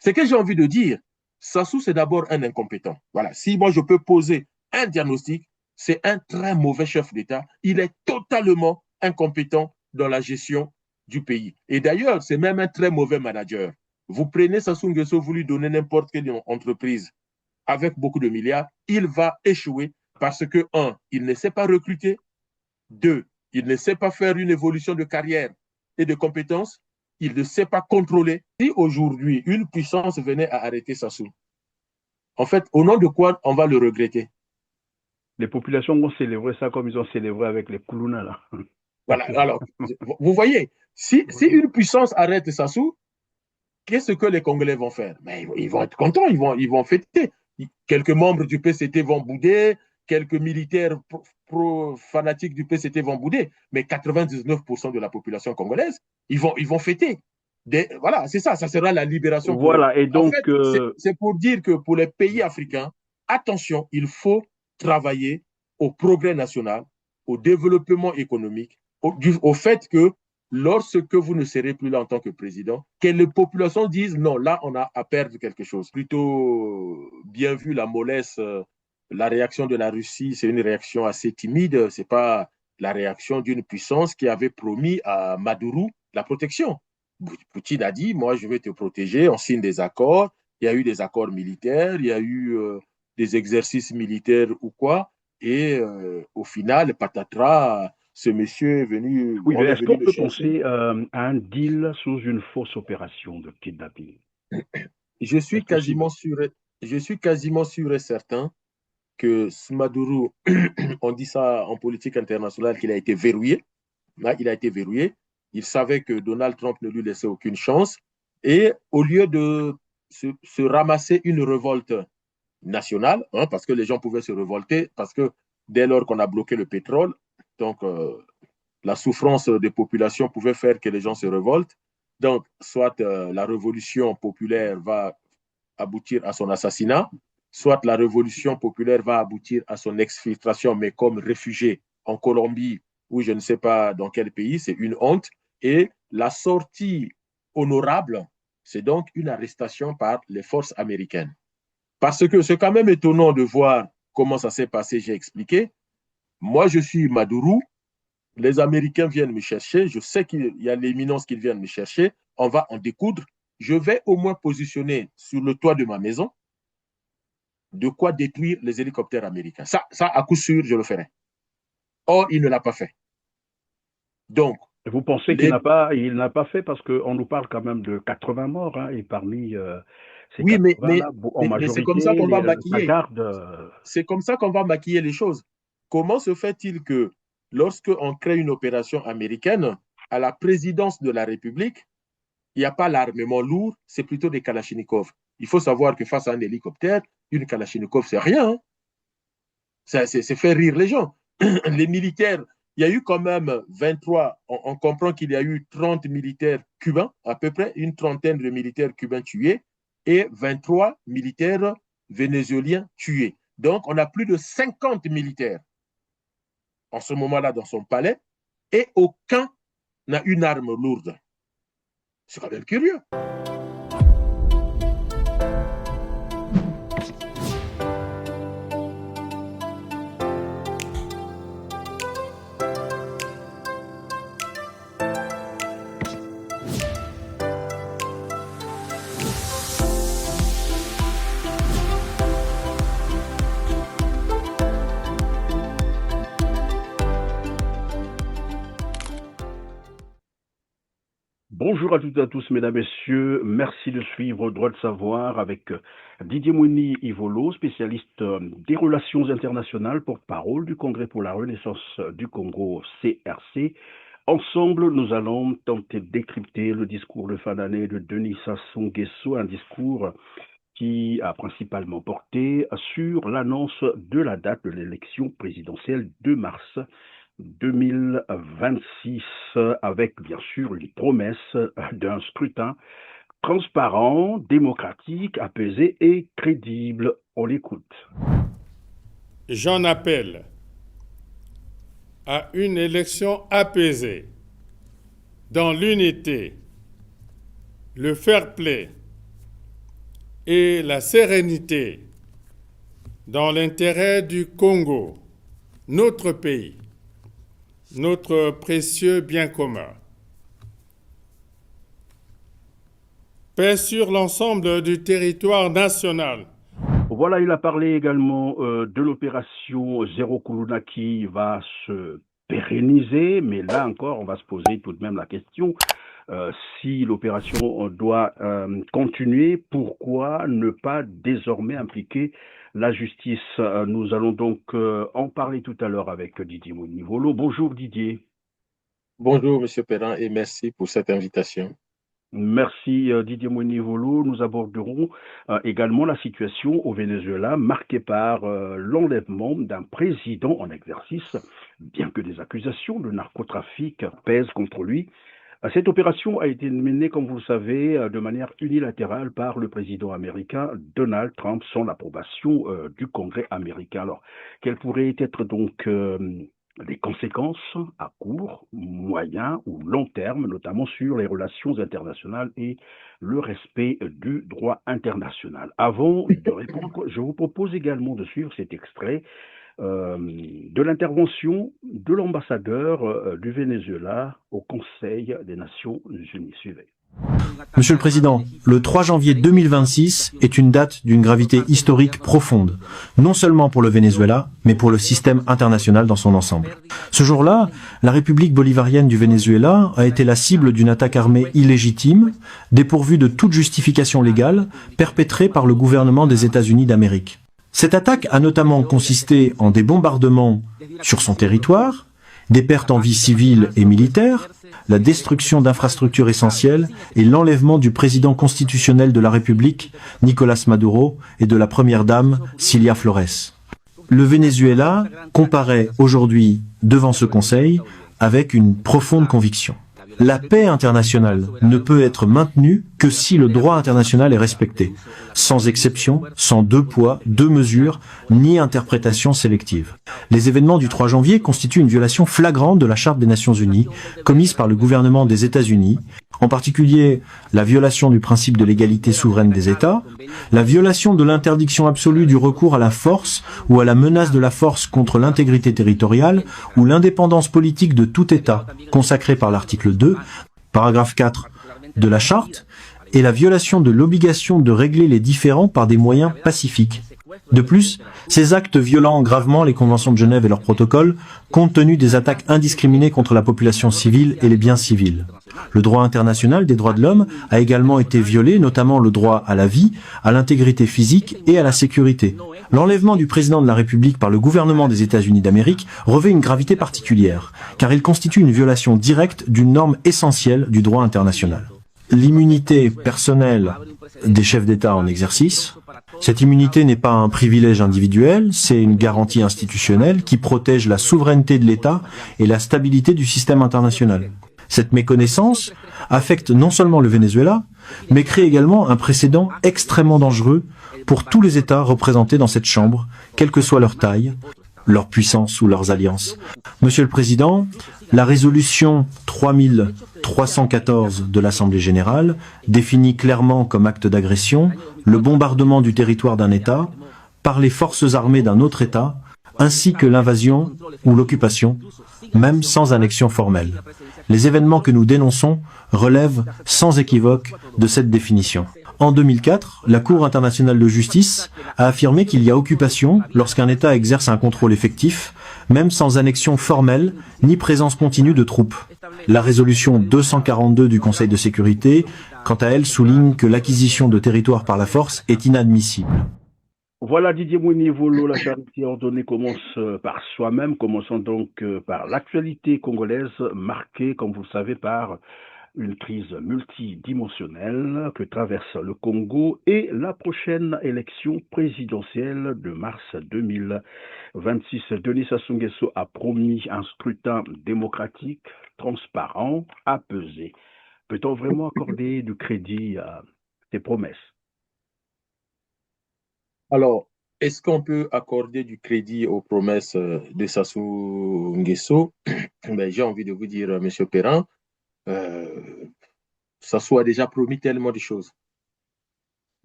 Ce que j'ai envie de dire, Sassou, c'est d'abord un incompétent. Voilà. Si moi, je peux poser un diagnostic, c'est un très mauvais chef d'État. Il est totalement incompétent dans la gestion du pays. Et d'ailleurs, c'est même un très mauvais manager. Vous prenez Sassou Nguesso, vous lui donnez n'importe quelle entreprise avec beaucoup de milliards, il va échouer parce que, un, il ne sait pas recruter, deux, il ne sait pas faire une évolution de carrière et de compétences, il ne sait pas contrôler. Si aujourd'hui, une puissance venait à arrêter Sassou, en fait, au nom de quoi on va le regretter? Les populations vont célébrer ça comme ils ont célébré avec les Koulouna, là. Voilà. Alors, vous voyez, si une puissance arrête Sassou, qu'est-ce que les Congolais vont faire? Mais ils vont être contents, ils vont fêter. Quelques membres du PCT vont bouder, quelques militaires fanatiques du PCT vont bouder, mais 99% de la population congolaise, ils vont fêter. Voilà, c'est ça, ça sera la libération pour eux. Voilà, et En donc, fait, c'est pour dire que pour les pays africains, attention, il faut travailler au progrès national, au développement économique, au fait que lorsque vous ne serez plus là en tant que président, que les populations disent non, là, on a à perdre quelque chose. Plutôt bien vu la mollesse, la réaction de la Russie, c'est une réaction assez timide. C'est pas la réaction d'une puissance qui avait promis à Maduro la protection. Poutine a dit, moi, je vais te protéger, on signe des accords. Il y a eu des accords militaires, il y a eu des exercices militaires ou quoi. Et au final, patatras, ce monsieur est venu, oui, mais on est est-ce venu qu'on le peut chercher. penser à un deal sous une fausse opération de kidnapping? Je suis Est-ce possible? quasiment sûr, je suis quasiment sûr et certain que Maduro, on dit ça en politique internationale, qu'il a été verrouillé. Là, il a été verrouillé. Il savait que Donald Trump ne lui laissait aucune chance. Et au lieu de se ramasser une révolte nationale, hein, parce que les gens pouvaient se révolter, parce que dès lors qu'on a bloqué le pétrole, donc la souffrance des populations pouvait faire que les gens se révoltent. Donc, soit la révolution populaire va aboutir à son assassinat, soit la révolution populaire va aboutir à son exfiltration, mais comme réfugié en Colombie ou je ne sais pas dans quel pays, c'est une honte. Et la sortie honorable, c'est donc une arrestation par les forces américaines. Parce que c'est quand même étonnant de voir comment ça s'est passé, j'ai expliqué. Moi, je suis Maduro, les Américains viennent me chercher, je sais qu'il y a l'éminence qu'ils viennent me chercher, on va en découdre. Je vais au moins positionner sur le toit de ma maison de quoi détruire les hélicoptères américains. Ça à coup sûr, je le ferai. Or, il ne l'a pas fait. Donc, Vous pensez les... il n'a pas fait parce qu'on nous parle quand même de 80 morts, hein, et parmi ces oui, 80-là, en mais c'est comme ça majorité, qu'on va sa maquiller. garde. C'est comme ça qu'on va maquiller les choses. Comment se fait-il que lorsqu'on crée une opération américaine, à la présidence de la République, il n'y a pas l'armement lourd, c'est plutôt des Kalachnikov. Il faut savoir que face à un hélicoptère, une Kalachnikov, c'est rien. Hein. C'est faire rire les gens. Les militaires, il y a eu quand même 23, on comprend qu'il y a eu 30 militaires cubains, à peu près une trentaine de militaires cubains tués et 23 militaires vénézuéliens tués. Donc, on a plus de 50 militaires en ce moment-là dans son palais et aucun n'a une arme lourde. C'est quand même curieux. Bonjour à toutes et à tous, mesdames, messieurs. Merci de suivre Droit de savoir avec Didier Mouni Ivolo, spécialiste des relations internationales, porte-parole du Congrès pour la Renaissance du Congo, CRC. Ensemble, nous allons tenter de décrypter le discours de fin d'année de Denis Sassou Nguesso, un discours qui a principalement porté sur l'annonce de la date de l'élection présidentielle de mars 2026, avec bien sûr les promesses d'un scrutin transparent, démocratique, apaisé et crédible. On l'écoute. J'en appelle à une élection apaisée, dans l'unité, le fair play et la sérénité dans l'intérêt du Congo, notre pays, notre précieux bien commun. Paix sur l'ensemble du territoire national. Voilà, il a parlé également de l'opération Zéro Kuluna qui va se pérenniser, mais là encore, on va se poser tout de même la question, si l'opération doit continuer, pourquoi ne pas désormais impliquer la justice? Nous allons donc en parler tout à l'heure avec Didier Monivolo. Bonjour Didier. Bonjour, Monsieur Perrin, et merci pour cette invitation. Merci Didier Monivolo. Nous aborderons également la situation au Venezuela marquée par l'enlèvement d'un président en exercice, bien que des accusations de narcotrafic pèsent contre lui. Cette opération a été menée, comme vous le savez, de manière unilatérale par le président américain Donald Trump sans l'approbation du Congrès américain. Alors, quelles pourraient être donc les conséquences à court, moyen ou long terme, notamment sur les relations internationales et le respect du droit international? Avant de répondre, je vous propose également de suivre cet extrait de l'intervention de l'ambassadeur du Venezuela au Conseil des Nations Unies. Suivez. Monsieur le Président, le 3 janvier 2026 est une date d'une gravité historique profonde, non seulement pour le Venezuela, mais pour le système international dans son ensemble. Ce jour-là, la République bolivarienne du Venezuela a été la cible d'une attaque armée illégitime, dépourvue de toute justification légale, perpétrée par le gouvernement des États-Unis d'Amérique. Cette attaque a notamment consisté en des bombardements sur son territoire, des pertes en vie civile et militaire, la destruction d'infrastructures essentielles et l'enlèvement du président constitutionnel de la République, Nicolás Maduro, et de la première dame, Cilia Flores. Le Venezuela comparaît aujourd'hui devant ce Conseil avec une profonde conviction. La paix internationale ne peut être maintenue que si le droit international est respecté, sans exception, sans deux poids, deux mesures, ni interprétation sélective. Les événements du 3 janvier constituent une violation flagrante de la Charte des Nations Unies, commise par le gouvernement des États-Unis, en particulier la violation du principe de l'égalité souveraine des États, la violation de l'interdiction absolue du recours à la force ou à la menace de la force contre l'intégrité territoriale ou l'indépendance politique de tout État, consacrée par l'article 2, paragraphe 4 de la Charte, et la violation de l'obligation de régler les différends par des moyens pacifiques. De plus, ces actes violant gravement les conventions de Genève et leurs protocoles, compte tenu des attaques indiscriminées contre la population civile et les biens civils. Le droit international des droits de l'homme a également été violé, notamment le droit à la vie, à l'intégrité physique et à la sécurité. L'enlèvement du président de la République par le gouvernement des États-Unis d'Amérique revêt une gravité particulière, car il constitue une violation directe d'une norme essentielle du droit international. L'immunité personnelle des chefs d'État en exercice. Cette immunité n'est pas un privilège individuel, c'est une garantie institutionnelle qui protège la souveraineté de l'État et la stabilité du système international. Cette méconnaissance affecte non seulement le Venezuela, mais crée également un précédent extrêmement dangereux pour tous les États représentés dans cette Chambre, quelle que soit leur taille, leur puissance ou leurs alliances. Monsieur le Président, la résolution 3314 de l'Assemblée générale définit clairement comme acte d'agression le bombardement du territoire d'un État par les forces armées d'un autre État, ainsi que l'invasion ou l'occupation, même sans annexion formelle. Les événements que nous dénonçons relèvent sans équivoque de cette définition. En 2004, la Cour internationale de justice a affirmé qu'il y a occupation lorsqu'un État exerce un contrôle effectif, même sans annexion formelle ni présence continue de troupes. La résolution 242 du Conseil de sécurité, quant à elle, souligne que l'acquisition de territoires par la force est inadmissible. Voilà Didier Monivolo, la charité ordonnée commence par soi-même. Commençons donc par l'actualité congolaise marquée, comme vous le savez, par une crise multidimensionnelle que traverse le Congo et la prochaine élection présidentielle de mars 2026. Denis Sassou Nguesso a promis un scrutin démocratique, transparent, apaisé. Peut-on vraiment accorder du crédit à ces promesses? Alors, est-ce qu'on peut accorder du crédit aux promesses de Sassou Nguesso? Ben, j'ai envie de vous dire, Monsieur Perrin, Sassou a déjà promis tellement de choses.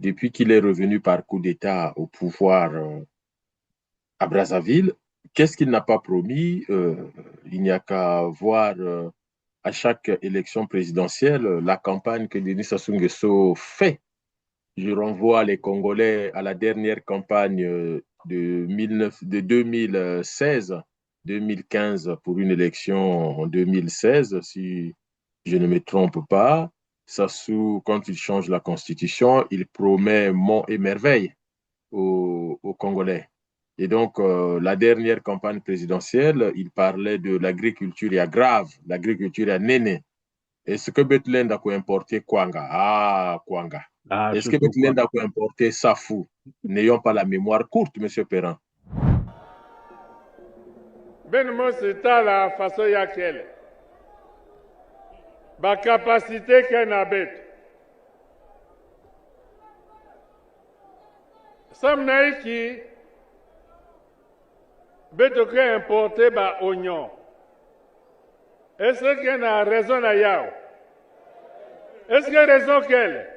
depuis qu'il est revenu par coup d'État au pouvoir à Brazzaville, qu'est-ce qu'il n'a pas promis? Il n'y a qu'à voir à chaque élection présidentielle la campagne que Denis Sassou Nguesso fait. Je renvoie les Congolais à la dernière campagne de 2016-2015 pour une élection en 2016, si je ne me trompe pas. Sassou, quand il change la constitution, il promet monts et merveilles aux Congolais. Et donc, la dernière campagne présidentielle, il parlait de l'agriculture à grave, l'agriculture à néné. Est-ce que Bethlehem a importé Kwanga? Ah, Kwanga. Ah, Est-ce que surtout Bethlehem a importé Safou? N'ayons pas la mémoire courte, M. Perrin. Ben moi, c'est à la façon laquelle la capacité qu'elle a bête. Samnaï qui bête que importé ba oignon. Est-ce qu'elle a raison là yao? Est-ce qu'elle a raison qu'elle?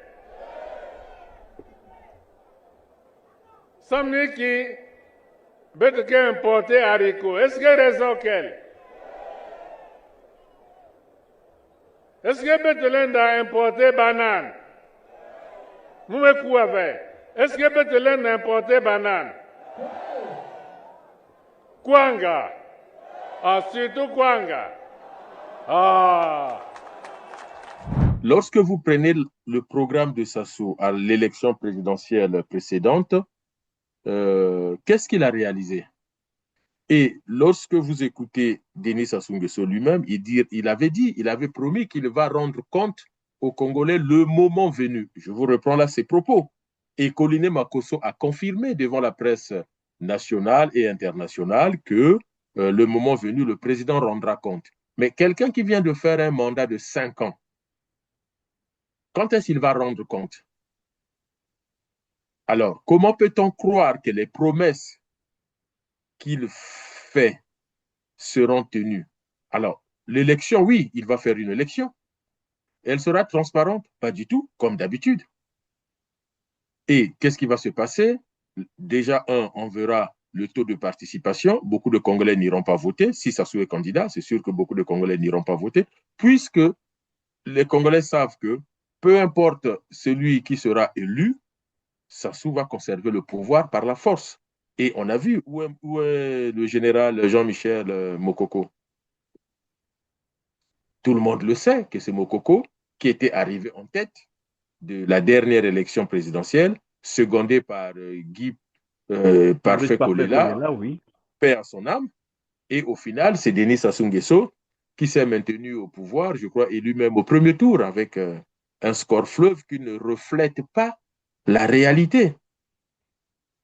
Samnaï qui bête que importé haricot. Est-ce qu'elle a raison qu'elle? Est-ce que Bethlehem a importé banane? Vous me couvez. Est-ce que Bethlehem a importé banane? Kwanga. Ah, surtout Kwanga. Ah. Lorsque vous prenez le programme de Sassou à l'élection présidentielle précédente, qu'est-ce qu'il a réalisé? Et lorsque vous écoutez Denis Sassou Nguesso lui-même, il avait promis qu'il va rendre compte aux Congolais le moment venu. Je vous reprends là ses propos. Et Coliné Makosso a confirmé devant la presse nationale et internationale que le moment venu, le président rendra compte. Mais quelqu'un qui vient de faire un mandat de 5 ans, quand est-ce qu'il va rendre compte? Alors, comment peut-on croire que les promesses qu'il fait seront tenues? Alors, l'élection, oui, il va faire une élection. Elle sera transparente? Pas du tout, comme d'habitude. Et qu'est-ce qui va se passer? Déjà, on verra le taux de participation. Beaucoup de Congolais n'iront pas voter. Si Sassou est candidat, c'est sûr que beaucoup de Congolais n'iront pas voter, puisque les Congolais savent que peu importe celui qui sera élu, Sassou va conserver le pouvoir par la force. Et on a vu où est le général Jean-Michel Mokoko. Tout le monde le sait que c'est Mokoko qui était arrivé en tête de la dernière élection présidentielle, secondé par Guy Parfait Kolela, oui. paix à son âme. Et au final, c'est Denis Sassou Nguesso qui s'est maintenu au pouvoir, je crois, élu même au premier tour avec un score fleuve qui ne reflète pas la réalité.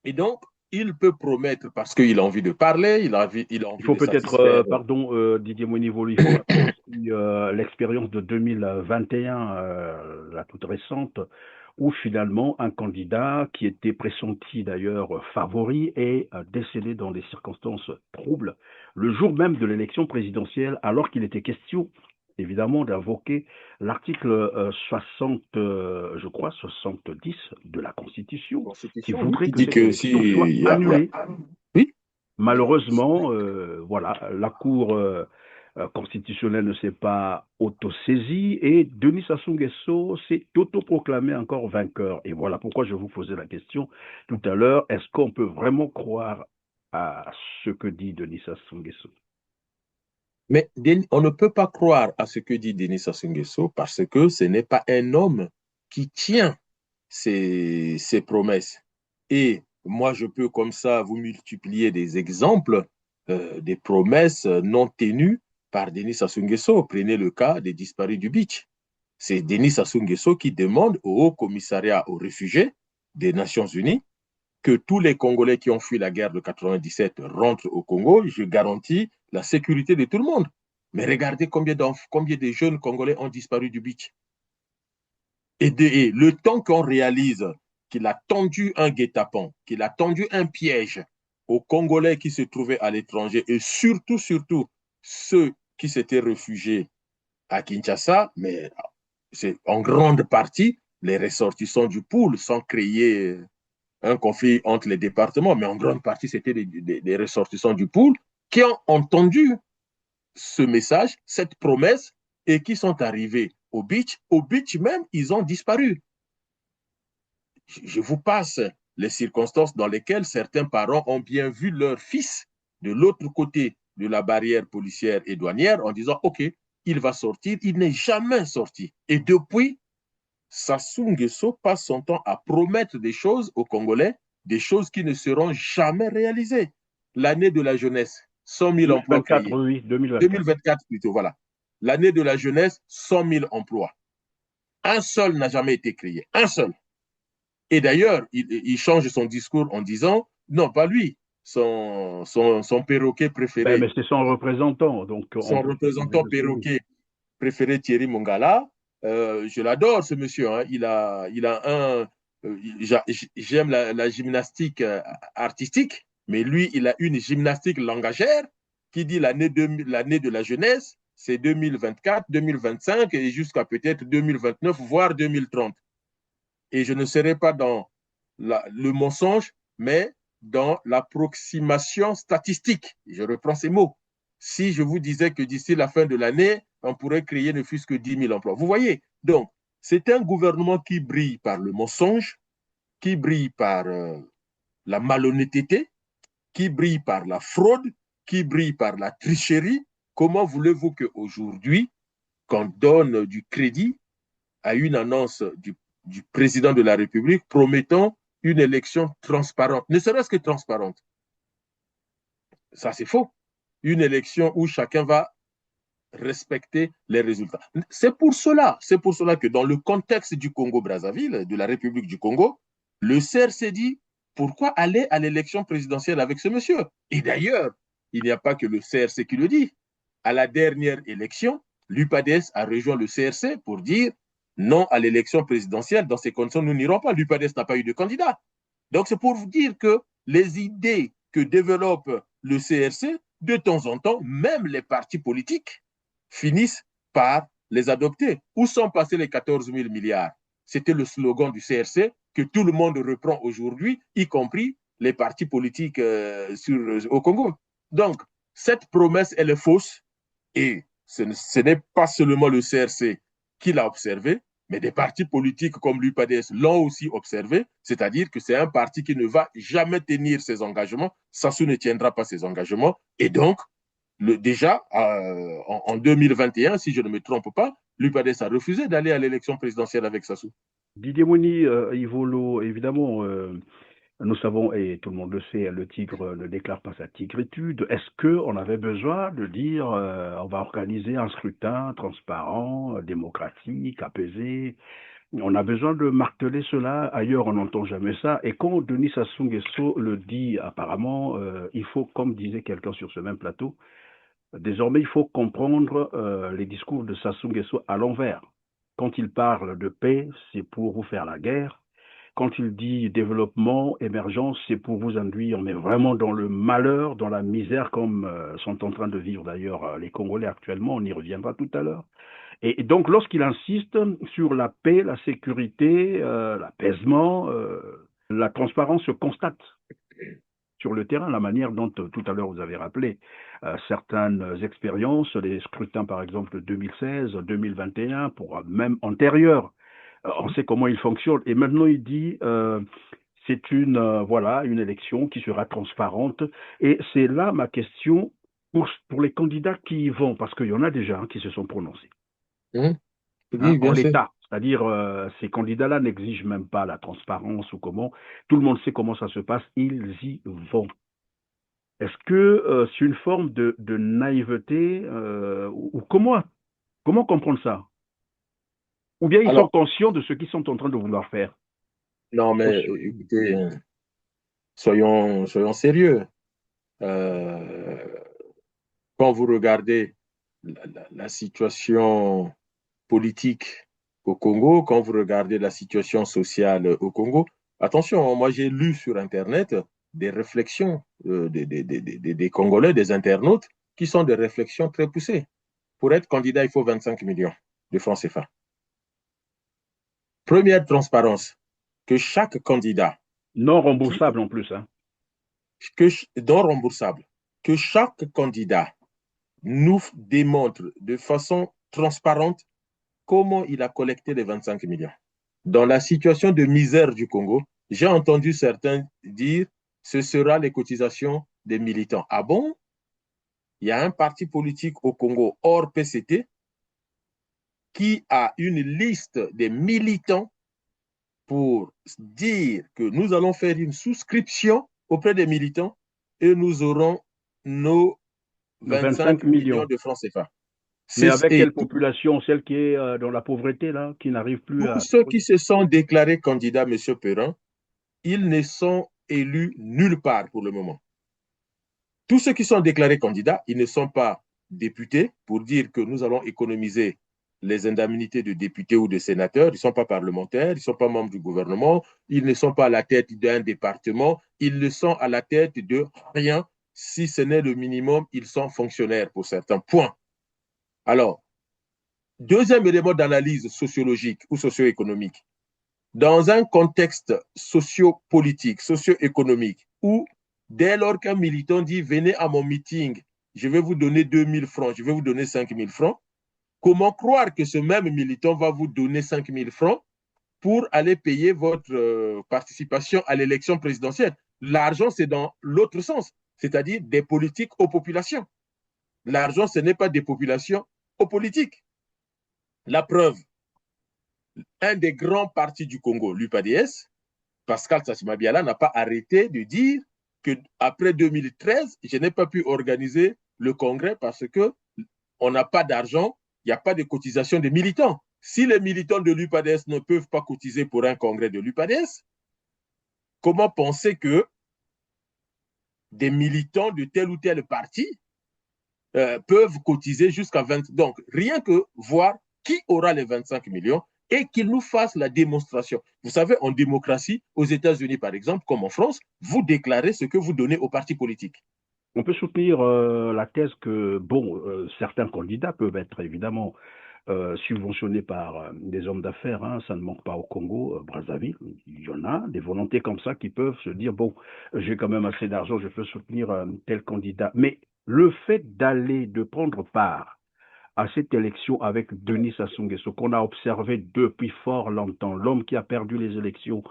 Et donc, il peut promettre parce qu'il a envie de parler, il a envie Il faut de peut-être, satisfaire. pardon Didier Monivolo, il faut aussi l'expérience de 2021, la toute récente, où finalement un candidat qui était pressenti d'ailleurs favori est décédé dans des circonstances troubles le jour même de l'élection présidentielle, alors qu'il était question évidemment d'invoquer l'article 60, je crois 70 de la Constitution, qui voudrait que cette élection soit annulée. Oui. Malheureusement, voilà, la Cour constitutionnelle ne s'est pas autosaisie et Denis Sassou Nguesso s'est autoproclamé encore vainqueur. Et voilà pourquoi je vous posais la question tout à l'heure. Est-ce qu'on peut vraiment croire à ce que dit Denis Sassou Nguesso? Mais on ne peut pas croire à ce que dit Denis Sassou Nguesso parce que ce n'est pas un homme qui tient ses promesses. Et moi, je peux comme ça vous multiplier des exemples des promesses non tenues par Denis Sassou Nguesso. Prenez le cas des disparus du Beach. C'est Denis Sassou Nguesso qui demande au Haut Commissariat aux réfugiés des Nations Unies que tous les Congolais qui ont fui la guerre de 97 rentrent au Congo. Je garantis la sécurité de tout le monde. Mais regardez combien de jeunes Congolais ont disparu du Beach. Et le temps qu'on réalise qu'il a tendu un guet-apens, qu'il a tendu un piège aux Congolais qui se trouvaient à l'étranger et surtout ceux qui s'étaient réfugiés à Kinshasa, mais c'est en grande partie les ressortissants du pool sans créer un conflit entre les départements, mais en grande partie, c'était des ressortissants du pool qui ont entendu ce message, cette promesse, et qui sont arrivés au beach. Au beach même, ils ont disparu. Je vous passe les circonstances dans lesquelles certains parents ont bien vu leur fils de l'autre côté de la barrière policière et douanière en disant « Ok, il va sortir ». Il n'est jamais sorti. Et depuis, Sassou Nguesso passe son temps à promettre des choses aux Congolais, des choses qui ne seront jamais réalisées. L'année de la jeunesse, 100 000 emplois créés. Oui, 2024. 2024 plutôt, voilà. L'année de la jeunesse, 100 000 emplois. Un seul n'a jamais été créé. Un seul. Et d'ailleurs, il change son discours en disant, non, pas lui, son perroquet préféré. Mais c'est son représentant. Donc son représentant perroquet préféré, Thierry Mongala. Je l'adore, ce monsieur. Hein. Il a un... J'aime la gymnastique artistique, mais lui, il a une gymnastique langagère qui dit l'année de la jeunesse, c'est 2024, 2025 et jusqu'à peut-être 2029, voire 2030. Et je ne serai pas dans le mensonge, mais dans l'approximation statistique. Je reprends ces mots. Si je vous disais que d'ici la fin de l'année, on pourrait créer ne fût-ce que 10 000 emplois. Vous voyez, donc, c'est un gouvernement qui brille par le mensonge, qui brille par la malhonnêteté, qui brille par la fraude, qui brille par la tricherie. Comment voulez-vous qu'aujourd'hui, qu'on donne du crédit à une annonce du président de la République promettant une élection transparente, ne serait-ce que transparente? Ça, c'est faux. Une élection où chacun va respecter les résultats. C'est pour cela que dans le contexte du Congo-Brazzaville, de la République du Congo, le CRC dit pourquoi aller à l'élection présidentielle avec ce monsieur? Et d'ailleurs, il n'y a pas que le CRC qui le dit. À la dernière élection, l'UPADES a rejoint le CRC pour dire non à l'élection présidentielle. Dans ces conditions, nous n'irons pas. L'UPADES n'a pas eu de candidat. Donc, c'est pour vous dire que les idées que développe le CRC, de temps en temps, même les partis politiques finissent par les adopter. Où sont passés les 14 000 milliards? C'était le slogan du CRC que tout le monde reprend aujourd'hui, y compris les partis politiques au Congo. Donc, cette promesse, elle est fausse et ce n'est pas seulement le CRC qui l'a observé, mais des partis politiques comme l'UPADES l'ont aussi observé, c'est-à-dire que c'est un parti qui ne va jamais tenir ses engagements. Sassou ne tiendra pas ses engagements. Et donc, déjà, en 2021, si je ne me trompe pas, l'UPADES a refusé d'aller à l'élection présidentielle avec Sassou. Didier Mouni, Ivolo, évidemment, nous savons, et tout le monde le sait, le tigre ne déclare pas sa tigritude. Est-ce qu'on avait besoin de dire on va organiser un scrutin transparent, démocratique, apaisé? On a besoin de marteler cela. Ailleurs, on n'entend jamais ça. Et quand Denis Sassou Nguesso le dit, apparemment, il faut, comme disait quelqu'un sur ce même plateau, désormais, il faut comprendre les discours de Sassou Nguesso à l'envers. Quand il parle de paix, c'est pour vous faire la guerre. Quand il dit développement, émergence, c'est pour vous induire, mais vraiment dans le malheur, dans la misère, comme sont en train de vivre d'ailleurs les Congolais actuellement. On y reviendra tout à l'heure. Et donc, lorsqu'il insiste sur la paix, la sécurité, l'apaisement, la transparence se constate sur le terrain, la manière dont, tout à l'heure, vous avez rappelé certaines expériences, les scrutins, par exemple, de 2016, 2021, pour même antérieurs. On sait comment il fonctionne. Et maintenant, il dit c'est une élection qui sera transparente. Et c'est là ma question pour les candidats qui y vont, parce qu'il y en a déjà qui se sont prononcés. Oui, bien en sûr. l'état. C'est-à-dire, ces candidats-là n'exigent même pas la transparence ou comment. Tout le monde sait comment ça se passe. Ils y vont. Est-ce que c'est une forme de naïveté ou comment comprendre ça? Ou bien ils sont conscients de ce qu'ils sont en train de vouloir faire? Non, mais écoutez, soyons sérieux. Quand vous regardez la situation politique au Congo, quand vous regardez la situation sociale au Congo, attention, moi j'ai lu sur Internet des réflexions des Congolais, des internautes, qui sont des réflexions très poussées. Pour être candidat, il faut 25 millions de francs CFA. Première transparence, que chaque candidat... Non remboursable en plus. Hein. Non remboursable. Que chaque candidat nous démontre de façon transparente comment il a collecté les 25 millions. Dans la situation de misère du Congo, j'ai entendu certains dire ce sera les cotisations des militants. Ah bon? Il y a un parti politique au Congo hors PCT qui a une liste des militants pour dire que nous allons faire une souscription auprès des militants et nous aurons nos 25 millions de francs CFA. Mais avec quelle population? Celle qui est dans la pauvreté, là, qui n'arrive plus à... Tous ceux qui se sont déclarés candidats, M. Perrin, ils ne sont élus nulle part pour le moment. Tous ceux qui sont déclarés candidats, ils ne sont pas députés pour dire que nous allons économiser les indemnités de députés ou de sénateurs. Ils ne sont pas parlementaires, ils ne sont pas membres du gouvernement, ils ne sont pas à la tête d'un département, ils ne sont à la tête de rien. Si ce n'est le minimum, ils sont fonctionnaires pour certains points. Alors, deuxième élément d'analyse sociologique ou socio-économique, dans un contexte socio-politique, socio-économique, où dès lors qu'un militant dit « venez à mon meeting, je vais vous donner 2000 francs, je vais vous donner 5000 francs », comment croire que ce même militant va vous donner 5000 francs pour aller payer votre participation à l'élection présidentielle? L'argent, c'est dans l'autre sens, c'est-à-dire des politiques aux populations. L'argent, ce n'est pas des populations aux politiques. La preuve, un des grands partis du Congo, l'UPADS, Pascal Sassima-Biala, n'a pas arrêté de dire qu'après 2013, je n'ai pas pu organiser le congrès parce qu'on n'a pas d'argent, il n'y a pas de cotisation des militants. Si les militants de l'UPADS ne peuvent pas cotiser pour un congrès de l'UPADS, comment penser que des militants de tel ou tel parti peuvent cotiser jusqu'à 20... Donc, rien que voir qui aura les 25 millions et qu'il nous fasse la démonstration. Vous savez, en démocratie, aux États-Unis, par exemple, comme en France, vous déclarez ce que vous donnez aux partis politiques. On peut soutenir la thèse que, certains candidats peuvent être évidemment subventionnés par des hommes d'affaires, hein, ça ne manque pas au Congo, Brazzaville, il y en a, des volontés comme ça qui peuvent se dire, bon, j'ai quand même assez d'argent, je peux soutenir tel candidat. Mais le fait de prendre part à cette élection avec Denis Sassou Nguesso, qu'on a observé depuis fort longtemps, l'homme qui a perdu les élections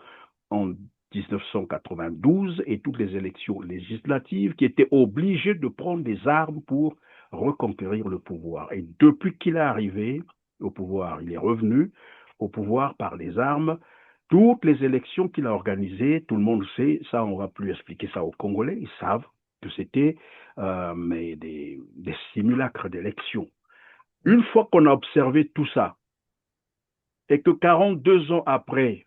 en 1992 et toutes les élections législatives, qui était obligé de prendre des armes pour reconquérir le pouvoir. Et depuis qu'il est arrivé au pouvoir, il est revenu au pouvoir par les armes. Toutes les élections qu'il a organisées, tout le monde sait, ça on ne va plus expliquer ça aux Congolais, ils savent que c'était mais des simulacres d'élections. Une fois qu'on a observé tout ça, et que 42 ans après,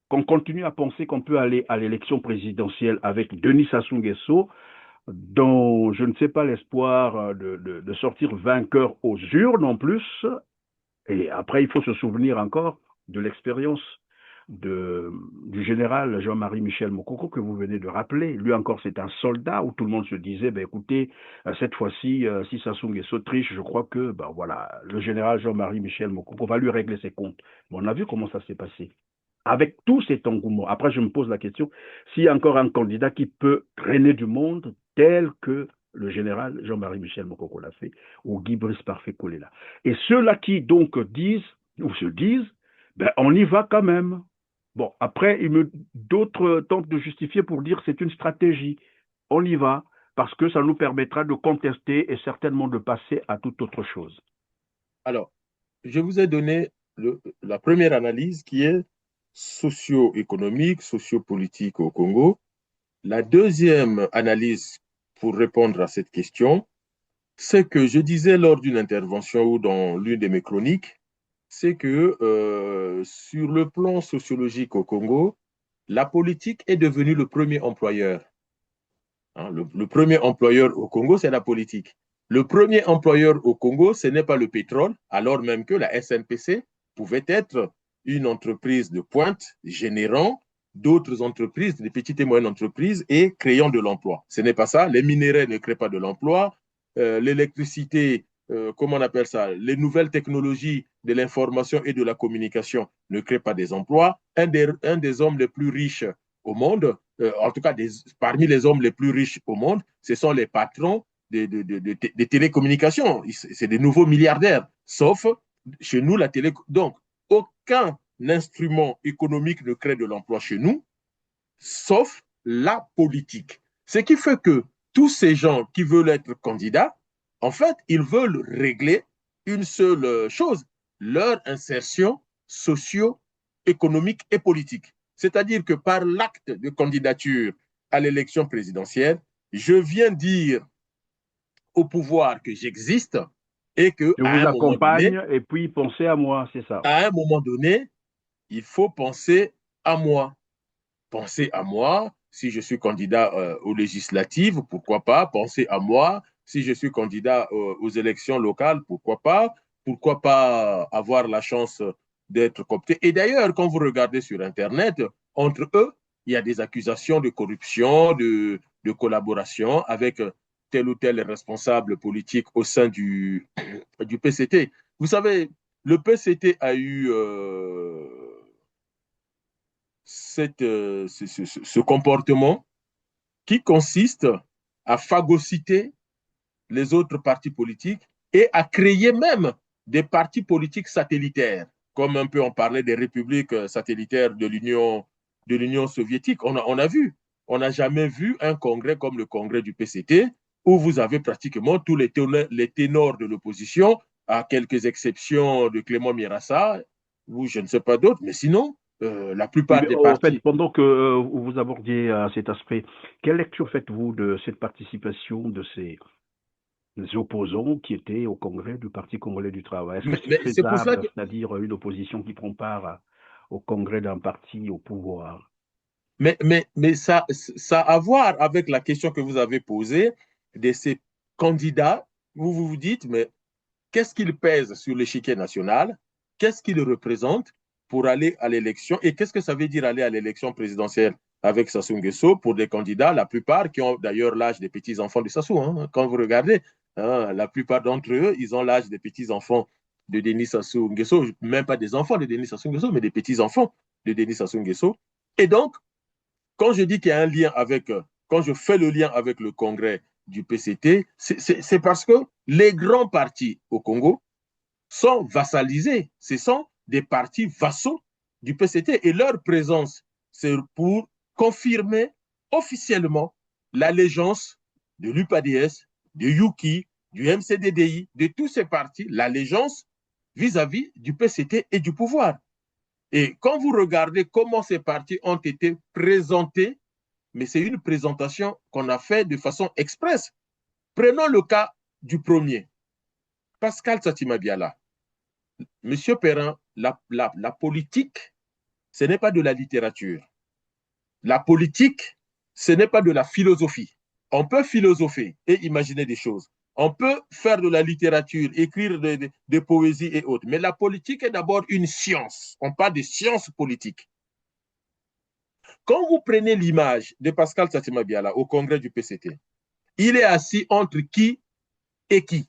qu'on continue à penser qu'on peut aller à l'élection présidentielle avec Denis Sassou Nguesso, dont je ne sais pas l'espoir de sortir vainqueur aux urnes en plus. Et après, il faut se souvenir encore de l'expérience du général Jean-Marie Michel Mokoko que vous venez de rappeler. Lui encore, c'est un soldat où tout le monde se disait, écoutez, cette fois-ci, si Sassou Nguesso triche, je crois que voilà, le général Jean-Marie Michel Mokoko va lui régler ses comptes. Mais on a vu comment ça s'est passé. Avec tout cet engouement, après je me pose la question, s'il y a encore un candidat qui peut traîner du monde tel que le général Jean-Marie Michel Mokoko l'a fait, ou Guy Brice Parfait Kolela. Et ceux-là qui donc disent, ou se disent, on y va quand même. Bon, après, d'autres tentent de justifier pour dire que c'est une stratégie. On y va, parce que ça nous permettra de contester et certainement de passer à toute autre chose. Alors, je vous ai donné la première analyse qui est socio-économique, socio-politique au Congo. La deuxième analyse pour répondre à cette question, c'est que je disais lors d'une intervention ou dans l'une de mes chroniques, c'est que sur le plan sociologique au Congo, la politique est devenue le premier employeur. Hein, le premier employeur au Congo, c'est la politique. Le premier employeur au Congo, ce n'est pas le pétrole, alors même que la SNPC pouvait être une entreprise de pointe générant d'autres entreprises, des petites et moyennes entreprises et créant de l'emploi. Ce n'est pas ça. Les minerais ne créent pas de l'emploi. L'électricité comment on appelle ça, les nouvelles technologies de l'information et de la communication ne créent pas des emplois. Un des hommes les plus riches au monde, en tout cas parmi les hommes les plus riches au monde, ce sont les patrons des télécommunications. C'est des nouveaux milliardaires, sauf chez nous la télé. Donc, aucun instrument économique ne crée de l'emploi chez nous, sauf la politique. Ce qui fait que tous ces gens qui veulent être candidats, en fait, ils veulent régler une seule chose, leur insertion socio-économique et politique. C'est-à-dire que par l'acte de candidature à l'élection présidentielle, je viens dire au pouvoir que j'existe et que je vous accompagne et puis pensez à moi, c'est ça. À un moment donné, il faut penser à moi. Penser à moi, si je suis candidat aux législatives, pourquoi pas, penser à moi, si je suis candidat aux élections locales, pourquoi pas avoir la chance d'être coopté. Et d'ailleurs, quand vous regardez sur Internet, entre eux, il y a des accusations de corruption, de collaboration avec tel ou tel responsable politique au sein du PCT. Vous savez, le PCT a eu ce comportement qui consiste à phagocyter les autres partis politiques et à créer même des partis politiques satellitaires, comme un peu on parlait des républiques satellitaires de l'Union soviétique. On a vu, on n'a jamais vu un congrès comme le congrès du PCT, où vous avez pratiquement tous les ténors de l'opposition, à quelques exceptions de Clément Mirassa, ou je ne sais pas d'autres, mais sinon, la plupart des partis... En fait, pendant que vous abordiez cet aspect, quelle lecture faites-vous de cette participation de ces opposants qui étaient au congrès du Parti congolais du travail? Est-ce que c'est faisable, c'est-à-dire une opposition qui prend part au congrès d'un parti au pouvoir? Mais ça a à voir avec la question que vous avez posée de ces candidats où vous vous dites, mais qu'est-ce qu'ils pèsent sur l'échiquier national? Qu'est-ce qu'ils représentent pour aller à l'élection? Et qu'est-ce que ça veut dire aller à l'élection présidentielle avec Sassou Nguesso pour des candidats, la plupart qui ont d'ailleurs l'âge des petits-enfants de Sassou. Hein, quand vous regardez, hein, la plupart d'entre eux, ils ont l'âge des petits-enfants de Denis Sassou Nguesso, même pas des enfants de Denis Sassou Nguesso, mais des petits-enfants de Denis Sassou Nguesso. Et donc, quand je dis qu'il y a un lien avec, quand je fais le lien avec le congrès du PCT, c'est parce que les grands partis au Congo sont vassalisés. Ce sont des partis vassaux du PCT et leur présence, c'est pour confirmer officiellement l'allégeance de l'UPADS, de Yuki, du MCDDI, de tous ces partis, l'allégeance vis-à-vis du PCT et du pouvoir. Et quand vous regardez comment ces partis ont été présentés, mais c'est une présentation qu'on a faite de façon express. Prenons le cas du premier, Pascal Satima Biala. Monsieur Perrin, la politique, ce n'est pas de la littérature. La politique, ce n'est pas de la philosophie. On peut philosopher et imaginer des choses. On peut faire de la littérature, écrire des poésies et autres. Mais la politique est d'abord une science. On parle de science politique. Quand vous prenez l'image de Pascal Satima Biala au congrès du PCT, il est assis entre qui et qui?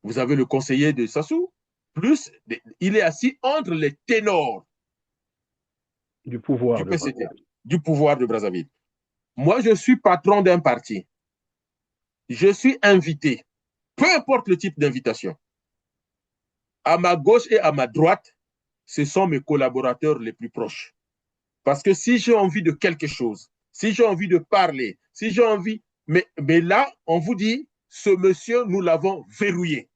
Vous avez le conseiller de Sassou, plus il est assis entre les ténors du pouvoir du PCT, du pouvoir de Brazzaville. Moi, je suis patron d'un parti. Je suis invité, peu importe le type d'invitation. À ma gauche et à ma droite, ce sont mes collaborateurs les plus proches. Parce que si j'ai envie de quelque chose, si j'ai envie de parler, si j'ai envie... Mais là, on vous dit, ce monsieur, nous l'avons verrouillé.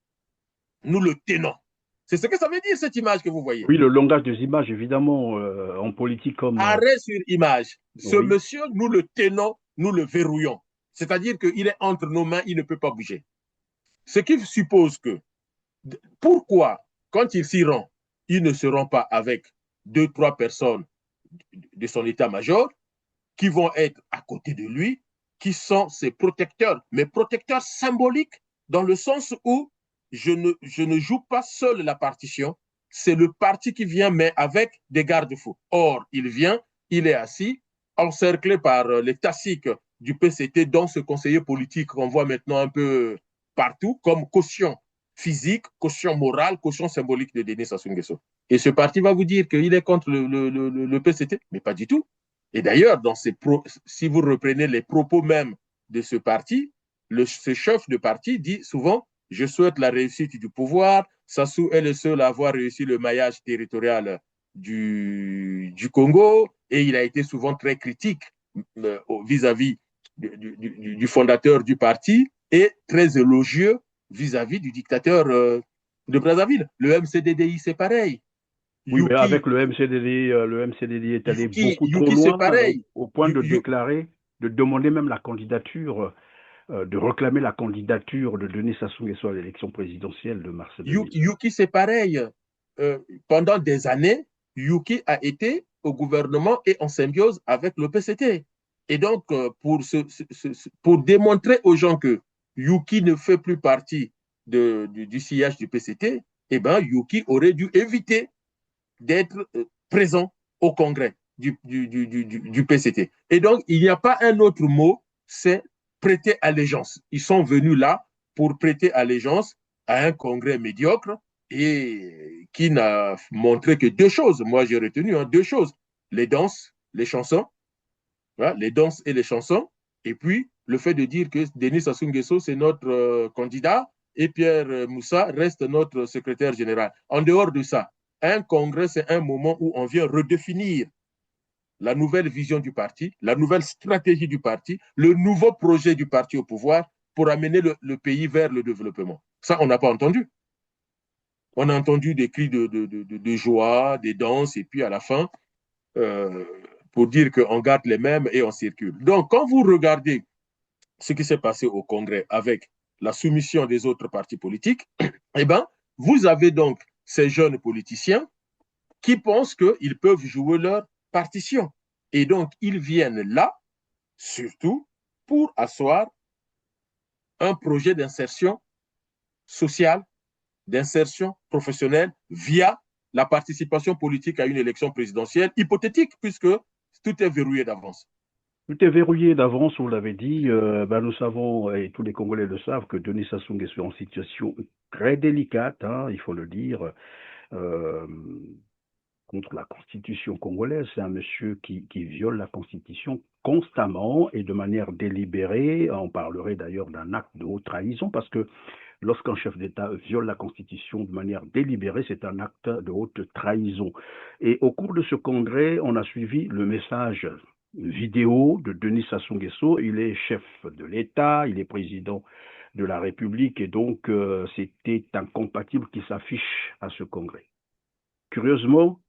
Nous le tenons. C'est ce que ça veut dire, cette image que vous voyez. Oui, le langage des images, évidemment, en politique comme... Arrêt sur image. Ce monsieur, nous le tenons, nous le verrouillons. C'est-à-dire qu'il est entre nos mains, il ne peut pas bouger. Ce qui suppose que, pourquoi, quand il s'y rend, il ne se rend pas avec 2-3 personnes de son état-major qui vont être à côté de lui, qui sont ses protecteurs, mais protecteurs symboliques dans le sens où je ne joue pas seul la partition, c'est le parti qui vient, mais avec des garde-fous. Or, il vient, il est assis, encerclé par les tassiques du PCT, dont ce conseiller politique qu'on voit maintenant un peu partout comme caution physique, caution morale, caution symbolique de Denis Sassou Nguesso. Et ce parti va vous dire qu'il est contre le PCT, mais pas du tout. Et d'ailleurs, si vous reprenez les propos même de ce parti, ce chef de parti dit souvent « Je souhaite la réussite du pouvoir. Sassou est le seul à avoir réussi le maillage territorial du Congo. » Et il a été souvent très critique vis-à-vis du fondateur du parti et très élogieux vis-à-vis du dictateur de Brazzaville. Le MCDDI, c'est pareil. Oui, mais avec le MCDDI est allé beaucoup trop loin au point de déclarer, de demander même la candidature, de réclamer la candidature de Denis Sassou Nguesso à l'élection présidentielle de mars 2000. Yuki, c'est pareil. Pendant des années, Yuki a été au gouvernement et en symbiose avec le PCT. Et donc, pour démontrer aux gens que Yuki ne fait plus partie du sillage du PCT, eh ben, Yuki aurait dû éviter d'être présent au congrès du PCT. Et donc, il n'y a pas un autre mot, c'est prêter allégeance. Ils sont venus là pour prêter allégeance à un congrès médiocre et qui n'a montré que deux choses. Moi, j'ai retenu deux choses. Les danses, les chansons, voilà, les danses et les chansons, et puis le fait de dire que Denis Sassou Nguesso, c'est notre candidat et Pierre Moussa reste notre secrétaire général. En dehors de ça, un congrès, c'est un moment où on vient redéfinir la nouvelle vision du parti, la nouvelle stratégie du parti, le nouveau projet du parti au pouvoir pour amener le pays vers le développement. Ça, on n'a pas entendu. On a entendu des cris de joie, des danses, et puis à la fin, pour dire qu'on garde les mêmes et on circule. Donc, quand vous regardez ce qui s'est passé au Congrès avec la soumission des autres partis politiques, eh ben, vous avez donc ces jeunes politiciens qui pensent qu'ils peuvent jouer leur partition. Et donc, ils viennent là, surtout, pour asseoir un projet d'insertion sociale, d'insertion professionnelle via la participation politique à une élection présidentielle hypothétique, puisque tout est verrouillé d'avance. Tout est verrouillé d'avance, vous l'avez dit. Nous savons, et tous les Congolais le savent, que Denis Sassou Nguesso est en situation très délicate, il faut le dire, contre la Constitution congolaise. C'est un monsieur qui viole la Constitution constamment et de manière délibérée. On parlerait d'ailleurs d'un acte de haute trahison parce que lorsqu'un chef d'État viole la Constitution de manière délibérée, c'est un acte de haute trahison. Et au cours de ce congrès, on a suivi le message vidéo de Denis Sassou Nguesso. Il est chef de l'État, il est président de la République et donc c'était incompatible qu'il s'affiche à ce congrès. Curieusement,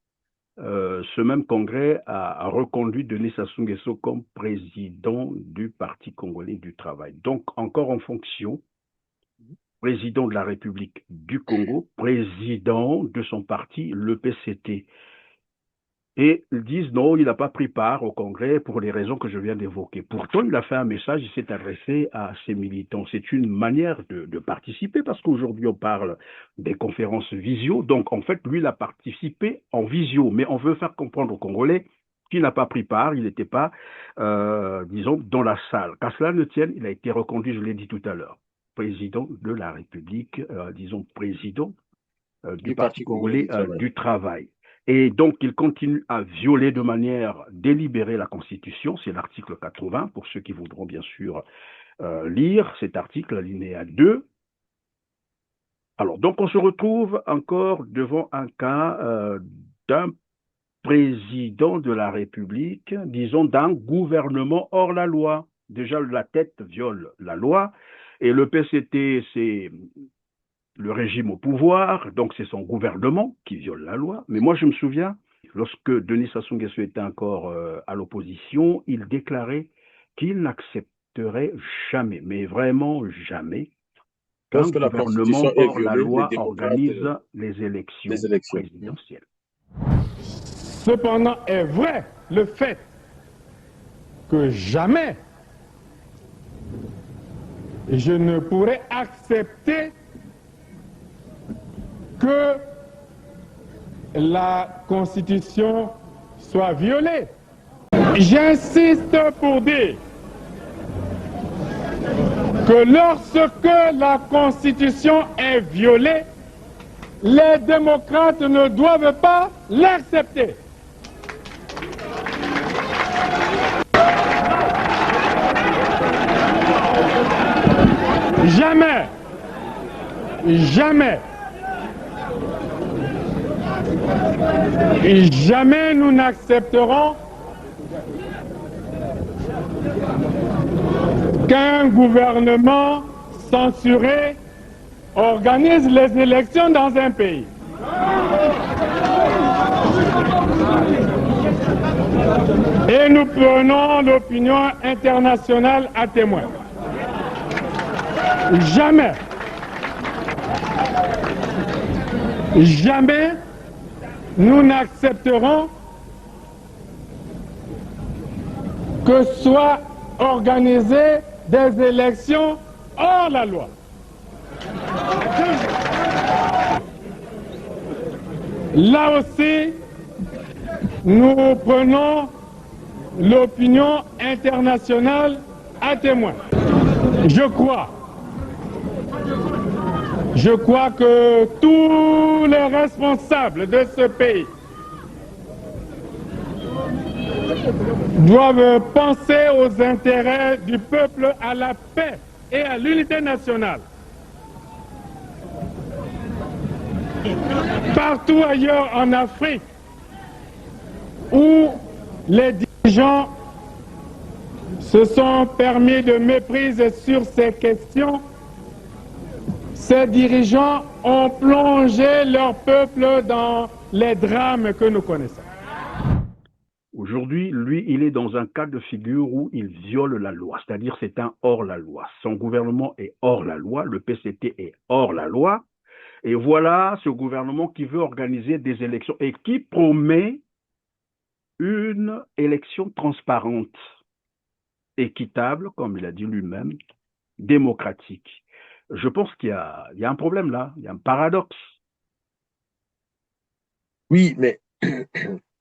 ce même congrès a reconduit Denis Sassou Nguesso comme président du Parti congolais du travail. Donc encore en fonction, président de la République du Congo, président de son parti, le PCT. Et ils disent non, il n'a pas pris part au congrès pour les raisons que je viens d'évoquer. Pourtant, il a fait un message, il s'est adressé à ses militants. C'est une manière de participer parce qu'aujourd'hui, on parle des conférences visio. Donc, en fait, lui, il a participé en visio. Mais on veut faire comprendre aux Congolais qu'il n'a pas pris part, il n'était pas, disons, dans la salle. Qu'à cela ne tienne, il a été reconduit, je l'ai dit tout à l'heure, président de la République, disons, président du Parti congolais du travail. Et donc, il continue à violer de manière délibérée la Constitution. C'est l'article 80, pour ceux qui voudront bien sûr lire cet article, alinéa 2. Alors, donc, on se retrouve encore devant un cas d'un président de la République, disons d'un gouvernement hors la loi. Déjà, la tête viole la loi, et le PCT, c'est le régime au pouvoir, donc c'est son gouvernement qui viole la loi. Mais moi, je me souviens, lorsque Denis Sassou Nguesso était encore à l'opposition, il déclarait qu'il n'accepterait jamais, mais vraiment jamais, qu'un gouvernement hors la loi organise les élections présidentielles. Cependant, est vrai le fait que jamais je ne pourrais accepter que la Constitution soit violée. J'insiste pour dire que lorsque la Constitution est violée, les démocrates ne doivent pas l'accepter. Jamais, jamais, jamais nous n'accepterons qu'un gouvernement censuré organise les élections dans un pays. Et nous prenons l'opinion internationale à témoin. Jamais, jamais nous n'accepterons que soient organisées des élections hors la loi. Là aussi, nous prenons l'opinion internationale à témoin. Je crois que tous les responsables de ce pays doivent penser aux intérêts du peuple, à la paix et à l'unité nationale. Partout ailleurs en Afrique où les dirigeants se sont permis de méprise sur ces questions, ces dirigeants ont plongé leur peuple dans les drames que nous connaissons. Aujourd'hui, lui, il est dans un cas de figure où il viole la loi, c'est-à-dire c'est un hors-la-loi. Son gouvernement est hors la loi, le PCT est hors la loi, et voilà ce gouvernement qui veut organiser des élections et qui promet une élection transparente, équitable, comme il a dit lui-même, démocratique. Je pense qu'il y a un problème là, il y a un paradoxe. Oui, mais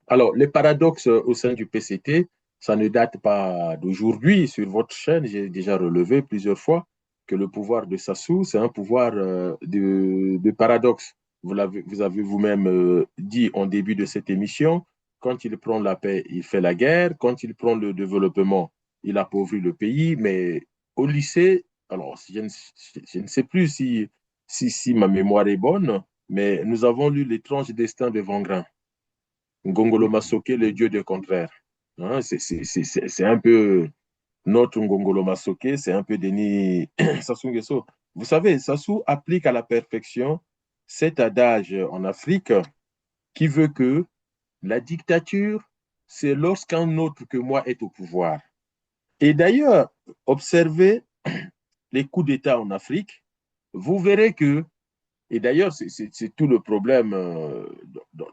alors, les paradoxes au sein du PCT, ça ne date pas d'aujourd'hui. Sur votre chaîne, j'ai déjà relevé plusieurs fois que le pouvoir de Sassou, c'est un pouvoir de paradoxe. Vous avez vous-même dit en début de cette émission, quand il prend la paix, il fait la guerre. Quand il prend le développement, il appauvrit le pays. Mais au lycée, alors, je ne sais plus si ma mémoire est bonne, mais nous avons lu L'étrange destin de Vangrin. Ngongolo Masoke, le dieu des contraires. Hein, c'est un peu notre Ngongolo Masoke, c'est un peu Denis Sassou Nguesso. Vous savez, Sassou applique à la perfection cet adage en Afrique qui veut que la dictature, c'est lorsqu'un autre que moi est au pouvoir. Et d'ailleurs, observez les coups d'État en Afrique, vous verrez que, et d'ailleurs, c'est tout le problème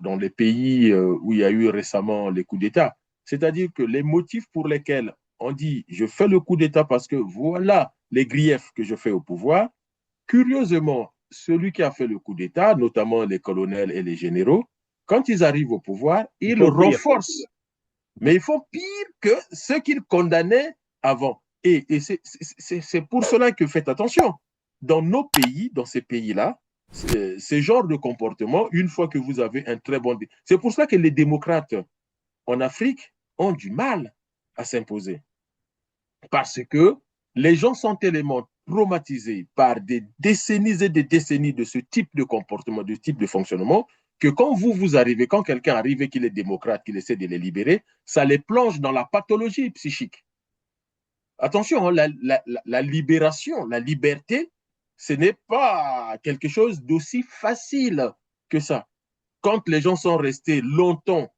dans les pays où il y a eu récemment les coups d'État. C'est-à-dire que les motifs pour lesquels on dit je fais le coup d'État parce que voilà les griefs que je fais au pouvoir, curieusement, celui qui a fait le coup d'État, notamment les colonels et les généraux, quand ils arrivent au pouvoir, ils renforcent. Mais ils font pire que ceux qu'ils condamnaient avant. Et c'est pour cela que faites attention. Dans nos pays, dans ces pays-là, ce genre de comportement, une fois que vous avez un très bon... C'est pour ça que les démocrates en Afrique ont du mal à s'imposer. Parce que les gens sont tellement traumatisés par des décennies et des décennies de ce type de comportement, de ce type de fonctionnement, que quand vous arrivez, quand quelqu'un arrive et qu'il est démocrate, qu'il essaie de les libérer, ça les plonge dans la pathologie psychique. Attention, hein, la libération, la liberté, ce n'est pas quelque chose d'aussi facile que ça. Quand les gens sont restés longtemps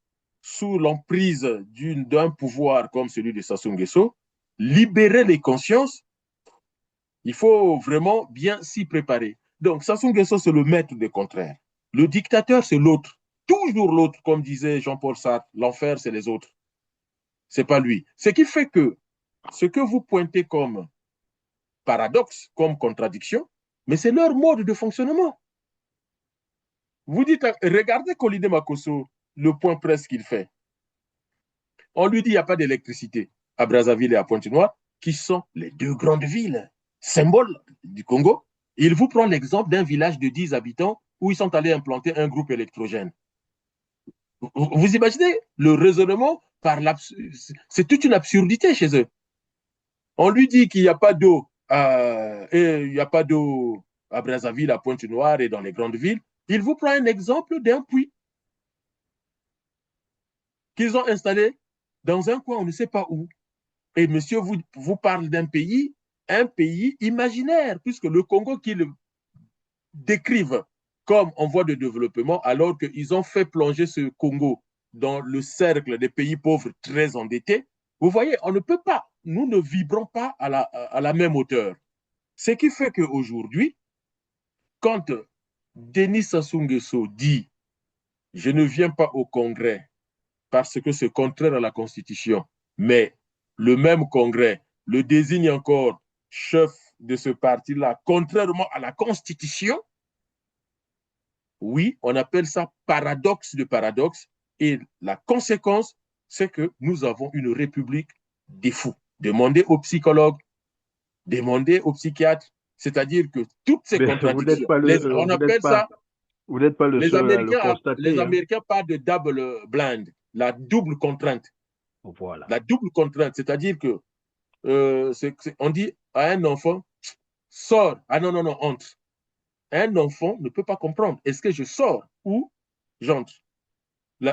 sous l'emprise d'un pouvoir comme celui de Sassou Nguesso, libérer les consciences, il faut vraiment bien s'y préparer. Donc, Sassou Nguesso, c'est le maître des contraires. Le dictateur, c'est l'autre. Toujours l'autre, comme disait Jean-Paul Sartre, l'enfer, c'est les autres. C'est pas lui. Ce qui fait que ce que vous pointez comme paradoxe, comme contradiction, mais c'est leur mode de fonctionnement. Vous dites, regardez Kolide Makosso, le point presse qu'il fait. On lui dit, il n'y a pas d'électricité à Brazzaville et à Pointe-Noire, qui sont les deux grandes villes. symbole du Congo. Il vous prend l'exemple d'un village de 10 habitants où ils sont allés implanter un groupe électrogène. Vous imaginez le raisonnement par c'est toute une absurdité chez eux. On lui dit qu'il n'y a pas d'eau et il n'y a pas d'eau à Brazzaville, à Pointe-Noire et dans les grandes villes. Il vous prend un exemple d'un puits qu'ils ont installé dans un coin, on ne sait pas où. Et monsieur vous parle d'un pays, un pays imaginaire, puisque le Congo qu'ils décrivent comme en voie de développement, alors qu'ils ont fait plonger ce Congo dans le cercle des pays pauvres très endettés. Vous voyez, on ne peut pas, nous ne vibrons pas à la même hauteur. Ce qui fait qu'aujourd'hui, quand Denis Sassou Nguesso dit « Je ne viens pas au Congrès parce que c'est contraire à la Constitution », mais le même Congrès le désigne encore chef de ce parti-là, contrairement à la Constitution, oui, on appelle ça paradoxe de paradoxe. Et la conséquence, c'est que nous avons une république des fous. Demandez aux psychologues, demandez aux psychiatres, c'est-à-dire que toutes ces contradictions, on appelle ça, vous n'êtes pas le seul à le constater. Les Américains parlent de double blind, la double contrainte. Voilà. La double contrainte, c'est-à-dire que on dit à un enfant, sors, ah non, entre. Un enfant ne peut pas comprendre. Est-ce que je sors ou j'entre?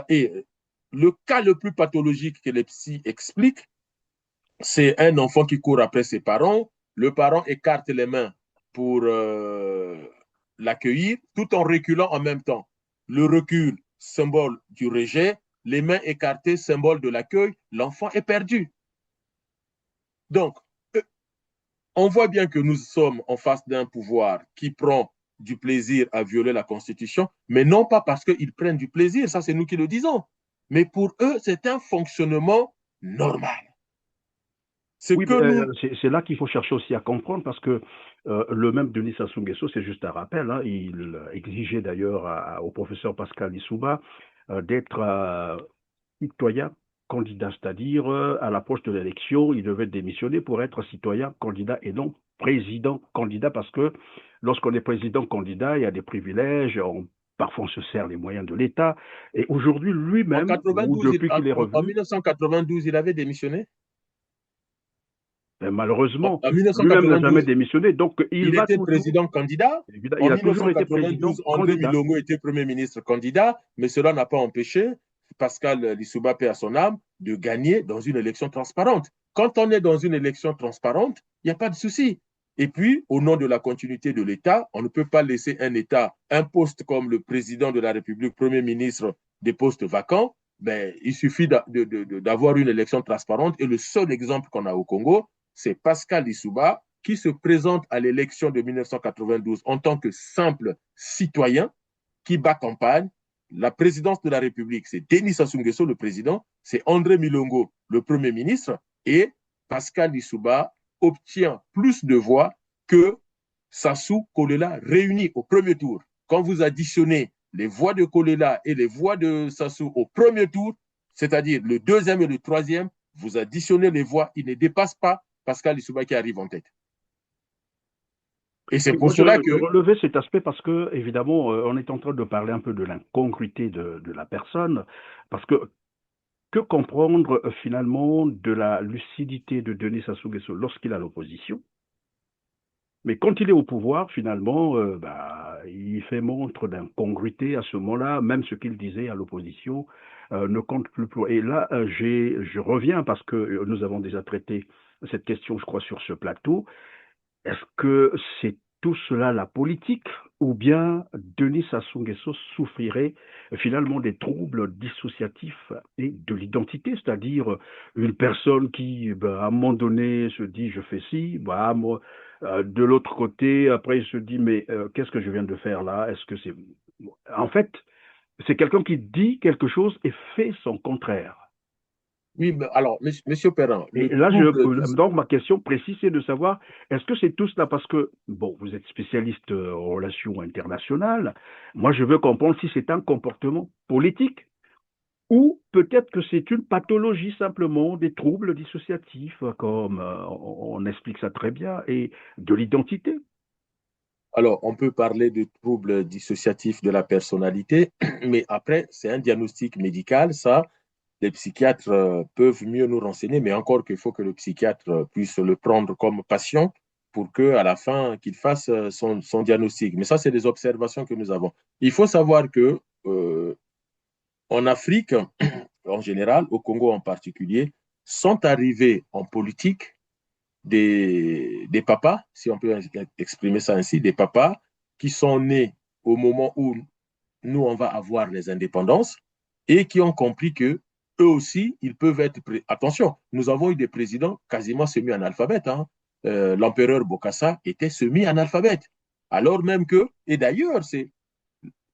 Et le cas le plus pathologique que les psys expliquent, c'est un enfant qui court après ses parents. Le parent écarte les mains pour l'accueillir, tout en reculant en même temps. Le recul, symbole du rejet. Les mains écartées, symbole de l'accueil. L'enfant est perdu. Donc, on voit bien que nous sommes en face d'un pouvoir qui prend du plaisir à violer la Constitution, mais non pas parce qu'ils prennent du plaisir, ça c'est nous qui le disons, mais pour eux, c'est un fonctionnement normal. C'est là qu'il faut chercher aussi à comprendre, parce que le même Denis Sassou Nguesso, c'est juste un rappel, hein, il exigeait d'ailleurs au professeur Pascal Lissouba d'être citoyen candidat, c'est-à-dire à l'approche de l'élection, il devait démissionner pour être citoyen candidat et non président candidat, parce que lorsqu'on est président candidat, il y a des privilèges, parfois on se sert les moyens de l'État. Et aujourd'hui, lui-même, depuis qu'il est revenu... En 1992, il avait démissionné. Ben, malheureusement, lui-même n'a jamais démissionné. Donc, il était président candidat. Il a toujours été président André Milongo était Premier ministre candidat, mais cela n'a pas empêché Pascal Lissouba, paix à son âme, de gagner dans une élection transparente. Quand on est dans une élection transparente, il n'y a pas de souci. Et puis, au nom de la continuité de l'État, on ne peut pas laisser un État, un poste comme le président de la République, Premier ministre, des postes vacants. Ben, il suffit d'avoir une élection transparente. Et le seul exemple qu'on a au Congo, c'est Pascal Lissouba qui se présente à l'élection de 1992 en tant que simple citoyen qui bat campagne. La présidence de la République, c'est Denis Sassou Nguesso, le président, c'est André Milongo, le Premier ministre, et Pascal Lissouba obtient plus de voix que Sassou Kolela réunis au premier tour. Quand vous additionnez les voix de Kolela et les voix de Sassou au premier tour, c'est-à-dire le deuxième et le troisième, vous additionnez les voix, ils ne dépassent pas Pascal Lissouba qui arrive en tête. Et c'est pour cela que... relever cet aspect parce que, évidemment, on est en train de parler un peu de l'incongruité de la personne, parce que comprendre finalement de la lucidité de Denis Sassou Nguesso lorsqu'il a l'opposition, mais quand il est au pouvoir, finalement, il fait montre d'incongruité à ce moment-là, même ce qu'il disait à l'opposition ne compte plus. Et là, je reviens parce que nous avons déjà traité cette question, je crois, sur ce plateau. Est-ce que c'est tout cela la politique ou bien Denis Sassou Nguesso souffrirait finalement des troubles dissociatifs et de l'identité, c'est-à-dire une personne qui, à un moment donné, se dit « je fais ci », de l'autre côté, après il se dit « mais qu'est-ce que je viens de faire là ?» Est-ce que c'est... En fait, c'est quelqu'un qui dit quelque chose et fait son contraire. Oui, mais alors, monsieur Perrin... Et là, donc, ma question précise, c'est de savoir, est-ce que c'est tout cela parce que, bon, vous êtes spécialiste en relations internationales, moi, je veux comprendre si c'est un comportement politique Ou peut-être que c'est une pathologie simplement, des troubles dissociatifs, comme on explique ça très bien, et de l'identité. Alors, on peut parler de troubles dissociatifs de la personnalité, mais après, c'est un diagnostic médical. Ça, les psychiatres peuvent mieux nous renseigner, mais encore qu'il faut que le psychiatre puisse le prendre comme patient pour qu'à la fin, qu'il fasse son diagnostic. Mais ça, c'est des observations que nous avons. Il faut savoir que en Afrique, en général, au Congo en particulier, sont arrivés en politique des papas, si on peut exprimer ça ainsi, des papas qui sont nés au moment où nous, on va avoir les indépendances et qui ont compris que eux aussi, ils peuvent être... Attention, nous avons eu des présidents quasiment semi-analphabètes. Hein. L'empereur Bokassa était semi-analphabète. Alors même que, et d'ailleurs,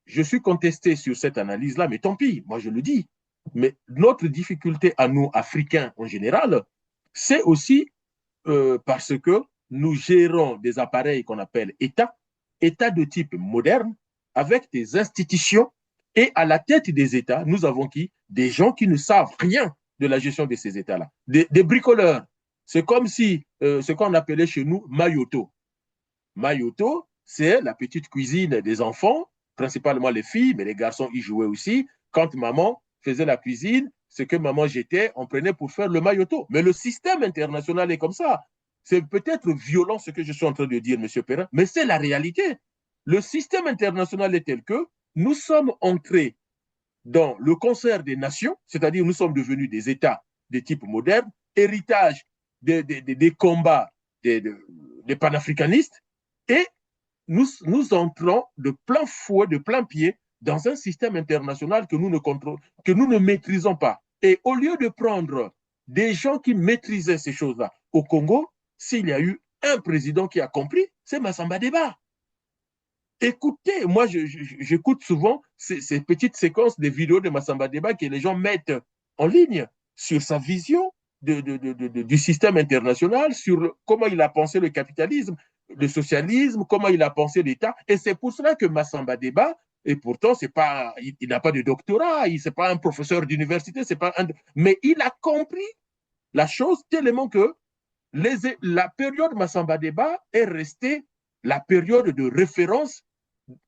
je suis contesté sur cette analyse-là, mais tant pis, moi je le dis. Mais notre difficulté à nous, Africains en général, c'est aussi parce que nous gérons des appareils qu'on appelle État, État de type moderne, avec des institutions, et à la tête des États, nous avons qui? Des gens qui ne savent rien de la gestion de ces États-là, des bricoleurs. C'est comme si, ce qu'on appelait chez nous Mayoto. Mayoto, c'est la petite cuisine des enfants, principalement les filles, mais les garçons y jouaient aussi. Quand maman faisait la cuisine, ce que maman jetait, on prenait pour faire le mayoto. Mais le système international est comme ça. C'est peut-être violent ce que je suis en train de dire, M. Perrin, mais c'est la réalité. Le système international est tel que nous sommes entrés dans le concert des nations, c'est-à-dire nous sommes devenus des États de type moderne, héritage des combats des panafricanistes, et nous entrons de plein fouet, de plein pied, dans un système international que nous ne maîtrisons pas. Et au lieu de prendre des gens qui maîtrisaient ces choses-là, au Congo, s'il y a eu un président qui a compris, c'est Massamba Deba. Écoutez, moi, j'écoute souvent ces petites séquences des vidéos de Massamba Deba que les gens mettent en ligne sur sa vision du système international, sur comment il a pensé le capitalisme, le socialisme, comment il a pensé l'État. Et c'est pour cela que Massamba Deba, et pourtant, il n'a pas de doctorat, il n'est pas un professeur d'université, mais il a compris la chose tellement que la période Massamba Deba est restée la période de référence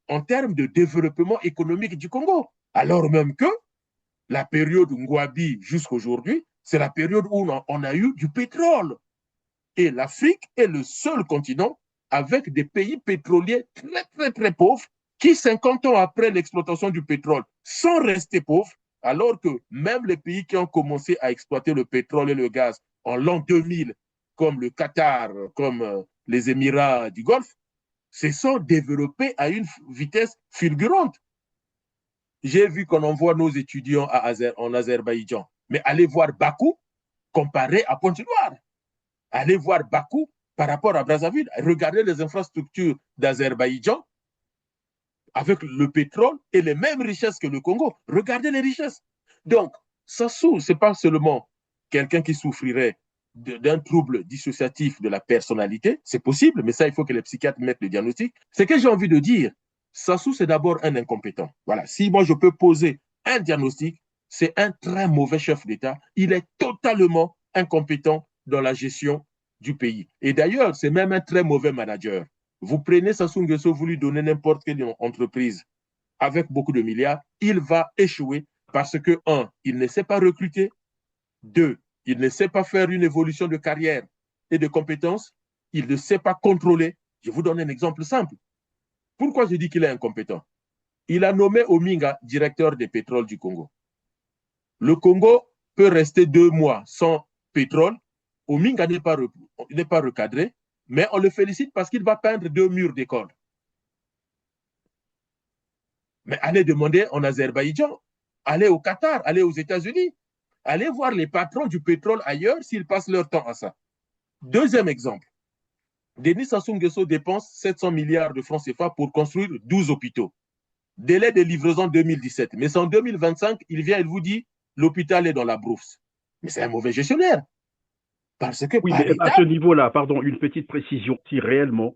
en termes de développement économique du Congo. Alors même que la période Ngouabi jusqu'à aujourd'hui, c'est la période où on a eu du pétrole. Et l'Afrique est le seul continent avec des pays pétroliers très, très, très pauvres qui, 50 ans après l'exploitation du pétrole, sont restés pauvres, alors que même les pays qui ont commencé à exploiter le pétrole et le gaz en l'an 2000, comme le Qatar, comme les Émirats du Golfe, se sont développés à une vitesse fulgurante. J'ai vu qu'on envoie nos étudiants en Azerbaïdjan, mais allez voir Bakou comparé à Pointe-Noire. Allez voir Bakou par rapport à Brazzaville. Regardez les infrastructures d'Azerbaïdjan avec le pétrole et les mêmes richesses que le Congo. Regardez les richesses. Donc, Sassou, ce n'est pas seulement quelqu'un qui souffrirait d'un trouble dissociatif de la personnalité, c'est possible, mais ça, il faut que les psychiatres mettent le diagnostic. Ce que j'ai envie de dire, Sassou, c'est d'abord un incompétent. Voilà, si moi je peux poser un diagnostic, c'est un très mauvais chef d'État. Il est totalement incompétent dans la gestion du pays. Et d'ailleurs, c'est même un très mauvais manager. Vous prenez Sassou Nguesso, vous lui donnez n'importe quelle entreprise avec beaucoup de milliards, il va échouer parce que, un, il ne sait pas recruter, deux, il ne sait pas faire une évolution de carrière et de compétences, il ne sait pas contrôler. Je vous donne un exemple simple. Pourquoi je dis qu'il est incompétent? Il a nommé Ominga directeur des pétroles du Congo. Le Congo peut rester 2 mois sans pétrole. Ominga n'est pas recadré, mais on le félicite parce qu'il va peindre 2 murs d'école. Mais allez demander en Azerbaïdjan, allez au Qatar, allez aux États-Unis, allez voir les patrons du pétrole ailleurs s'ils passent leur temps à ça. Deuxième exemple, Denis Sassou Nguesso dépense 700 milliards de francs CFA pour construire 12 hôpitaux. Délai de livraison 2017. Mais c'est en 2025, il vient, il vous dit, l'hôpital est dans la brousse. Mais c'est un mauvais gestionnaire. Parce que oui, mais à ce niveau-là, pardon, une petite précision. Si réellement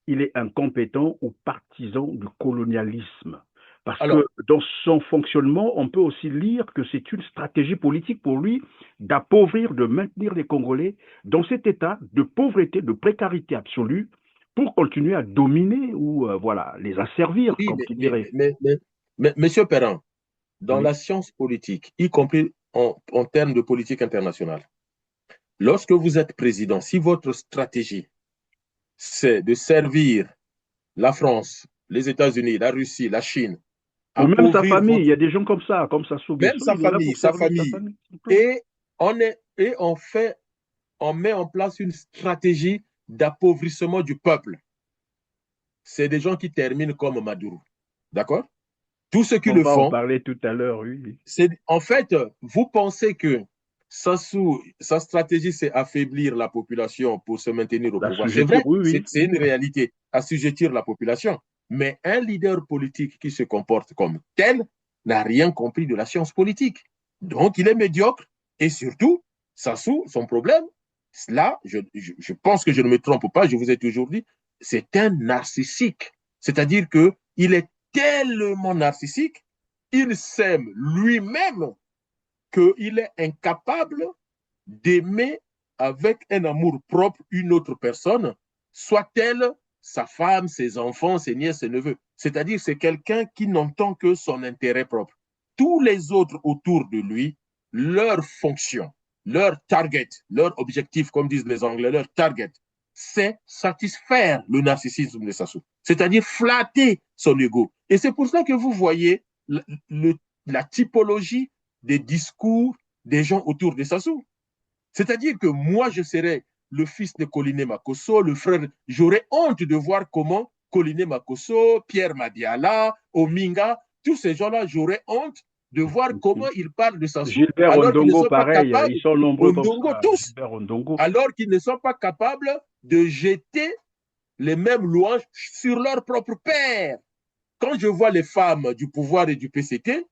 il est incompétent ou partisan du colonialisme, Parce Alors, que dans son fonctionnement, on peut aussi lire que c'est une stratégie politique pour lui d'appauvrir, de maintenir les Congolais dans cet état de pauvreté, de précarité absolue, pour continuer à dominer ou voilà, les asservir, oui, comme tu dirais. Monsieur Perrin, dans Oui. la science politique, y compris en termes de politique internationale, lorsque vous êtes président, si votre stratégie, c'est de servir la France, les États-Unis, la Russie, la Chine, Ou même sa appauvrir famille, il votre, y a des gens comme ça, même Nguesso, sa il est là famille, pour servir sa famille. et on met en place une stratégie d'appauvrissement du peuple. C'est des gens qui terminent comme Maduro. D'accord? Tous ceux qui On le va en font, parler tout à l'heure, oui. c'est en fait, vous pensez que sa stratégie, c'est affaiblir la population pour se maintenir au pouvoir. C'est L'assujettir, vrai, oui, c'est oui. une réalité, assujettir la population. Mais un leader politique qui se comporte comme tel n'a rien compris de la science politique. Donc, il est médiocre et surtout, Sassou, son problème, là, je pense que je ne me trompe pas, je vous ai toujours dit, c'est un narcissique. C'est-à-dire qu'il est tellement narcissique, il s'aime lui-même qu'il est incapable d'aimer avec un amour propre une autre personne, soit-elle sa femme, ses enfants, ses nièces, ses neveux. C'est-à-dire c'est quelqu'un qui n'entend que son intérêt propre. Tous les autres autour de lui, leur fonction, leur target, leur objectif, comme disent les Anglais, leur target, c'est satisfaire le narcissisme de Sassou, c'est-à-dire flatter son ego. Et c'est pour ça que vous voyez la typologie des discours des gens autour de Sassou. C'est-à-dire que moi, je serais le fils de Koliné Makosso, le frère. J'aurais honte de voir comment Koliné Makosso, Pierre Madiala, Ominga, tous ces gens-là, j'aurais honte de voir comment ils parlent de Sassou Gilbert alors qu'ils ne Ondongo, sont pas pareil, capables, ils sont nombreux comme Ondongo ça. tous, Gilbert Ondongo. alors qu'ils ne sont pas capables de jeter les mêmes louanges sur leur propre père. Quand je vois les femmes du pouvoir et du PCT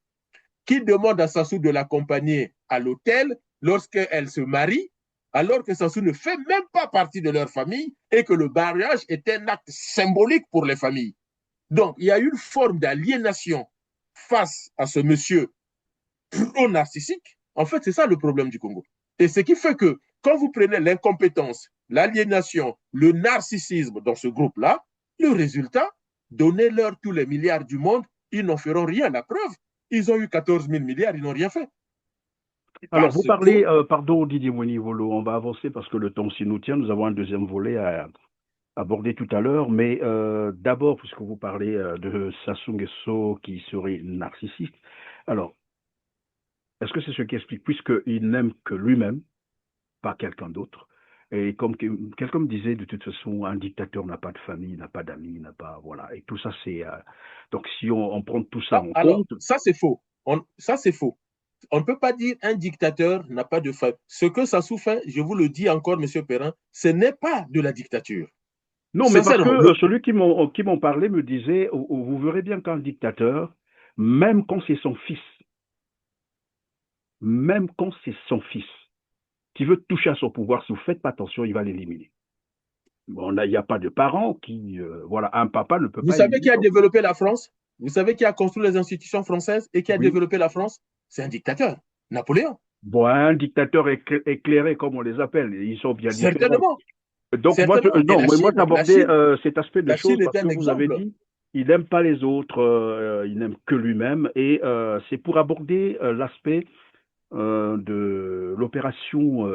qui demandent à Sassou de l'accompagner à l'hôtel lorsqu'elle se marie, alors que Sassou ne fait même pas partie de leur famille et que le mariage est un acte symbolique pour les familles. Donc, il y a une forme d'aliénation face à ce monsieur pro-narcissique. En fait, c'est ça le problème du Congo. Et ce qui fait que quand vous prenez l'incompétence, l'aliénation, le narcissisme dans ce groupe-là, le résultat, donnez-leur tous les milliards du monde, ils n'en feront rien. La preuve, ils ont eu 14 000 milliards, ils n'ont rien fait. Alors, vous Parce parlez, que, pardon Didier Mouni-Volo, on va avancer parce que le temps s'y nous tient. Nous avons un deuxième volet à aborder tout à l'heure. Mais d'abord, puisque vous parlez de Sassou Nguesso qui serait narcissique, alors, est-ce que c'est ce qui explique, puisqu'il n'aime que lui-même, pas quelqu'un d'autre, et comme quelqu'un me disait, de toute façon, un dictateur n'a pas de famille, n'a pas d'amis, n'a pas, voilà, et tout ça, c'est, donc si on prend tout ça en alors, compte, ça c'est faux. Ça c'est faux. On ne peut pas dire un dictateur n'a pas de famille. Ce que Sassou fait, je vous le dis encore, Monsieur Perrin, ce n'est pas de la dictature. non, mais parce que Sincèrement, celui qui m'en parlait me disait, vous verrez bien qu'un dictateur, même quand c'est son fils, même quand c'est son fils, qui veut toucher à son pouvoir, si vous ne faites pas attention, il va l'éliminer. Bon, là, il n'y a pas de parents qui, voilà, un papa ne peut vous pas savez éliminer qui a son fils. développé la France? Vous savez qui a construit les institutions françaises et qui a Oui. développé la France? C'est un dictateur, Napoléon. Bon, un dictateur éclairé, comme on les appelle, ils sont bien différents. Certainement, Donc, moi, certainement. Et non, mais moi, j'abordais cet aspect de La choses Chine est parce un que vous avez exemple. dit, il n'aime pas les autres, il n'aime que lui-même. Et c'est pour aborder l'aspect de l'opération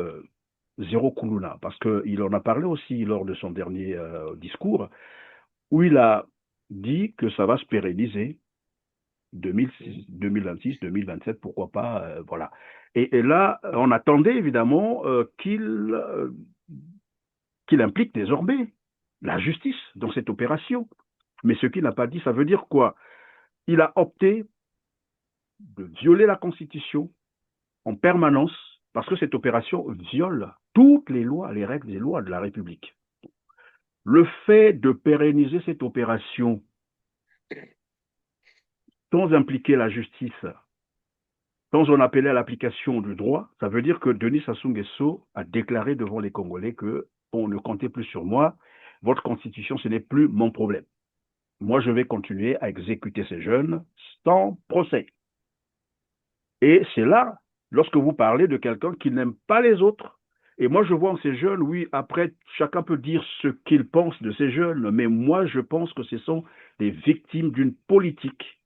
Zéro Kuluna, parce qu'il en a parlé aussi lors de son dernier discours, où il a dit que ça va se pérenniser 2026, 2027, pourquoi pas, voilà. Et là, on attendait évidemment qu'il implique désormais la justice dans cette opération. Mais ce qu'il n'a pas dit, ça veut dire quoi? Il a opté de violer la Constitution en permanence parce que cette opération viole toutes les lois, les règles et lois de la République. Le fait de pérenniser cette opération sans impliquer la justice, sans en appeler à l'application du droit, ça veut dire que Denis Sassou Nguesso a déclaré devant les Congolais que on ne comptait plus sur moi, votre constitution, ce n'est plus mon problème. moi, je vais continuer à exécuter ces jeunes sans procès. Et c'est là, lorsque vous parlez de quelqu'un qui n'aime pas les autres, et moi je vois en ces jeunes, oui, après, chacun peut dire ce qu'il pense de ces jeunes, mais moi je pense que ce sont des victimes d'une politique.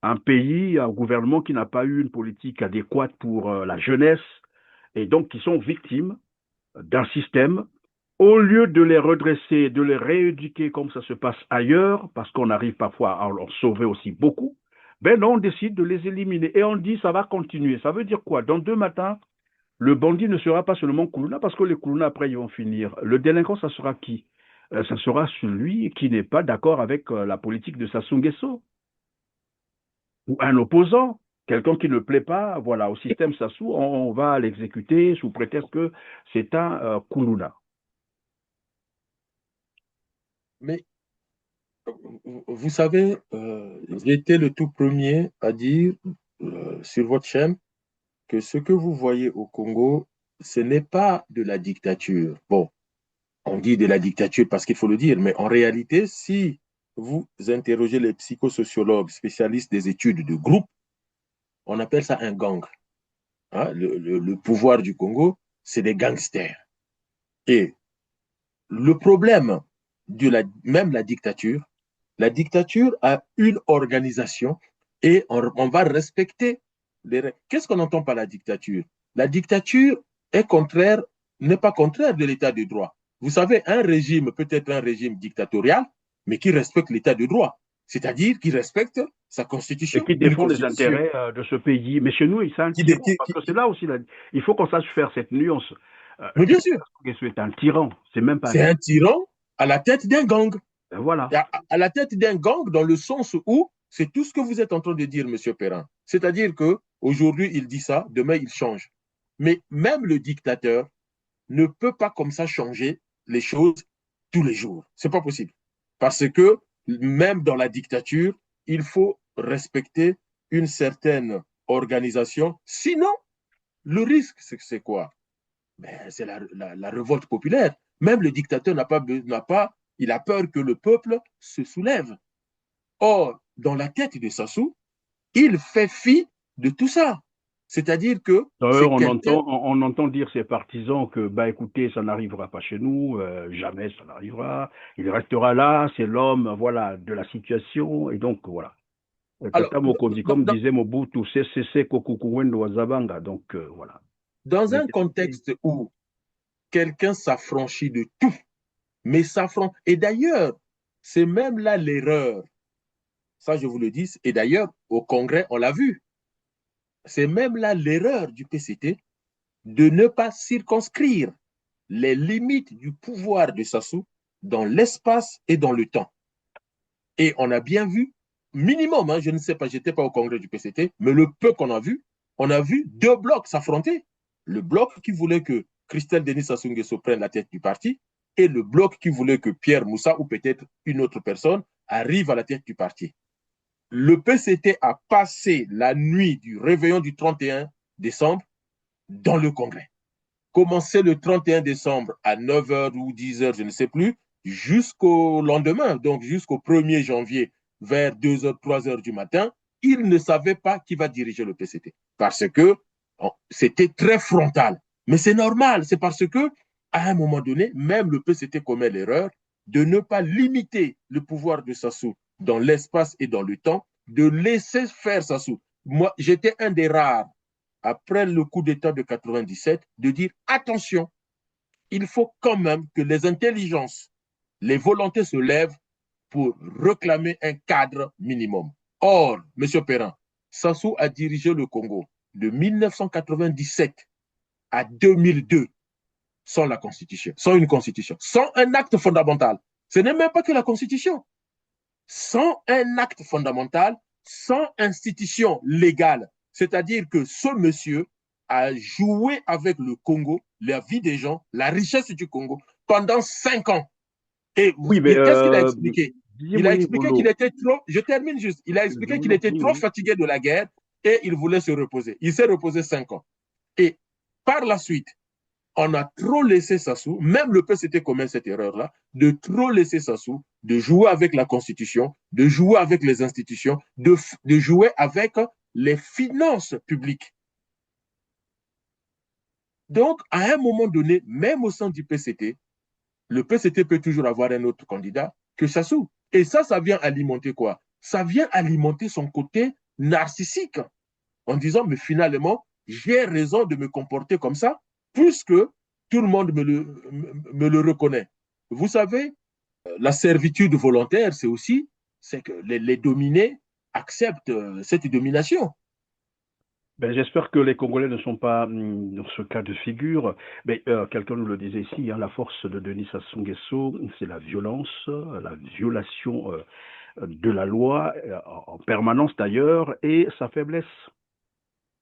Un pays, un gouvernement qui n'a pas eu une politique adéquate pour la jeunesse, et donc qui sont victimes d'un système. Au lieu de les redresser, de les rééduquer comme ça se passe ailleurs, parce qu'on arrive parfois à en sauver aussi beaucoup, ben non, on décide de les éliminer. Et on dit ça va continuer. Ça veut dire quoi? Dans 2 matins, le bandit ne sera pas seulement Koulouna, parce que les Koulouna, après, ils vont finir. Le délinquant, ça sera qui? Ça sera celui qui n'est pas d'accord avec la politique de Sassou Nguesso. Ou un opposant. Quelqu'un qui ne plaît pas, voilà, au système Sassou, on va l'exécuter sous prétexte que c'est un Koulouna. Mais vous savez, j'ai été le tout premier à dire sur votre chaîne que ce que vous voyez au Congo, ce n'est pas de la dictature. Bon, on dit de la dictature parce qu'il faut le dire, mais en réalité, si vous interrogez les psychosociologues spécialistes des études de groupe, on appelle ça un gang. Hein? Le pouvoir du Congo, c'est des gangsters. Et le problème de même la dictature a une organisation et on va respecter les règles. Qu'est-ce qu'on entend par la dictature? La dictature n'est pas contraire de l'état de droit. Vous savez, un régime peut être un régime dictatorial, mais qui respecte l'état de droit, c'est-à-dire qui respecte sa Et constitution. qui défend les intérêts de ce pays. Mais chez nous, c'est un tyran, parce que c'est là aussi, il faut qu'on sache faire cette nuance. Mais bien sûr, C'est un tyran, c'est même pas c'est un tyran à la tête d'un gang. Voilà. À la tête d'un gang dans le sens où c'est tout ce que vous êtes en train de dire, M. Perrin. C'est-à-dire qu'aujourd'hui, il dit ça, demain, il change. Mais même le dictateur ne peut pas comme ça changer les choses tous les jours. C'est pas possible. Parce que même dans la dictature, il faut respecter une certaine organisation. Sinon, le risque, c'est quoi? Ben, c'est la révolte populaire. Même le dictateur il a peur que le peuple se soulève. Or, dans la tête de Sassou, il fait fi de tout ça. C'est-à-dire que D'ailleurs, c'est quelqu'un. on entend dire ses partisans que, bah, écoutez, ça n'arrivera pas chez nous, jamais ça n'arrivera. Il restera là, c'est l'homme, voilà, de la situation, et donc voilà. Alors, Tata Mokonzi, comme disait Mobutu, c'est Kokukuwendo Wazabanga, donc voilà. dans un contexte où quelqu'un s'affranchit de tout, mais s'affranchit. Et d'ailleurs, c'est même là l'erreur. Ça, je vous le dis. Et d'ailleurs, au Congrès, on l'a vu. C'est même là l'erreur du PCT de ne pas circonscrire les limites du pouvoir de Sassou dans l'espace et dans le temps. Et on a bien vu, minimum, hein, je ne sais pas, je n'étais pas au Congrès du PCT, mais le peu qu'on a vu, on a vu 2 blocs s'affronter. Le bloc qui voulait que Christelle Denis Sassou Nguesso prenne la tête du parti et le bloc qui voulait que Pierre Moussa ou peut-être une autre personne arrive à la tête du parti. Le PCT a passé la nuit du réveillon du 31 décembre dans le Congrès. Commencé le 31 décembre à 9h ou 10h, je ne sais plus, jusqu'au lendemain, donc jusqu'au 1er janvier, vers 2h, 3h du matin, il ne savait pas qui va diriger le PCT. Parce que c'était très frontal. Mais c'est normal, c'est parce que à un moment donné, même le PCT commet l'erreur de ne pas limiter le pouvoir de Sassou dans l'espace et dans le temps, de laisser faire Sassou. Moi, j'étais un des rares, après le coup d'État de 97, de dire attention, il faut quand même que les intelligences, les volontés se lèvent pour réclamer un cadre minimum. Or, M. Perrin, Sassou a dirigé le Congo de 1997 à 2002 sans la Constitution, sans une Constitution, sans un acte fondamental. Ce n'est même pas que la Constitution. Sans un acte fondamental, sans institution légale. C'est-à-dire que ce monsieur a joué avec le Congo, la vie des gens, la richesse du Congo pendant 5 ans. Et oui, mais qu'est-ce qu'il a expliqué? Il a expliqué qu'il était trop, je termine juste, il a expliqué qu'il était trop fatigué de la guerre et il voulait se reposer. Il s'est reposé 5 ans. Et par la suite, on a trop laissé Sassou, même le PCT commet cette erreur-là, de trop laisser Sassou de jouer avec la Constitution, de jouer avec les institutions, de jouer avec les finances publiques. Donc, à un moment donné, même au sein du PCT, le PCT peut toujours avoir un autre candidat que Sassou. Et ça vient alimenter quoi? Ça vient alimenter son côté narcissique en disant, mais finalement, j'ai raison de me comporter comme ça, puisque tout le monde me le reconnaît. Vous savez, la servitude volontaire, c'est que les dominés acceptent cette domination. Ben, j'espère que les Congolais ne sont pas dans ce cas de figure. Mais quelqu'un nous le disait ici, hein, la force de Denis Sassou Nguesso, c'est la violence, la violation de la loi, en permanence d'ailleurs, et sa faiblesse,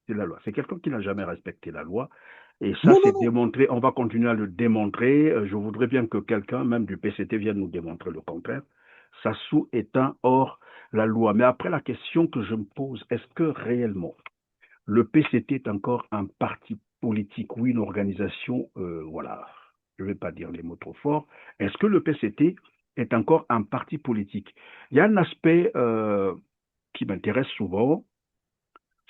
c'est la loi. C'est quelqu'un qui n'a jamais respecté la loi. Et ça, c'est démontré. On va continuer à le démontrer. Je voudrais bien que quelqu'un, même du PCT, vienne nous démontrer le contraire. Sassou est un hors la loi. Mais après, la question que je me pose, est-ce que réellement le PCT est encore un parti politique ou une organisation, voilà, je ne vais pas dire les mots trop forts. Est-ce que le PCT est encore un parti politique? Il y a un aspect qui m'intéresse souvent,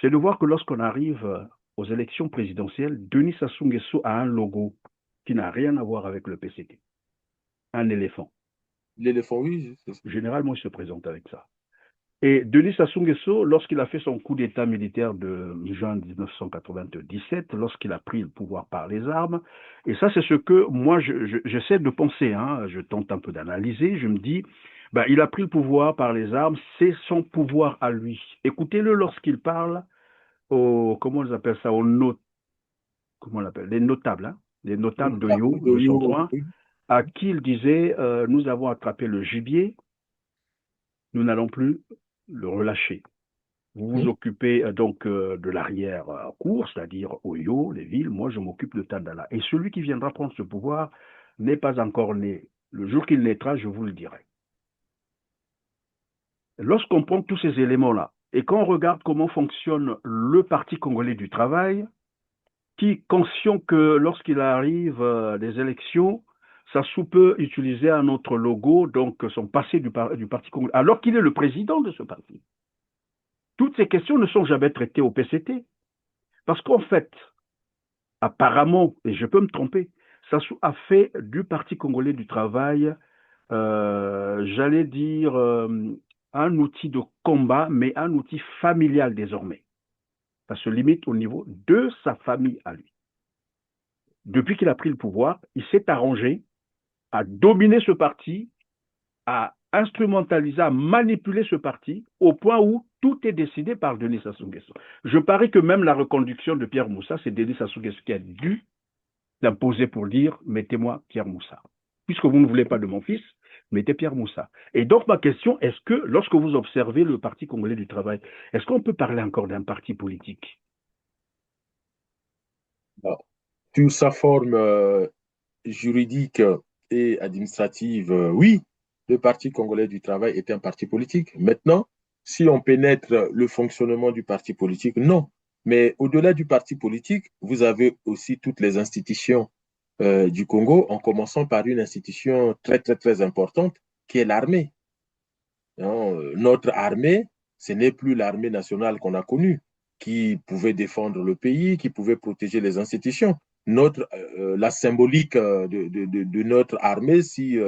c'est de voir que lorsqu'on arrive aux élections présidentielles, Denis Sassou Nguesso a un logo qui n'a rien à voir avec le PCT. Un éléphant. L'éléphant, oui. Généralement, il se présente avec ça. Et Denis Sassou Nguesso, lorsqu'il a fait son coup d'État militaire de juin 1997, lorsqu'il a pris le pouvoir par les armes, et ça c'est ce que moi j'essaie de penser, hein, je tente un peu d'analyser, je me dis, ben, il a pris le pouvoir par les armes, c'est son pouvoir à lui. Écoutez-le lorsqu'il parle comment on appelle ça, comment on l'appelle, les notables, hein, les notables d'Oyo, de son coin, à qui il disait, nous avons attrapé le gibier, nous n'allons plus le relâcher. Vous vous occupez donc de l'arrière-cour, c'est-à-dire Oyo, les villes, moi je m'occupe de Tandala. Et celui qui viendra prendre ce pouvoir n'est pas encore né. Le jour qu'il naîtra, je vous le dirai. Lorsqu'on prend tous ces éléments-là, et qu'on regarde comment fonctionne le Parti congolais du travail, qui, conscient que lorsqu'il arrive des élections, Sassou peut utiliser un autre logo, donc son passé du Parti congolais, alors qu'il est le président de ce parti. Toutes ces questions ne sont jamais traitées au PCT. Parce qu'en fait, apparemment, et je peux me tromper, Sassou a fait du Parti congolais du travail, j'allais dire, un outil de combat, mais un outil familial désormais. Ça se limite au niveau de sa famille à lui. Depuis qu'il a pris le pouvoir, il s'est arrangé à dominer ce parti, à instrumentaliser, à manipuler ce parti, au point où tout est décidé par Denis Sassou Nguesso. Je parie que même la reconduction de Pierre Moussa, c'est Denis Sassou Nguesso qui a dû l'imposer pour dire « mettez-moi Pierre Moussa ». Puisque vous ne voulez pas de mon fils, mettez Pierre Moussa. Et donc ma question, est-ce que lorsque vous observez le Parti congolais du travail, est-ce qu'on peut parler encore d'un parti politique? Sur sa forme juridique et administrative, oui, le Parti congolais du travail est un parti politique. Maintenant, si on pénètre le fonctionnement du parti politique, non. Mais au-delà du parti politique, vous avez aussi toutes les institutions du Congo, en commençant par une institution très, très, très importante, qui est l'armée. Notre armée, ce n'est plus l'armée nationale qu'on a connue, qui pouvait défendre le pays, qui pouvait protéger les institutions. La symbolique de notre armée, si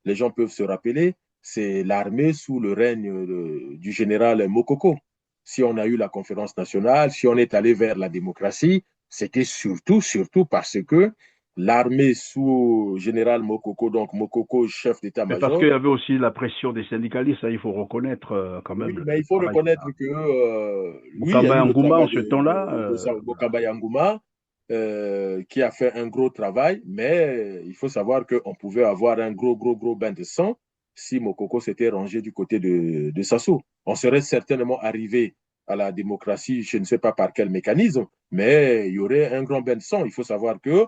les gens peuvent se rappeler, c'est l'armée sous le règne du général Mokoko. Si on a eu la conférence nationale, si on est allé vers la démocratie, c'était surtout parce que l'armée sous général Mokoko, donc Mokoko, chef d'état-major. Parce qu'il y avait aussi la pression des syndicalistes, ça, il faut reconnaître quand même. Oui, mais il faut reconnaître que lui, Bokamba Yangouma, en ce temps-là. Bokamba Yangouma, qui a fait un gros travail, mais il faut savoir qu'on pouvait avoir un gros bain de sang si Mokoko s'était rangé du côté de Sassou. On serait certainement arrivé à la démocratie, je ne sais pas par quel mécanisme, mais il y aurait un grand bain de sang. Il faut savoir que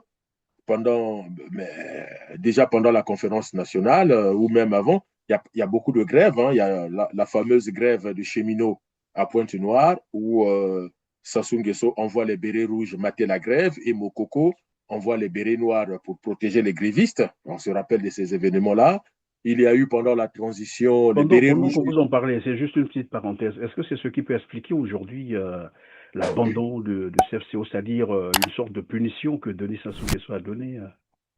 déjà pendant la conférence nationale, ou même avant, il y a beaucoup de grèves. Hein. Il y a la fameuse grève de cheminots à Pointe-Noire, où Sassou Nguesso envoie les bérets rouges mater la grève et Mokoko envoie les bérets noirs pour protéger les grévistes. On se rappelle de ces événements-là. Il y a eu pendant la transition les Pendant bérets pendant rouges. que vous en parlez, c'est juste une petite parenthèse. Est-ce que c'est ce qui peut expliquer aujourd'hui l'abandon de CFCO, c'est-à-dire une sorte de punition que Denis Sassou Nguesso a donnée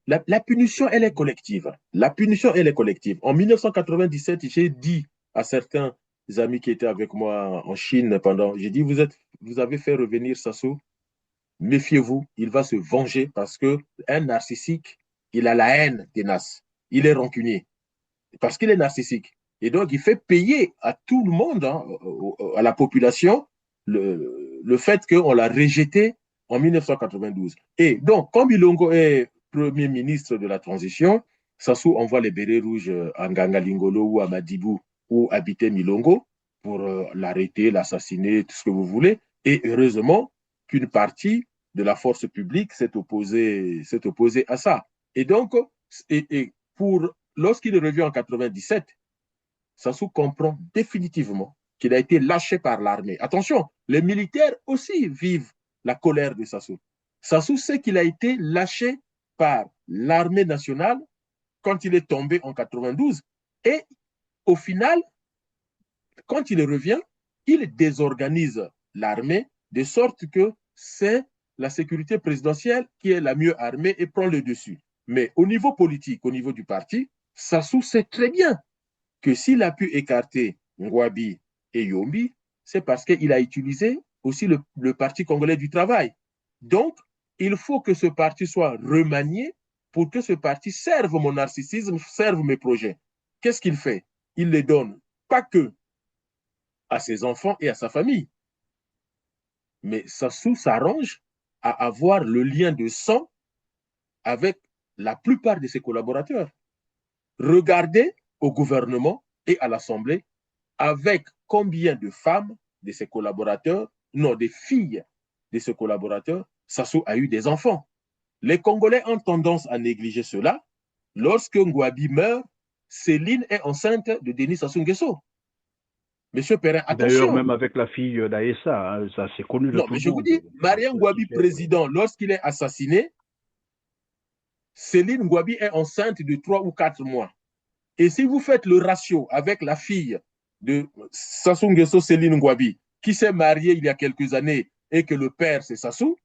La punition, elle est collective. La punition, elle est collective. En 1997, j'ai dit à certains amis qui étaient avec moi en Chine j'ai dit, vous avez fait revenir Sassou, méfiez-vous, il va se venger parce que un narcissique, il a la haine tenace. Il est rancunier parce qu'il est narcissique. Et donc, il fait payer à tout le monde, hein, à la population, le fait qu'on l'a rejeté en 1992. Et donc, comme Ilongo est Premier ministre de la transition, Sassou envoie les bérets rouges à Ngangalingolo ou à Madibou où habitait Milongo pour l'arrêter, l'assassiner, tout ce que vous voulez. Et heureusement qu'une partie de la force publique s'est opposée à ça. Et donc, lorsqu'il revient en 97, Sassou comprend définitivement qu'il a été lâché par l'armée. Attention, les militaires aussi vivent la colère de Sassou. Sassou sait qu'il a été lâché par l'armée nationale quand il est tombé en 92. Et au final, quand il revient, il désorganise l'armée de sorte que c'est la sécurité présidentielle qui est la mieux armée et prend le dessus. Mais au niveau politique, au niveau du parti, Sassou sait très bien que s'il a pu écarter Ngouabi et Yombi, c'est parce qu'il a utilisé aussi le Parti congolais du travail. Donc, il faut que ce parti soit remanié pour que ce parti serve mon narcissisme, serve mes projets. Qu'est-ce qu'il fait? Il les donne pas que à ses enfants et à sa famille, mais Sassou s'arrange à avoir le lien de sang avec la plupart de ses collaborateurs. Regardez au gouvernement et à l'Assemblée avec combien de femmes de ses collaborateurs, non, des filles de ses collaborateurs, Sassou a eu des enfants. Les Congolais ont tendance à négliger cela. Lorsque Ngouabi meurt, Céline est enceinte de Denis Sassou Nguesso. Monsieur Perrin, D'ailleurs, attention. même avec la fille d'Aïssa, hein, ça c'est connu de Non, tout mais le je vous monde. dis, Marien Ngouabi, président, lorsqu'il est assassiné, Céline Ngouabi est enceinte de 3 ou 4 mois. Et si vous faites le ratio avec la fille de Sassou Nguesso, Céline Ngouabi, qui s'est mariée il y a quelques années et que le père c'est Sassou,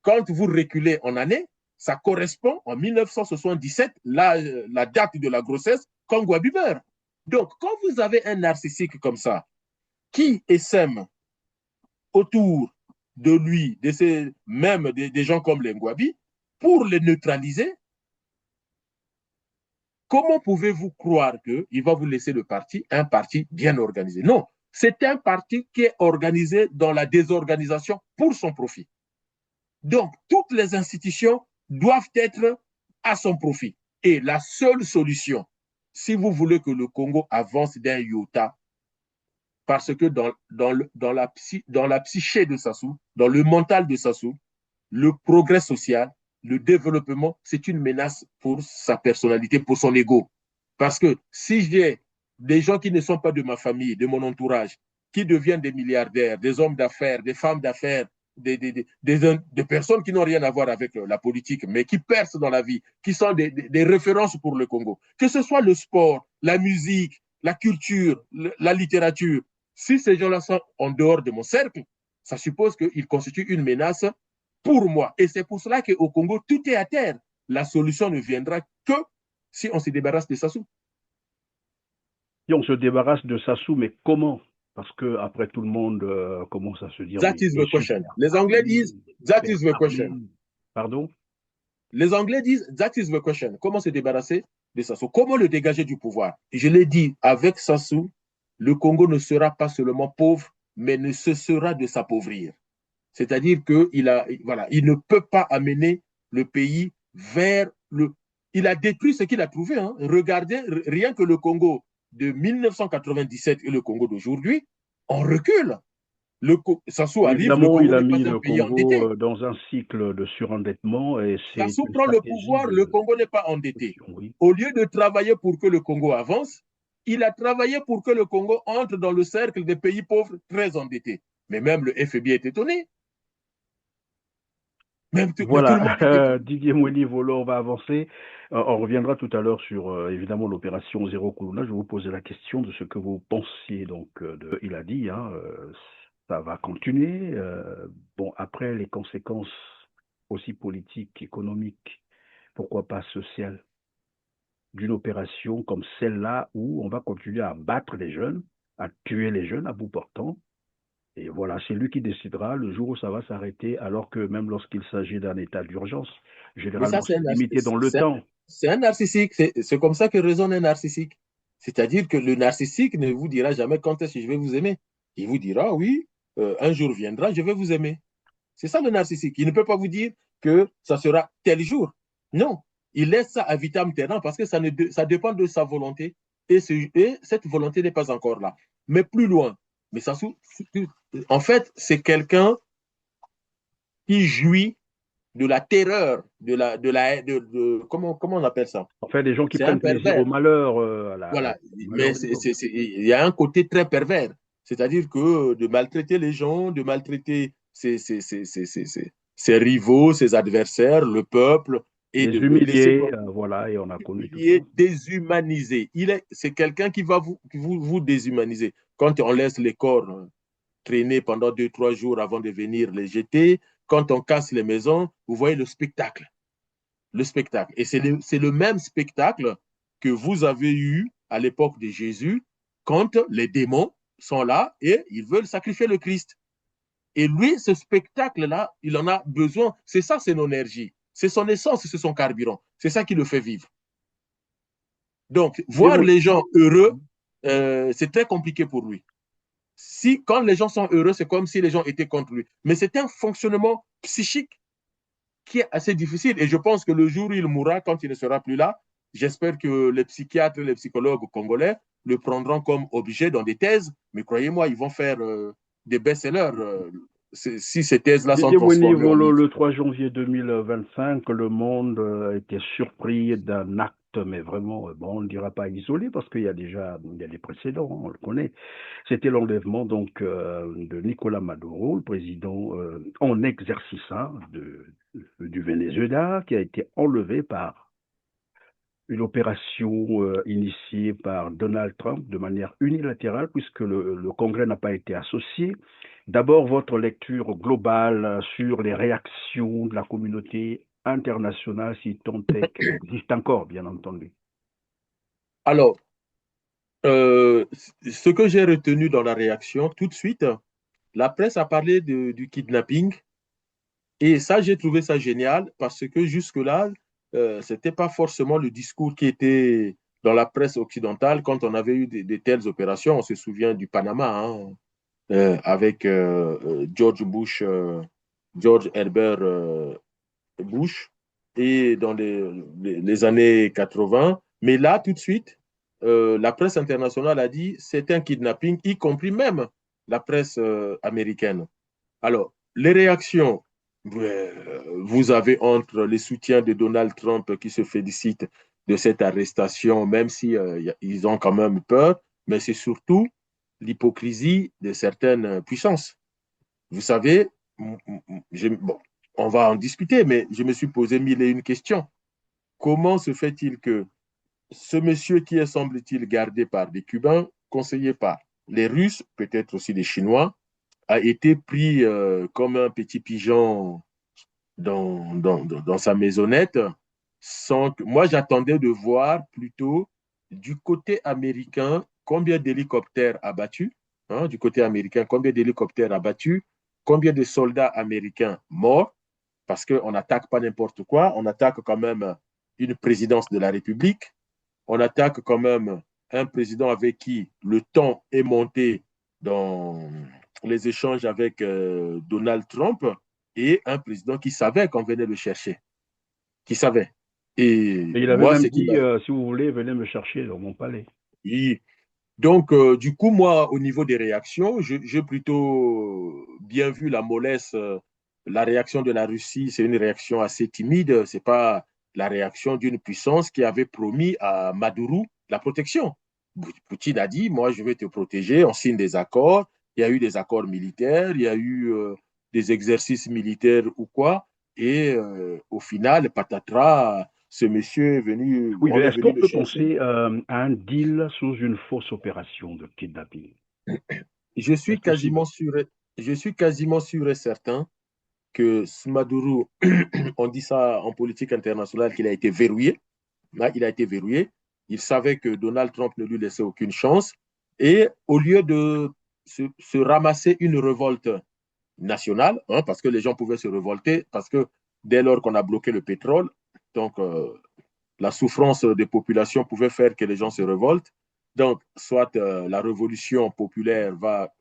quand vous reculez en année, ça correspond en 1977, la date de la grossesse, quand Ngouabi meurt. Donc, quand vous avez un narcissique comme ça, qui essaime autour de lui, même des gens comme les Ngouabi, pour les neutraliser, comment pouvez-vous croire qu'il va vous laisser le parti, un parti bien organisé? Non, c'est un parti qui est organisé dans la désorganisation pour son profit. Donc, toutes les institutions doivent être à son profit. Et la seule solution, si vous voulez que le Congo avance d'un iota, parce que dans la psyché de Sassou, dans le mental de Sassou, le progrès social, le développement, c'est une menace pour sa personnalité, pour son ego. Parce que si j'ai des gens qui ne sont pas de ma famille, de mon entourage, qui deviennent des milliardaires, des hommes d'affaires, des femmes d'affaires, des personnes qui n'ont rien à voir avec la politique, mais qui percent dans la vie, qui sont des références pour le Congo, que ce soit le sport, la musique, la culture, la littérature, si ces gens-là sont en dehors de mon cercle, ça suppose qu'ils constituent une menace pour moi. Et c'est pour cela qu'au Congo, tout est à terre. La solution ne viendra que si on se débarrasse de Sassou. Si on se débarrasse de Sassou, mais comment? Parce que après tout le monde commence à se dire. That is the question. Les Anglais disent that is the question. Pardon? Les Anglais disent that is the question. Comment se débarrasser de Sassou? Comment le dégager du pouvoir? Et je l'ai dit, avec Sassou, le Congo ne sera pas seulement pauvre, mais ne cessera de s'appauvrir. C'est-à-dire qu'il ne peut pas amener le pays vers le... Il a détruit ce qu'il a trouvé. Hein. Regardez, rien que le Congo de 1997 et le Congo d'aujourd'hui, on recule. Sassou arrive, évidemment, le Congo il a n'est mis pas un le pays endetté. Congo dans un cycle de surendettement. Et Sassou prend le pouvoir, le Congo n'est pas endetté. Oui. Au lieu de travailler pour que le Congo avance, il a travaillé pour que le Congo entre dans le cercle des pays pauvres très endettés. Mais même le FMI est étonné. Même tout, mais tout le monde était... Voilà, Didier Mouni-Volo, on va avancer. On reviendra tout à l'heure sur, évidemment, l'opération Zéro Corona. Je vais vous poser la question de ce que vous pensiez. Donc, il a dit, hein, ça va continuer. Bon, après, les conséquences aussi politiques, économiques, pourquoi pas sociales, d'une opération comme celle-là où on va continuer à battre les jeunes, à tuer les jeunes à bout portant. Et voilà, c'est lui qui décidera le jour où ça va s'arrêter, alors que même lorsqu'il s'agit d'un état d'urgence, Mais ça, généralement c'est limité dans le temps. c'est un narcissique. C'est comme ça que raisonne un narcissique. C'est-à-dire que le narcissique ne vous dira jamais quand est-ce que je vais vous aimer. Il vous dira, oui, un jour viendra, je vais vous aimer. C'est ça le narcissique. Il ne peut pas vous dire que ça sera tel jour. Non, il laisse ça à vitam aeternam parce que ça dépend de sa volonté et cette volonté n'est pas encore là. Mais plus loin. Mais ça, en fait, c'est quelqu'un qui jouit de la terreur, comment on appelle ça? Enfin, des gens qui C'est un prennent plaisir au pervers. malheur, Voilà. au malheur Mais des autres. il y a un côté très pervers. C'est-à-dire que de maltraiter les gens, de maltraiter ses rivaux, ses adversaires, le peuple, et Les de le laisser humilier, voilà, et on a connu tout ça. humilier, déshumanisé. C'est quelqu'un qui va vous déshumaniser. Quand on laisse les corps traîner pendant 2, 3 jours avant de venir les jeter, quand on casse les maisons, vous voyez le spectacle. Le spectacle. Et c'est le même spectacle que vous avez eu à l'époque de Jésus, quand les démons sont là et ils veulent sacrifier le Christ. Et lui, ce spectacle-là, il en a besoin. C'est ça, c'est son énergie. C'est son essence, c'est son carburant. C'est ça qui le fait vivre. Donc, voir les gens heureux, c'est très compliqué pour lui. Quand les gens sont heureux, c'est comme si les gens étaient contre lui. Mais c'est un fonctionnement psychique qui est assez difficile. Et je pense que le jour où il mourra, quand il ne sera plus là, j'espère que les psychiatres et les psychologues congolais le prendront comme objet dans des thèses. Mais croyez-moi, ils vont faire des best-sellers si ces thèses-là sont Didier transformées en Mouni-Volo, livres. le 3 janvier 2025, le monde était surpris d'un acte, mais vraiment, bon, on ne dira pas isolé, parce qu'il y a déjà il y a des précédents, on le connaît. C'était l'enlèvement donc de Nicolas Maduro, le président en exercice du Venezuela, qui a été enlevé par une opération initiée par Donald Trump de manière unilatérale, puisque le Congrès n'a pas été associé. D'abord, votre lecture globale sur les réactions de la communauté internationale, si tant est qu'elle existe encore, bien entendu. Alors, ce que j'ai retenu dans la réaction, tout de suite, la presse a parlé du kidnapping. Et ça, j'ai trouvé ça génial parce que jusque-là, ce n'était pas forcément le discours qui était dans la presse occidentale quand on avait eu de telles opérations. On se souvient du Panama, hein, avec George Herbert Bush, et dans les années 80. Mais là, tout de suite, la presse internationale a dit c'est un kidnapping, y compris même la presse américaine. Alors, les réactions, vous avez entre les soutiens de Donald Trump qui se félicitent de cette arrestation, même si ils ont quand même peur, mais c'est surtout l'hypocrisie de certaines puissances. Vous savez, bon, on va en discuter, mais je me suis posé mille et une questions. Comment se fait-il que ce monsieur qui est, semble-t-il, gardé par des Cubains, conseillé par les Russes, peut-être aussi les Chinois, a été pris comme un petit pigeon dans sa maisonnette, sans que... Moi, j'attendais de voir plutôt du côté américain combien d'hélicoptères abattus, hein, du côté américain, combien d'hélicoptères abattus, combien de soldats américains morts, parce qu'on n'attaque pas n'importe quoi, on attaque quand même une présidence de la République, on attaque quand même un président avec qui le temps est monté dans les échanges avec Donald Trump, et un président qui savait qu'on venait le chercher, qui savait. Et Et il avait moi, même c'est qui dit, m'a... si vous voulez, venez me chercher dans mon palais. Oui. Donc, du coup, moi, au niveau des réactions, j'ai plutôt bien vu la mollesse. La réaction de la Russie, c'est une réaction assez timide. C'est pas la réaction d'une puissance qui avait promis à Maduro la protection. Poutine a dit, moi, je vais te protéger. On signe des accords. Il y a eu des accords militaires. Il y a eu des exercices militaires ou quoi. Et au final, patatras, ce monsieur est venu, Oui, on mais est est-ce qu'on venu le peut chercher. penser à un deal sous une fausse opération de kidnapping? Je suis C'est possible. quasiment sûr, je suis quasiment sûr et certain que Smaduru, on dit ça en politique internationale, qu'il a été verrouillé. Là, il a été verrouillé. Il savait que Donald Trump ne lui laissait aucune chance. Et au lieu de se ramasser une révolte nationale, hein, parce que les gens pouvaient se révolter, parce que dès lors qu'on a bloqué le pétrole, donc la souffrance des populations pouvait faire que les gens se révoltent. Donc, soit la révolution populaire va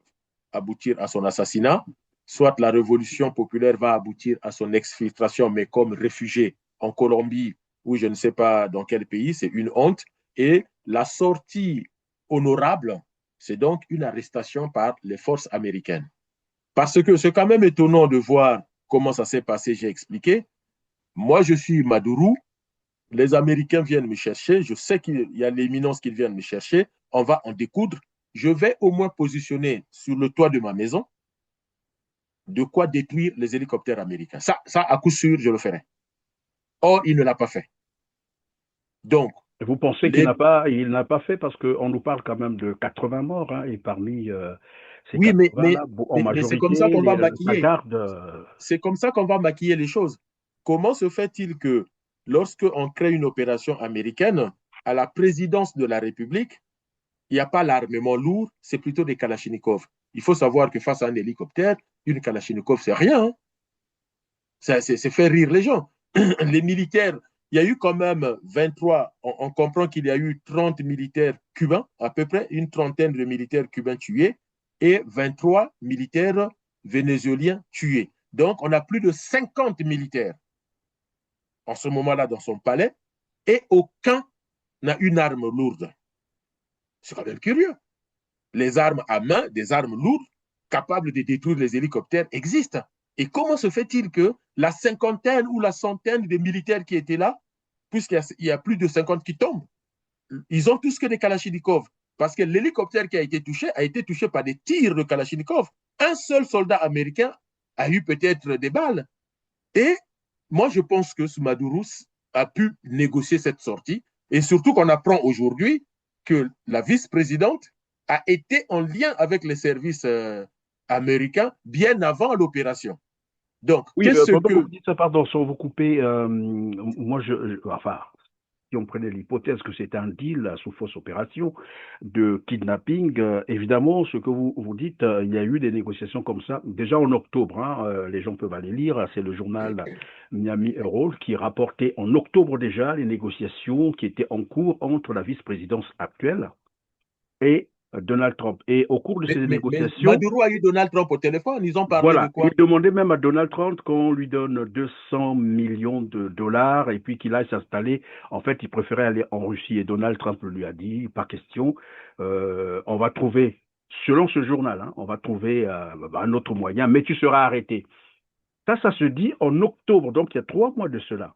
aboutir à son assassinat, soit la révolution populaire va aboutir à son exfiltration, mais comme réfugié en Colombie ou je ne sais pas dans quel pays, c'est une honte. Et la sortie honorable, c'est donc une arrestation par les forces américaines. Parce que c'est quand même étonnant de voir comment ça s'est passé, j'ai expliqué. Moi, je suis Maduro, les Américains viennent me chercher, je sais qu'il y a l'éminence qu'ils viennent me chercher, on va en découdre. Je vais au moins positionner sur le toit de ma maison de quoi détruire les hélicoptères américains. Ça à coup sûr, je le ferai. Or, il ne l'a pas fait. Donc, Vous pensez qu'il les... n'a pas fait parce qu'on nous parle quand même de 80 morts, hein, et parmi ces oui, 80-là, en mais c'est comme ça majorité, qu'on va sa maquiller. garde. C'est comme ça qu'on va maquiller les choses. Comment se fait-il que lorsqu'on crée une opération américaine, à la présidence de la République, il n'y a pas l'armement lourd, c'est plutôt des Kalachnikov. Il faut savoir que face à un hélicoptère, une Kalachnikov, c'est rien. Hein. C'est faire rire les gens. Les militaires, il y a eu quand même 23, on comprend qu'il y a eu 30 militaires cubains, à peu près une trentaine de militaires cubains tués et 23 militaires vénézuéliens tués. Donc, on a plus de 50 militaires en ce moment-là dans son palais et aucun n'a une arme lourde. C'est quand même curieux. Les armes à main, des armes lourdes, capables de détruire les hélicoptères, existent. Et comment se fait-il que la cinquantaine ou la centaine de militaires qui étaient là, puisqu'il y a plus de 50 qui tombent, ils ont tous que des Kalachnikov. Parce que l'hélicoptère qui a été touché par des tirs de Kalachnikov. Un seul soldat américain a eu peut-être des balles. Et moi, je pense que Maduro a pu négocier cette sortie. Et surtout qu'on apprend aujourd'hui que la vice-présidente a été en lien avec les services américains bien avant l'opération. Donc, Oui, qu'est-ce pendant que que... vous dites ça, pardon, sans vous couper, moi, enfin, si on prenait l'hypothèse que c'est un deal sous fausse opération de kidnapping, évidemment, ce que vous dites, il y a eu des négociations comme ça, déjà en octobre, hein, les gens peuvent aller lire, c'est le journal Miami Herald qui rapportait en octobre déjà les négociations qui étaient en cours entre la vice-présidence actuelle et Donald Trump. Et au cours de ces Mais négociations, Maduro a eu Donald Trump au téléphone. Ils ont parlé de voilà, il quoi? demandait même à Donald Trump qu'on lui donne 200 millions de dollars et puis qu'il aille s'installer. En fait, il préférait aller en Russie et Donald Trump lui a dit, pas question, on va trouver, selon ce journal, hein, on va trouver un autre moyen, mais tu seras arrêté. Ça se dit en octobre, donc il y a 3 mois de cela.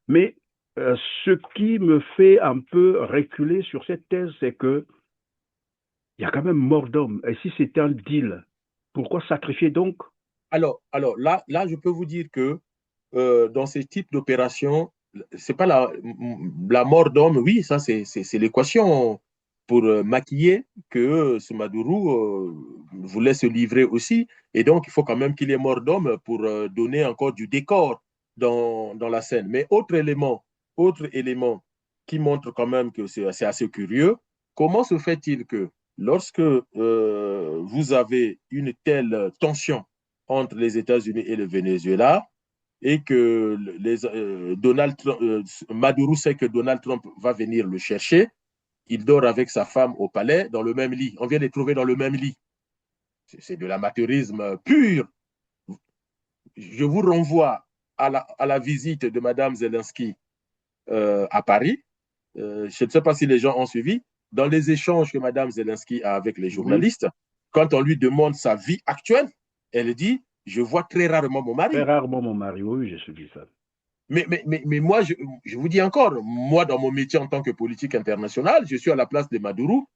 Mais ce qui me fait un peu reculer sur cette thèse, c'est que il y a quand même mort d'homme. Et si c'était un deal, pourquoi sacrifier donc? Alors là, je peux vous dire que dans ce type d'opération, c'est pas la mort d'homme, oui, ça c'est l'équation pour maquiller que ce Maduro voulait se livrer aussi. Et donc, il faut quand même qu'il y ait mort d'homme pour donner encore du décor dans la scène. Mais autre élément qui montre quand même que c'est assez curieux, comment se fait-il que lorsque vous avez une telle tension entre les États-Unis et le Venezuela, et que Maduro sait que Donald Trump va venir le chercher, il dort avec sa femme au palais dans le même lit. On vient les trouver dans le même lit. C'est de l'amateurisme pur. Je vous renvoie à la visite de Mme Zelensky à Paris. Je ne sais pas si les gens ont suivi. Dans les échanges que Mme Zelensky a avec les Oui. journalistes, quand on lui demande sa vie actuelle, elle dit « Je vois très rarement mon mari ». Très rarement mon mari, oui, j'ai suivi ça. Mais moi, je vous dis encore, moi, dans mon métier en tant que politique internationale, je suis à la place de Maduro.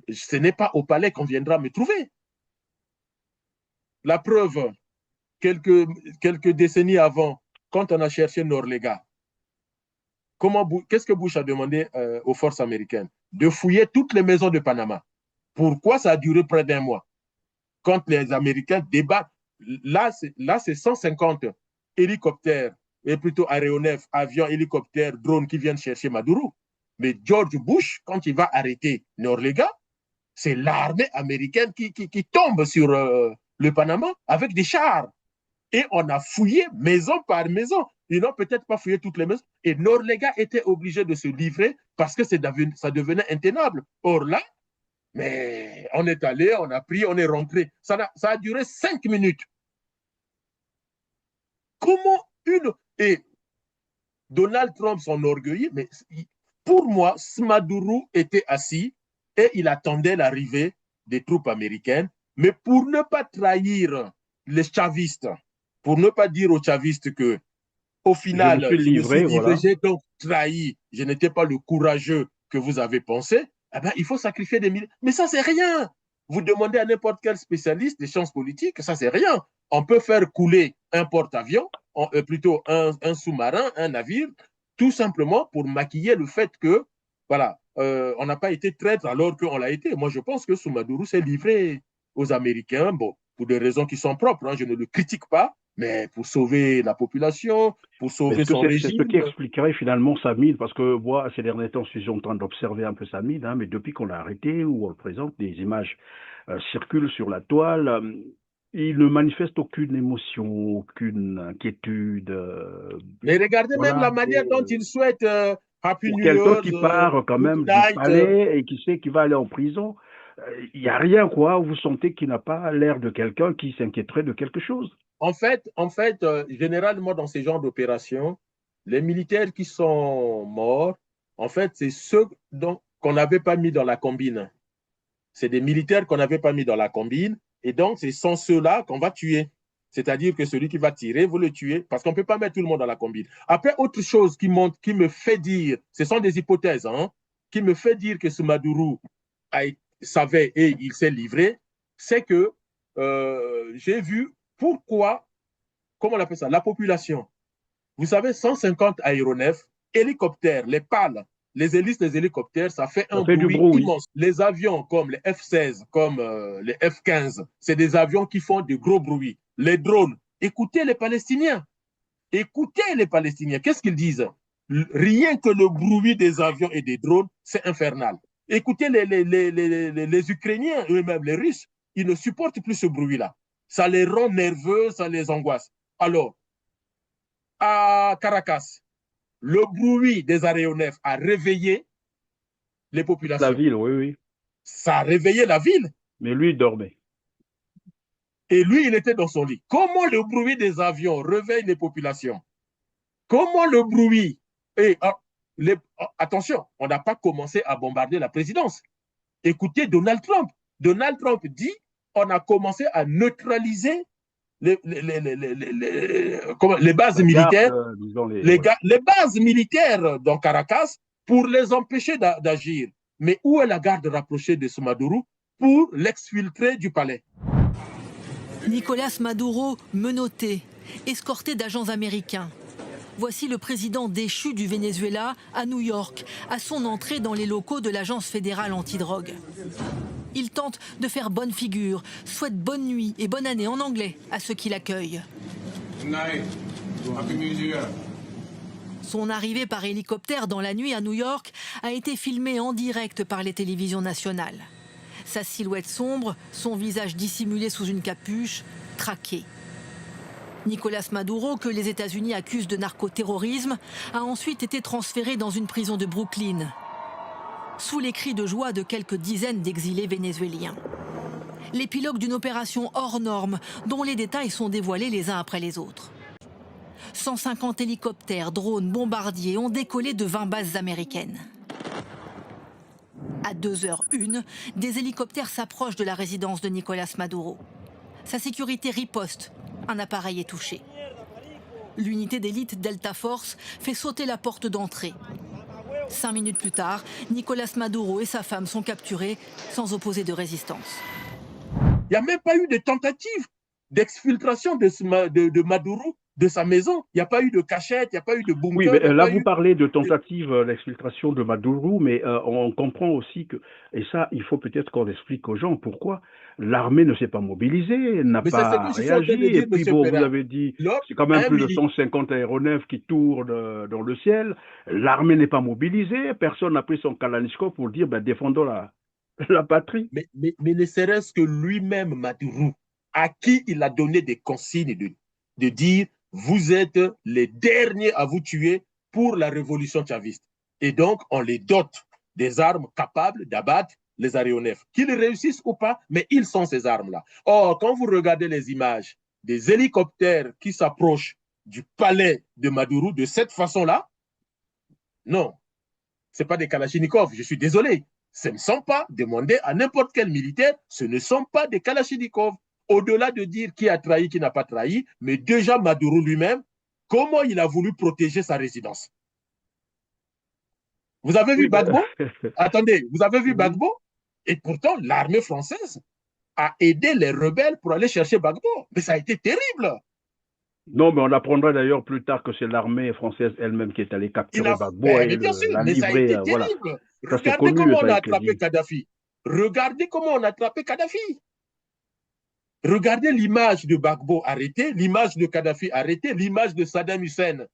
Ce n'est pas au palais qu'on viendra me trouver. La preuve, quelques décennies avant, quand on a cherché Noriega, qu'est-ce que Bush a demandé aux forces américaines? De fouiller toutes les maisons de Panama. Pourquoi ça a duré près d'un mois? Quand les Américains débattent, là c'est 150 hélicoptères, et plutôt aéronefs, avions, hélicoptères, drones qui viennent chercher Maduro. Mais George Bush, quand il va arrêter Noriega, c'est l'armée américaine qui tombe sur le Panama avec des chars. Et on a fouillé maison par maison. Ils n'ont peut-être pas fouillé toutes les maisons. Et Noriega était obligé de se livrer parce que ça devenait intenable. Or là, mais on est allé, on a pris, on est rentré. Ça a duré 5 minutes. Comment une... Et Donald Trump s'enorgueillit, mais pour moi, Maduro était assis et il attendait l'arrivée des troupes américaines. Mais pour ne pas trahir les chavistes, pour ne pas dire aux chavistes que, au final, je me suis livré, voilà. J'ai donc trahi, je n'étais pas le courageux que vous avez pensé, eh ben, il faut sacrifier des milliers. Mais ça, c'est rien. Vous demandez à n'importe quel spécialiste des sciences politiques, ça, c'est rien. On peut faire couler un porte-avions, plutôt un sous-marin, un navire, tout simplement pour maquiller le fait que, voilà, on n'a pas été traître alors qu'on l'a été. Moi, je pense que Maduro s'est livré aux Américains, bon, pour des raisons qui sont propres, hein, je ne le critique pas, mais pour sauver la population, pour sauver son régime. C'est ce qui expliquerait finalement sa mine, parce que moi, ces derniers temps, je suis en train d'observer un peu sa mine, hein, mais depuis qu'on l'a arrêté, où on le présente, des images circulent sur la toile, il ne manifeste aucune émotion, aucune inquiétude. Mais regardez voilà, même la manière dont il souhaite Happy New Year. Quelqu'un qui part quand même du palais et qui sait qu'il va aller en prison, il n'y a rien, quoi. Vous sentez qu'il n'a pas l'air de quelqu'un qui s'inquiéterait de quelque chose. En fait, généralement, dans ces genres d'opérations, les militaires qui sont morts, en fait, c'est ceux qu'on n'avait pas mis dans la combine. C'est des militaires qu'on n'avait pas mis dans la combine. Et donc, ce sont ceux-là qu'on va tuer. C'est-à-dire que celui qui va tirer, vous le tuez, parce qu'on ne peut pas mettre tout le monde dans la combine. Après, autre chose qui me fait dire, ce sont des hypothèses, hein, qui me fait dire que ce Maduro savait et il s'est livré, c'est que j'ai vu pourquoi, comment on appelle ça, la population. Vous savez, 150 aéronefs, hélicoptères, les pales, les hélices des hélicoptères, ça fait un bruit immense. Les avions comme les F-16, comme les F-15, c'est des avions qui font de gros bruits. Les drones, écoutez les Palestiniens. Écoutez les Palestiniens. Qu'est-ce qu'ils disent? Rien que le bruit des avions et des drones, c'est infernal. Écoutez les Ukrainiens, eux-mêmes, les Russes, ils ne supportent plus ce bruit-là. Ça les rend nerveux, ça les angoisse. Alors, à Caracas, le bruit des aéronefs a réveillé les populations. La ville, oui, oui. Ça a réveillé la ville. Mais lui, il dormait. Et lui, il était dans son lit. Comment le bruit des avions réveille les populations? Comment le bruit... attention, on n'a pas commencé à bombarder la présidence. Écoutez Donald Trump. Donald Trump dit on a commencé à neutraliser les bases militaires, les bases militaires dans Caracas pour les empêcher d'agir. Mais où est la garde rapprochée de ce Maduro pour l'exfiltrer du palais? Nicolás Maduro menotté, escorté d'agents américains. Voici le président déchu du Venezuela à New York, à son entrée dans les locaux de l'Agence fédérale antidrogue. Il tente de faire bonne figure, souhaite bonne nuit et bonne année en anglais à ceux qui l'accueillent. Son arrivée par hélicoptère dans la nuit à New York a été filmée en direct par les télévisions nationales. Sa silhouette sombre, son visage dissimulé sous une capuche, traqué. Nicolás Maduro, que les États-Unis accusent de narcoterrorisme, a ensuite été transféré dans une prison de Brooklyn, sous les cris de joie de quelques dizaines d'exilés vénézuéliens. L'épilogue d'une opération hors norme, dont les détails sont dévoilés les uns après les autres. 150 hélicoptères, drones, bombardiers ont décollé de 20 bases américaines. À 2h01, des hélicoptères s'approchent de la résidence de Nicolás Maduro. Sa sécurité riposte, un appareil est touché. L'unité d'élite Delta Force fait sauter la porte d'entrée. 5 minutes plus tard, Nicolás Maduro et sa femme sont capturés sans opposer de résistance. Il n'y a même pas eu de tentative d'exfiltration de Maduro de sa maison. Il n'y a pas eu de cachette, il n'y a pas eu de Oui, bunker, mais il n'y a là, pas vous eu... parlez de tentative d'exfiltration de Maduro, mais on comprend aussi que, et ça, il faut peut-être qu'on explique aux gens pourquoi l'armée ne s'est pas mobilisée, n'a Mais c'est ce pas que je suis en train de réagi, et dire, puis M. bon, vous Perrin. avez dit, Lors, c'est quand même un plus de militaire, 150 aéronefs qui tournent dans le ciel, l'armée n'est pas mobilisée, personne n'a pris son Kalachnikov pour dire, ben, défendons la patrie. mais ne serait-ce que lui-même, Maduro, à qui il a donné des consignes de dire vous êtes les derniers à vous tuer pour la révolution chaviste. Et donc, on les dote des armes capables d'abattre les aéronefs. Qu'ils réussissent ou pas, mais ils sont ces armes-là. Or, quand vous regardez les images des hélicoptères qui s'approchent du palais de Maduro de cette façon-là, non, ce n'est pas des Kalachnikov, je suis désolé. Ce ne sont pas, demandez à n'importe quel militaire, ce ne sont pas des Kalachnikov. Au-delà de dire qui a trahi, qui n'a pas trahi, mais déjà Maduro lui-même, comment il a voulu protéger sa résidence. Vous avez vu Oui, ben, Gbagbo? Attendez, vous avez vu oui. Gbagbo? Et pourtant, l'armée française a aidé les rebelles pour aller chercher Gbagbo. Mais ça a été terrible. Non, mais on apprendra d'ailleurs plus tard que c'est l'armée française elle-même qui est allée capturer Gbagbo Mais et bien sûr, la mais ça a livrer, été voilà. terrible. Ça, c'est Regardez connu, comment on ça a a été attrapé dit. Kadhafi. Regardez comment on a attrapé Kadhafi. Regardez l'image de Gbagbo arrêté, l'image de Kadhafi arrêté, l'image de Saddam Hussein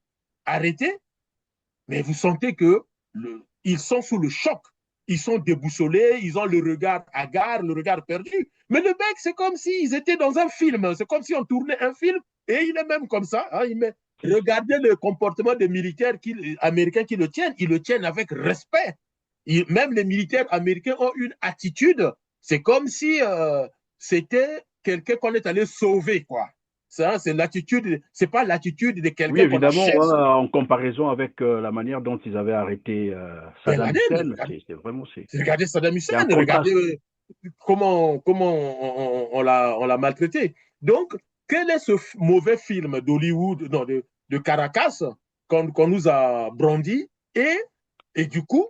arrêté, mais vous sentez que ils sont sous le choc. Ils sont déboussolés, ils ont le regard hagard, le regard perdu. Mais le mec, c'est comme s'ils étaient dans un film. C'est comme si on tournait un film et il est même comme ça. Hein, regardez le comportement des militaires américains qui le tiennent. Ils le tiennent avec respect. Même les militaires américains ont une attitude. C'est comme si c'était quelqu'un qu'on est allé sauver, quoi. Ça, c'est l'attitude, c'est pas l'attitude de Oui, quelqu'un qu'on a évidemment, cherché. en comparaison avec la manière dont ils avaient arrêté Ben Saddam Laden, Hussein, c'est vraiment, regardez Saddam il y a un Hussein, regardez contraste. comment on l'a maltraité. Donc, quel est ce mauvais film d'Hollywood, non, de Caracas qu'on nous a brandi et du coup,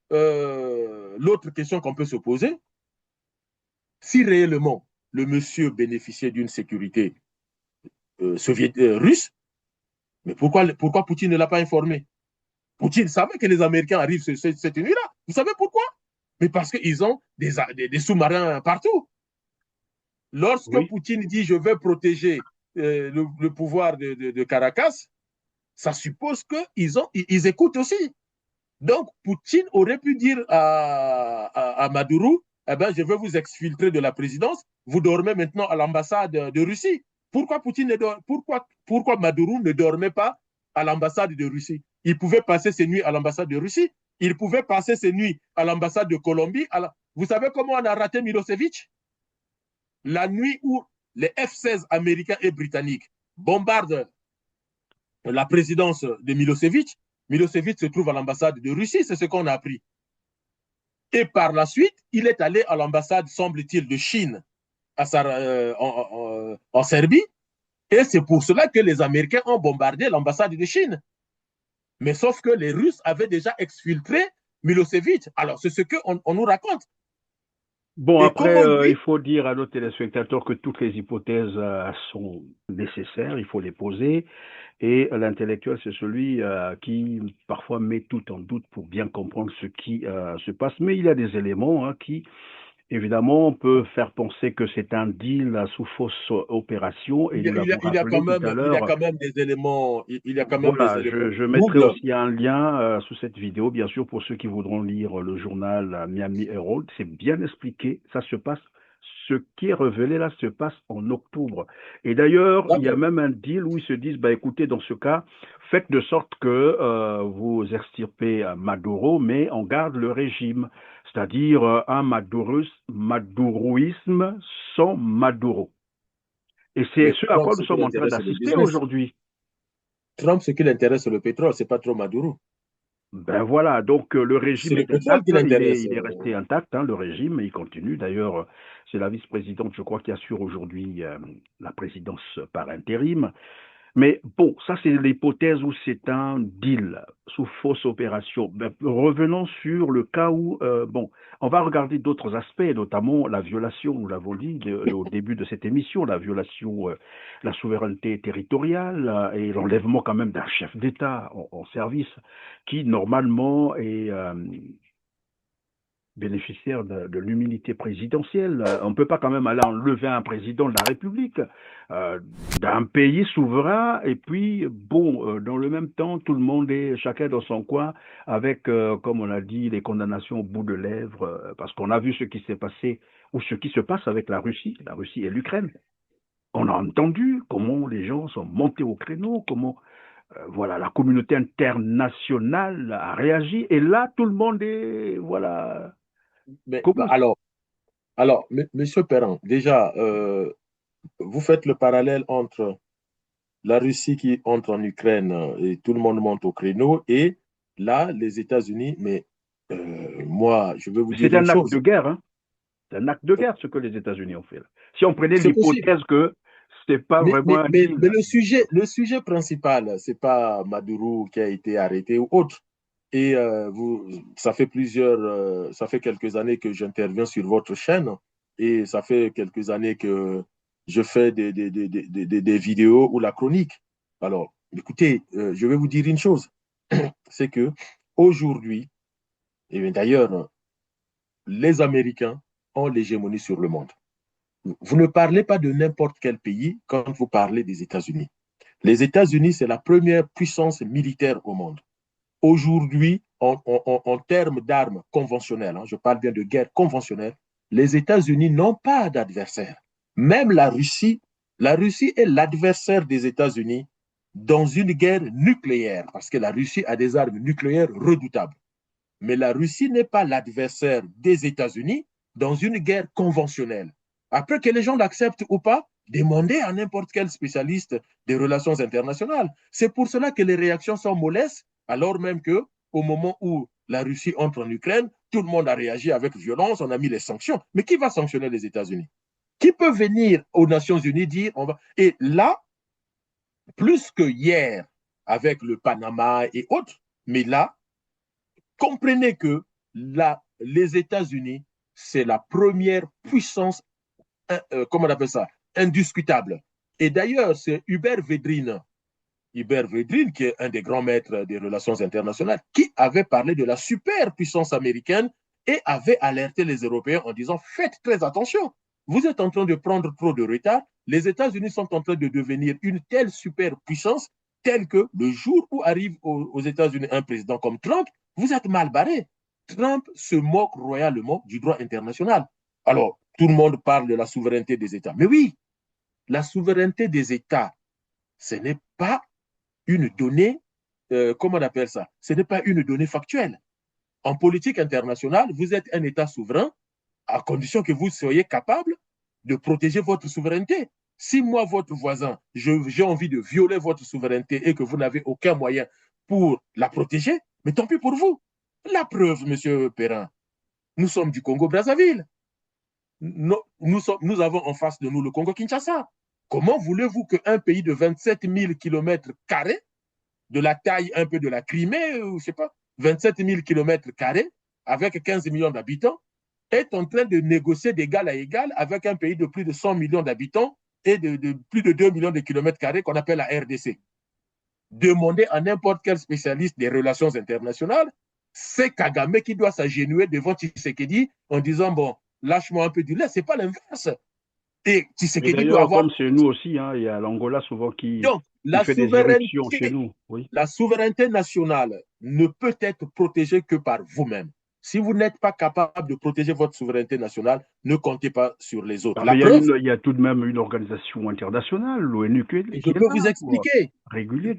l'autre question qu'on peut se poser, si réellement le monsieur bénéficiait d'une sécurité russe, mais pourquoi Poutine ne l'a pas informé? Poutine savait que les Américains arrivent cette nuit-là. Vous savez pourquoi? Mais parce qu'ils ont des sous-marins partout. Lorsque Oui. Poutine dit je vais protéger le pouvoir de Caracas, ça suppose qu'ils écoutent aussi. Donc, Poutine aurait pu dire à Maduro, eh ben, je vais vous exfiltrer de la présidence, vous dormez maintenant à l'ambassade de Russie. Pourquoi Maduro ne dormait pas à l'ambassade de Russie? Il pouvait passer ses nuits à l'ambassade de Russie, il pouvait passer ses nuits à l'ambassade de Colombie. Vous savez comment on a raté Milosevic? La nuit où les F-16 américains et britanniques bombardent la présidence de Milosevic, Milosevic se trouve à l'ambassade de Russie, c'est ce qu'on a appris. Et par la suite, il est allé à l'ambassade, semble-t-il, de Chine en Serbie. Et c'est pour cela que les Américains ont bombardé l'ambassade de Chine. Mais sauf que les Russes avaient déjà exfiltré Milosevic. Alors, c'est ce qu'on nous raconte. Bon, Et après, comment il lui... faut dire à nos téléspectateurs que toutes les hypothèses sont nécessaires, il faut les poser. Et l'intellectuel, c'est celui qui parfois met tout en doute pour bien comprendre ce qui se passe. Mais il y a des éléments qui, évidemment, on peut faire penser que c'est un deal sous fausse opération. Et Il y a, nous il y a, l'avons il y a rappelé tout à il y a l'heure. quand même des éléments, il y a quand même des Voilà, éléments je mettrai doubles. aussi un lien sous cette vidéo, bien sûr, pour ceux qui voudront lire le journal Miami Herald. C'est bien expliqué. Ça se passe, ce qui est révélé là se passe en octobre. Et d'ailleurs, il y a même un deal où ils se disent, bah écoutez, dans ce cas, faites de sorte que vous extirpez Maduro, mais on garde le régime, c'est-à-dire un maduroïsme sans Maduro. Et c'est Mais ce à Trump, quoi ce nous qui sommes en train l'intéresse, c'est le d'assister business. aujourd'hui. Trump, ce qui l'intéresse, c'est le pétrole, c'est pas trop Maduro. Ben voilà, donc le C'est régime le est pétrole intact, qui l'intéresse. il est resté intact, le régime, il continue. D'ailleurs, c'est la vice-présidente, je crois, qui assure aujourd'hui la présidence par intérim. Mais bon, ça c'est l'hypothèse où c'est un deal sous fausse opération. Ben, revenons sur le cas où, bon, on va regarder d'autres aspects, notamment la violation, nous l'avons dit au début de cette émission, la violation, la souveraineté territoriale et l'enlèvement quand même d'un chef d'État en service qui normalement est bénéficiaire de l'immunité présidentielle. On ne peut pas quand même aller enlever un président de la République d'un pays souverain et puis, bon, dans le même temps, tout le monde est chacun dans son coin avec, comme on a dit, les condamnations au bout de lèvres, parce qu'on a vu ce qui s'est passé ou ce qui se passe avec la Russie et l'Ukraine. On a entendu comment les gens sont montés au créneau, comment voilà, la communauté internationale a réagi et là, tout le monde est, voilà, Mais, comment. Monsieur Perrin, déjà, vous faites le parallèle entre la Russie qui entre en Ukraine et tout le monde monte au créneau et là, les États-Unis, mais moi, je vais vous dire C'est une un acte de chose. guerre, hein. C'est un acte de guerre ce que les États-Unis ont fait. Là. Si on prenait C'est possible. l'hypothèse que c'est pas vraiment un deal. Mais le sujet principal, c'est pas Maduro qui a été arrêté ou autre. Et ça fait quelques années que j'interviens sur votre chaîne et ça fait quelques années que je fais des vidéos ou la chronique. Alors, écoutez, je vais vous dire une chose, c'est que aujourd'hui, et d'ailleurs, les Américains ont l'hégémonie sur le monde. Vous ne parlez pas de n'importe quel pays quand vous parlez des États-Unis. Les États-Unis, c'est la première puissance militaire au monde. Aujourd'hui, en termes d'armes conventionnelles, je parle bien de guerre conventionnelle, les États-Unis n'ont pas d'adversaire. Même la Russie est l'adversaire des États-Unis dans une guerre nucléaire, parce que la Russie a des armes nucléaires redoutables. Mais la Russie n'est pas l'adversaire des États-Unis dans une guerre conventionnelle. Après que les gens l'acceptent ou pas, demandez à n'importe quel spécialiste des relations internationales. C'est pour cela que les réactions sont mollesses, alors même qu'au moment où la Russie entre en Ukraine, tout le monde a réagi avec violence, on a mis les sanctions. Mais qui va sanctionner les États-Unis? Qui peut venir aux Nations Unies dire on va... Et là, plus que hier, avec le Panama et autres, mais là, comprenez que les États-Unis, c'est la première puissance, comment on appelle ça, indiscutable. Et d'ailleurs, c'est Hubert Védrine, qui est un des grands maîtres des relations internationales, qui avait parlé de la superpuissance américaine et avait alerté les Européens en disant faites très attention, vous êtes en train de prendre trop de retard, les États-Unis sont en train de devenir une telle superpuissance telle que le jour où arrive aux États-Unis un président comme Trump, vous êtes mal barré. Trump se moque royalement du droit international. Alors, tout le monde parle de la souveraineté des États. Mais oui, la souveraineté des États, ce n'est pas une donnée, comment on appelle ça? Ce n'est pas une donnée factuelle. En politique internationale, vous êtes un État souverain à condition que vous soyez capable de protéger votre souveraineté. Si moi, votre voisin, j'ai envie de violer votre souveraineté et que vous n'avez aucun moyen pour la protéger, mais tant pis pour vous. La preuve, M. Perrin, nous sommes du Congo-Brazzaville. Nous avons en face de nous le Congo-Kinshasa. Comment voulez-vous qu'un pays de 27 000 km, de la taille un peu de la Crimée, ou je sais pas, 27 000 km, avec 15 millions d'habitants, est en train de négocier d'égal à égal avec un pays de plus de 100 millions d'habitants et de plus de 2 millions de kilomètres carrés qu'on appelle la RDC. Demandez à n'importe quel spécialiste des relations internationales, c'est Kagame qui doit s'agenouiller devant Tshisekedi en disant, bon, lâche-moi un peu du lait, c'est pas l'inverse. Et Tshisekedi doit avoir... Comme c'est nous aussi, hein, il y a l'Angola souvent qui fait des éruptions chez nous. Oui. La souveraineté nationale ne peut être protégée que par vous-même. Si vous n'êtes pas capable de protéger votre souveraineté nationale, ne comptez pas sur les autres. Il y a tout de même une organisation internationale, l'ONU, qui je peux vous expliquer. Régulier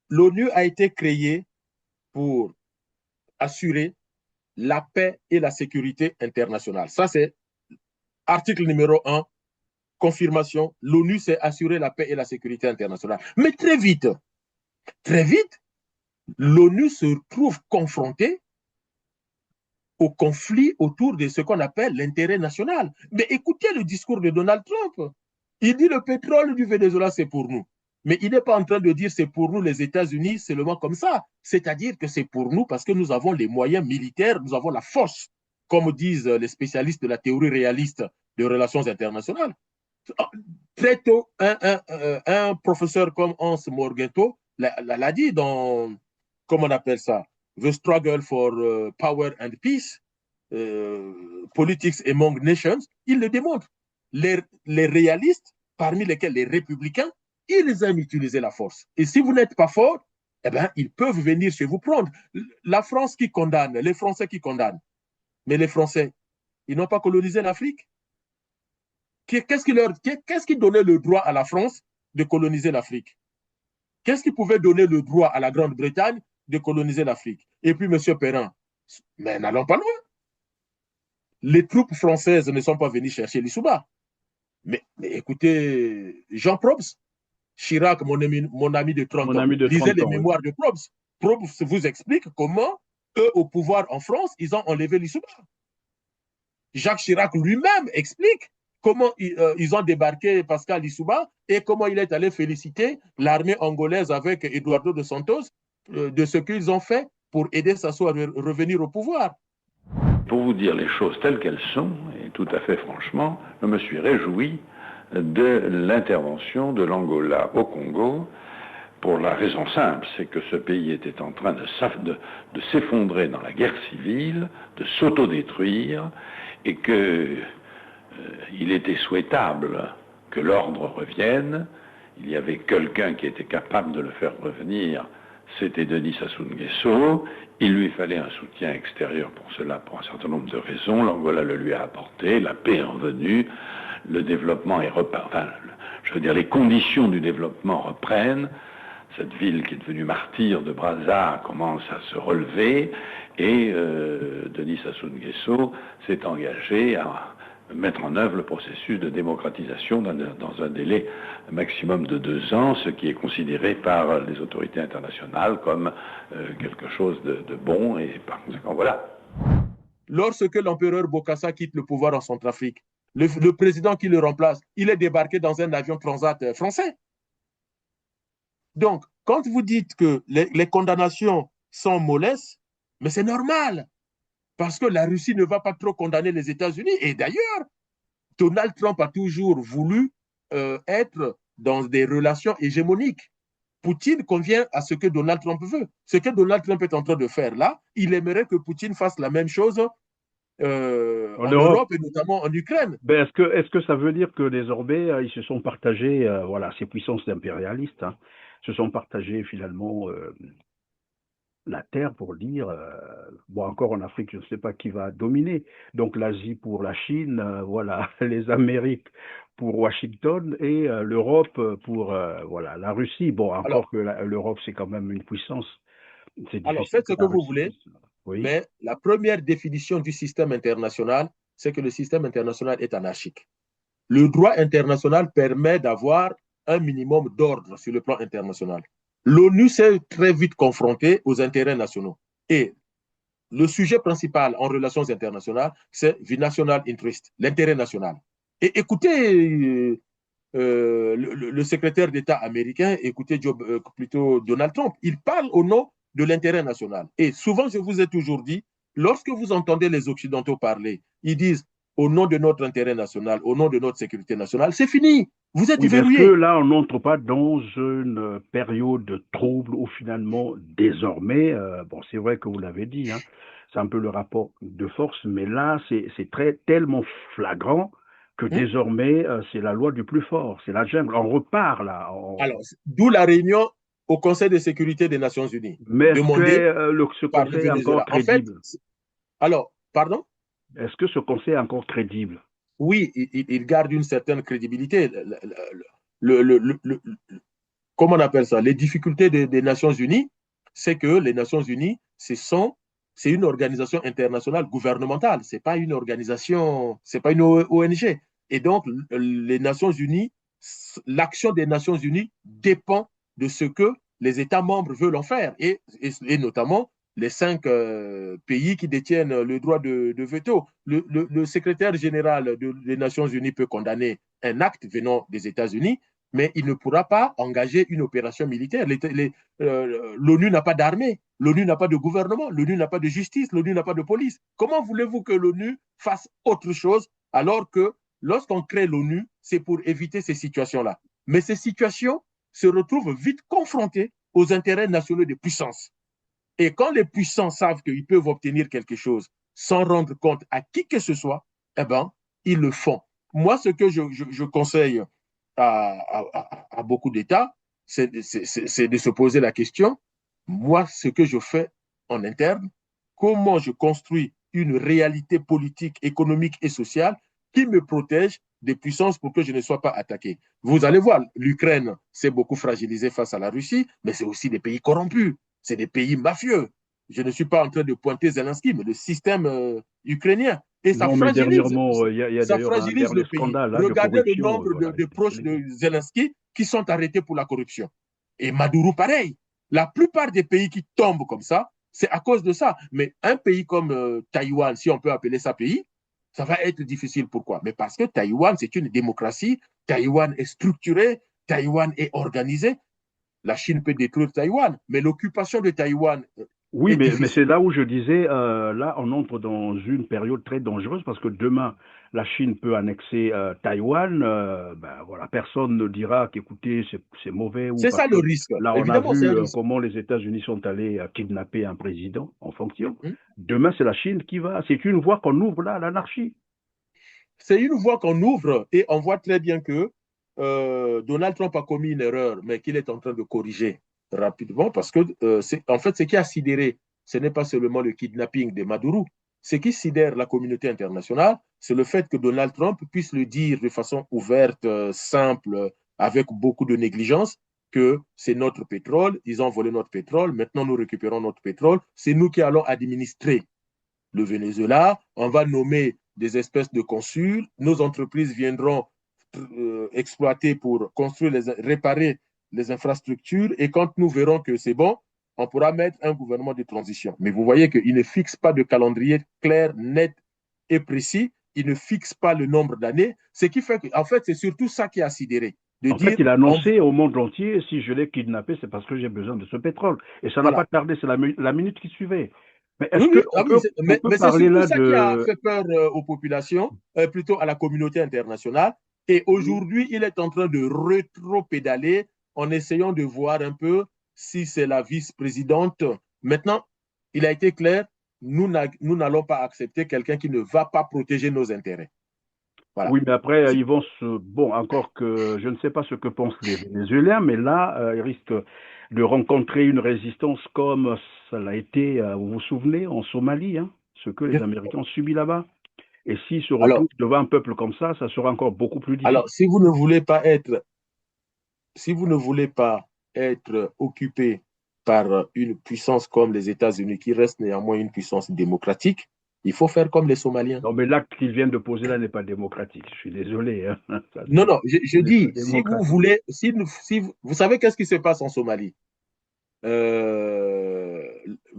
L'ONU a été créée pour assurer la paix et la sécurité internationale. Ça, c'est article numéro 1, confirmation. L'ONU, c'est assurer la paix et la sécurité internationale. Mais très vite, l'ONU se trouve confrontée au conflit autour de ce qu'on appelle l'intérêt national. Mais écoutez le discours de Donald Trump. Il dit le pétrole du Venezuela, c'est pour nous. Mais il n'est pas en train de dire c'est pour nous les États-Unis seulement comme ça. C'est-à-dire que c'est pour nous parce que nous avons les moyens militaires, nous avons la force, comme disent les spécialistes de la théorie réaliste des relations internationales. Très tôt, un professeur comme Hans Morgenthau l'a dit dans, comment on appelle ça, The Struggle for Power and Peace, Politics Among Nations, il le démontre. Les réalistes, parmi lesquels les républicains, ils aiment utiliser la force. Et si vous n'êtes pas fort, eh ben, ils peuvent venir chez vous prendre. La France qui condamne, les Français qui condamnent. Mais les Français, ils n'ont pas colonisé l'Afrique. Qu'est-ce qui donnait le droit à la France de coloniser l'Afrique? Qu'est-ce qui pouvait donner le droit à la Grande-Bretagne de coloniser l'Afrique? Et puis, M. Perrin, mais n'allons pas loin. Les troupes françaises ne sont pas venues chercher l'Issouba. Mais écoutez, Jean Probst, Chirac, mon ami de 30 ans, lisez les mémoires de Probst. Probst vous explique comment, eux, au pouvoir en France, ils ont enlevé l'Issouba. Jacques Chirac lui-même explique comment ils ont débarqué Pascal Lissouba et comment il est allé féliciter l'armée angolaise avec Eduardo dos Santos de ce qu'ils ont fait pour aider Sassou à revenir au pouvoir. Pour vous dire les choses telles qu'elles sont, et tout à fait franchement, je me suis réjoui de l'intervention de l'Angola au Congo pour la raison simple, c'est que ce pays était en train de s'effondrer dans la guerre civile, de s'autodétruire, et que il était souhaitable que l'ordre revienne. Il y avait quelqu'un qui était capable de le faire revenir, c'était Denis Sassou Nguesso. Il lui fallait un soutien extérieur pour cela, pour un certain nombre de raisons. L'Angola le lui a apporté, la paix est revenue, le développement est reparti. Enfin, je veux dire, les conditions du développement reprennent. Cette ville qui est devenue martyre de Brazza commence à se relever et Denis Sassou Nguesso s'est engagé à mettre en œuvre le processus de démocratisation dans un délai maximum de 2 ans, ce qui est considéré par les autorités internationales comme quelque chose de bon, et par conséquent, voilà. Lorsque l'empereur Bokassa quitte le pouvoir en Centrafrique, le président qui le remplace, il est débarqué dans un avion transat français. Donc, quand vous dites que les condamnations sont mollesses, mais c'est normal. Parce que la Russie ne va pas trop condamner les États-Unis. Et d'ailleurs, Donald Trump a toujours voulu être dans des relations hégémoniques. Poutine convient à ce que Donald Trump veut. Ce que Donald Trump est en train de faire là, il aimerait que Poutine fasse la même chose en Europe et notamment en Ukraine. Ben, est-ce que ça veut dire que désormais, ils se sont partagés, voilà, ces puissances impérialistes, hein, se sont partagées finalement la terre pour dire, bon, encore en Afrique, je ne sais pas qui va dominer. Donc l'Asie pour la Chine, voilà, les Amériques pour Washington et l'Europe pour voilà, la Russie. Bon, encore que l'Europe, c'est quand même une puissance. Alors, faites ce que vous voulez, oui. Mais la première définition du système international, c'est que le système international est anarchique. Le droit international permet d'avoir un minimum d'ordre sur le plan international. L'ONU s'est très vite confrontée aux intérêts nationaux. Et le sujet principal en relations internationales, c'est the national interest, l'intérêt national. Et écoutez le secrétaire d'État américain, écoutez plutôt Donald Trump, il parle au nom de l'intérêt national. Et souvent, je vous ai toujours dit, lorsque vous entendez les Occidentaux parler, ils disent au nom de notre intérêt national, au nom de notre sécurité nationale, c'est fini. Vous êtes verrouillé. Est-ce que là, on n'entre pas dans une période de trouble où finalement, désormais, bon, c'est vrai que vous l'avez dit, hein, c'est un peu le rapport de force, mais là, c'est tellement flagrant que désormais, c'est la loi du plus fort, c'est la jungle. On repart là. Alors, d'où la réunion au Conseil de sécurité des Nations Unies. Mais est-ce que ce Conseil est encore crédible? En fait, alors, pardon? Est-ce que ce Conseil est encore crédible? Oui, il garde une certaine crédibilité. Comment on appelle ça? Les difficultés des Nations Unies, c'est que les Nations Unies, c'est une organisation internationale gouvernementale. C'est pas une organisation, c'est pas une ONG. Et donc, les Nations Unies, l'action des Nations Unies dépend de ce que les États membres veulent en faire, et notamment les 5 pays qui détiennent le droit de veto. Le secrétaire général des Nations Unies peut condamner un acte venant des États-Unis, mais il ne pourra pas engager une opération militaire. L'ONU n'a pas d'armée, l'ONU n'a pas de gouvernement, l'ONU n'a pas de justice, l'ONU n'a pas de police. Comment voulez-vous que l'ONU fasse autre chose alors que lorsqu'on crée l'ONU, c'est pour éviter ces situations-là. Mais ces situations se retrouvent vite confrontées aux intérêts nationaux des puissances. Et quand les puissants savent qu'ils peuvent obtenir quelque chose sans rendre compte à qui que ce soit, eh ben, ils le font. Moi, ce que je conseille à beaucoup d'États, c'est de se poser la question, moi, ce que je fais en interne, comment je construis une réalité politique, économique et sociale qui me protège des puissances pour que je ne sois pas attaqué. Vous allez voir, l'Ukraine s'est beaucoup fragilisée face à la Russie, mais c'est aussi des pays corrompus, c'est des pays mafieux. Je ne suis pas en train de pointer Zelensky, mais le système ukrainien. Et ça Non, mais fragilise, dernièrement, il y a ça d'ailleurs un fragilise dernier le pays. scandale là, de Regardez le corruption. nombre Voilà, de proches de Zelensky qui sont arrêtés pour la corruption. Et Maduro, pareil. La plupart des pays qui tombent comme ça, c'est à cause de ça. Mais un pays comme Taïwan, si on peut appeler ça pays, ça va être difficile. Pourquoi? Mais parce que Taïwan, c'est une démocratie. Taïwan est structuré. Taïwan est organisé. La Chine peut détruire Taïwan, mais l'occupation de Taïwan Oui, est mais difficile. c'est là où je disais, là, on entre dans une période très dangereuse parce que demain, la Chine peut annexer Taïwan. Ben, voilà, personne ne dira qu'écoutez, c'est mauvais ou C'est parce ça que le risque. là, on a Évidemment, c'est un vu risque. comment les États-Unis sont allés kidnapper un président en fonction. Hmm? Demain, c'est la Chine qui va. C'est une voie qu'on ouvre là à l'anarchie. C'est une voie qu'on ouvre et on voit très bien que Donald Trump a commis une erreur, mais qu'il est en train de corriger rapidement parce que, en fait, ce qui a sidéré, ce n'est pas seulement le kidnapping de Maduro. Ce qui sidère la communauté internationale, c'est le fait que Donald Trump puisse le dire de façon ouverte, simple, avec beaucoup de négligence, que c'est notre pétrole, ils ont volé notre pétrole, maintenant nous récupérons notre pétrole, c'est nous qui allons administrer le Venezuela, on va nommer des espèces de consuls, nos entreprises viendront exploiter pour construire, réparer les infrastructures et quand nous verrons que c'est bon, on pourra mettre un gouvernement de transition. Mais vous voyez qu'il ne fixe pas de calendrier clair, net et précis, il ne fixe pas le nombre d'années, ce qui fait qu'en fait, c'est surtout ça qui a sidéré. De En fait, dire, il a annoncé au monde entier, si je l'ai kidnappé, c'est parce que j'ai besoin de ce pétrole. Et ça n'a voilà. pas tardé, c'est la minute qui suivait. Mais est-ce Oui, oui, qu'on oui, peut, on peut mais c'est parler surtout là ça qui a de... fait peur aux populations, plutôt à la communauté internationale. Et aujourd'hui, il est en train de rétro-pédaler en essayant de voir un peu si c'est la vice-présidente. Maintenant, il a été clair, nous n'allons pas accepter quelqu'un qui ne va pas protéger nos intérêts. Voilà. Oui, mais après, ils vont se... Bon, encore que je ne sais pas ce que pensent les Vénézuéliens, mais là, ils risquent de rencontrer une résistance comme ça l'a été, vous vous souvenez, en Somalie, hein, ce que les Américains ont subi là-bas. Et s'ils se Alors, retrouvent devant un peuple comme ça sera encore beaucoup plus difficile. alors, si vous ne voulez pas être, si vous ne voulez pas être occupé par une puissance comme les États-Unis, qui reste néanmoins une puissance démocratique, il faut faire comme les Somaliens. Non, mais l'acte qu'ils viennent de poser là n'est pas démocratique. Je suis désolé. Hein. Ça, Non, non, je dis, pas si vous démocratique. voulez, si vous savez qu'est-ce qui se passe en Somalie? Euh,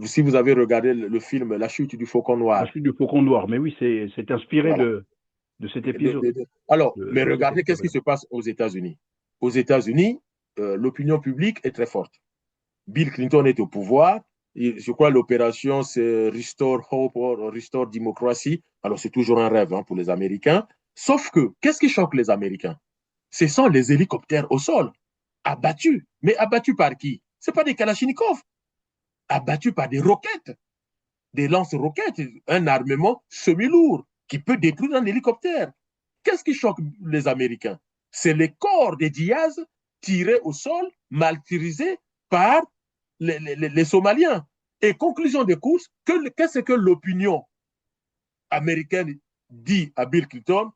si vous avez regardé le film La chute du faucon La noir, chute du faucon noir. Mais oui, c'est inspiré voilà. de cet épisode. Alors, mais De cette regardez qu'est-ce qui histoire-là. se passe aux États-Unis. Aux États-Unis, l'opinion publique est très forte. Bill Clinton est au pouvoir. Et je crois l'opération, c'est Restore Hope or Restore Democracy. Alors, c'est toujours un rêve pour les Américains. Sauf que, qu'est-ce qui choque les Américains? Ce sont les hélicoptères au sol, abattus. Mais abattus par qui? Ce pas des Kalachnikov, abattus par des roquettes, des lance-roquettes, un armement semi-lourd qui peut détruire un hélicoptère. Qu'est-ce qui choque les Américains? C'est les corps des Diaz tirés au sol, martyrisés par les Somaliens. Et conclusion de course, qu'est-ce que l'opinion américaine dit à Bill Clinton?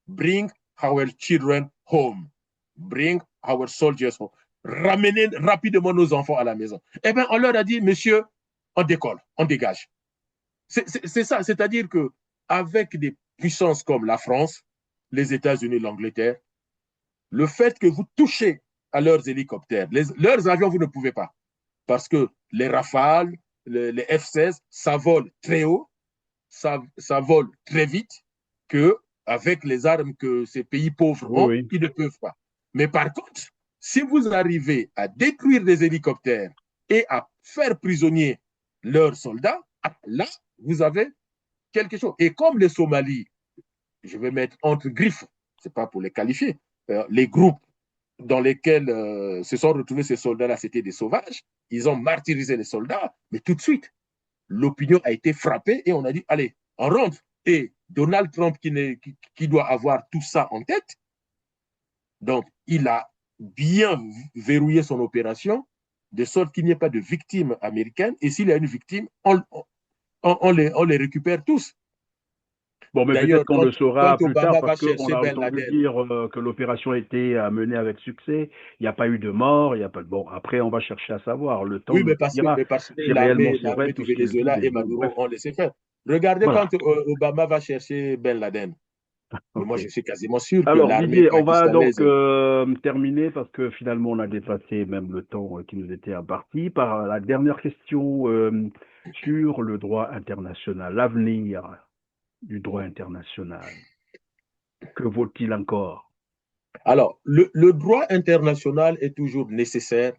Bring our children home. Bring our soldiers home. Ramenez rapidement nos enfants à la maison. Eh bien, on leur a dit, monsieur, on décolle, on dégage. C'est ça, c'est-à-dire que avec des puissances comme la France, les États-Unis, l'Angleterre, le fait que vous touchez à leurs hélicoptères, leurs avions, vous ne pouvez pas. Parce que les Rafales, les F-16, ça vole très haut, ça vole très vite, qu'avec les armes que ces pays pauvres ont, Oui, ils ne peuvent pas. Mais par contre, si vous arrivez à détruire des hélicoptères et à faire prisonnier leurs soldats, là, vous avez quelque chose. Et comme les Somalis, je vais mettre entre griffes, ce n'est pas pour les qualifier, les groupes dans lesquels se sont retrouvés ces soldats-là, c'était des sauvages. Ils ont martyrisé les soldats, mais tout de suite, l'opinion a été frappée et on a dit, allez, on rentre. Et Donald Trump, qui doit avoir tout ça en tête, donc il a bien verrouillé son opération, de sorte qu'il n'y ait pas de victimes américaines. Et s'il y a une victime, on les récupère tous. Bon, mais peut-être qu'on le saura quand plus tard Obama parce va qu'on chercher a Ben entendu Laden, dire que l'opération a été menée avec succès. Il n'y a pas eu de mort. Il y a pas de... Bon, après, on va chercher à savoir. Le temps oui, nous dira mais parce que si réellement c'est vrai l'armée du tout ce qu'il dit. Venezuela Mais et bon, bref. Maduro ont laissé faire. Regardez Voilà. quand Obama va chercher Ben Laden. Mais moi, Ok. je suis quasiment sûr que Alors, l'armée Didier, on va donc pakistanaise. terminer parce que finalement, on a dépassé même le temps qui nous était imparti par la dernière question sur le droit international, l'avenir du droit international. Que vaut-il encore? Alors, le droit international est toujours nécessaire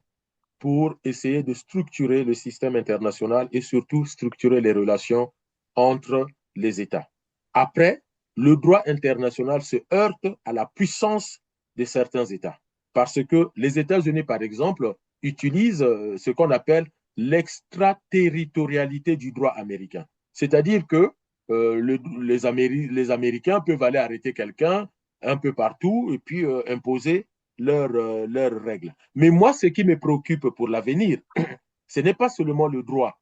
pour essayer de structurer le système international et surtout structurer les relations entre les États. Après, le droit international se heurte à la puissance de certains États. Parce que les États-Unis, par exemple, utilisent ce qu'on appelle l'extraterritorialité du droit américain. C'est-à-dire que les Américains peuvent aller arrêter quelqu'un un peu partout et puis imposer leurs règles. Mais moi, ce qui me préoccupe pour l'avenir, ce n'est pas seulement le droit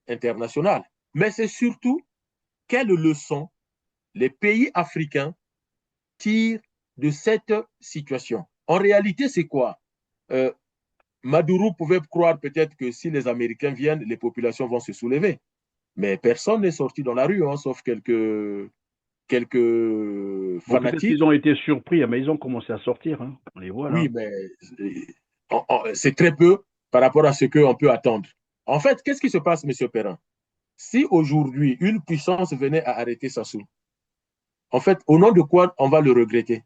international, mais c'est surtout quelles leçons les pays africains tirent de cette situation. En réalité, c'est quoi? Maduro pouvait croire peut-être que si les Américains viennent, les populations vont se soulever. Mais personne n'est sorti dans la rue, hein, sauf quelques Bon, peut-être fanatiques. qu'ils ont été surpris, mais ils ont commencé à sortir. Hein. On les voit là. Oui, mais c'est très peu par rapport à ce qu'on peut attendre. En fait, qu'est-ce qui se passe, M. Perrin? Si aujourd'hui, une puissance venait à arrêter Sassou, en fait, au nom de quoi on va le regretter?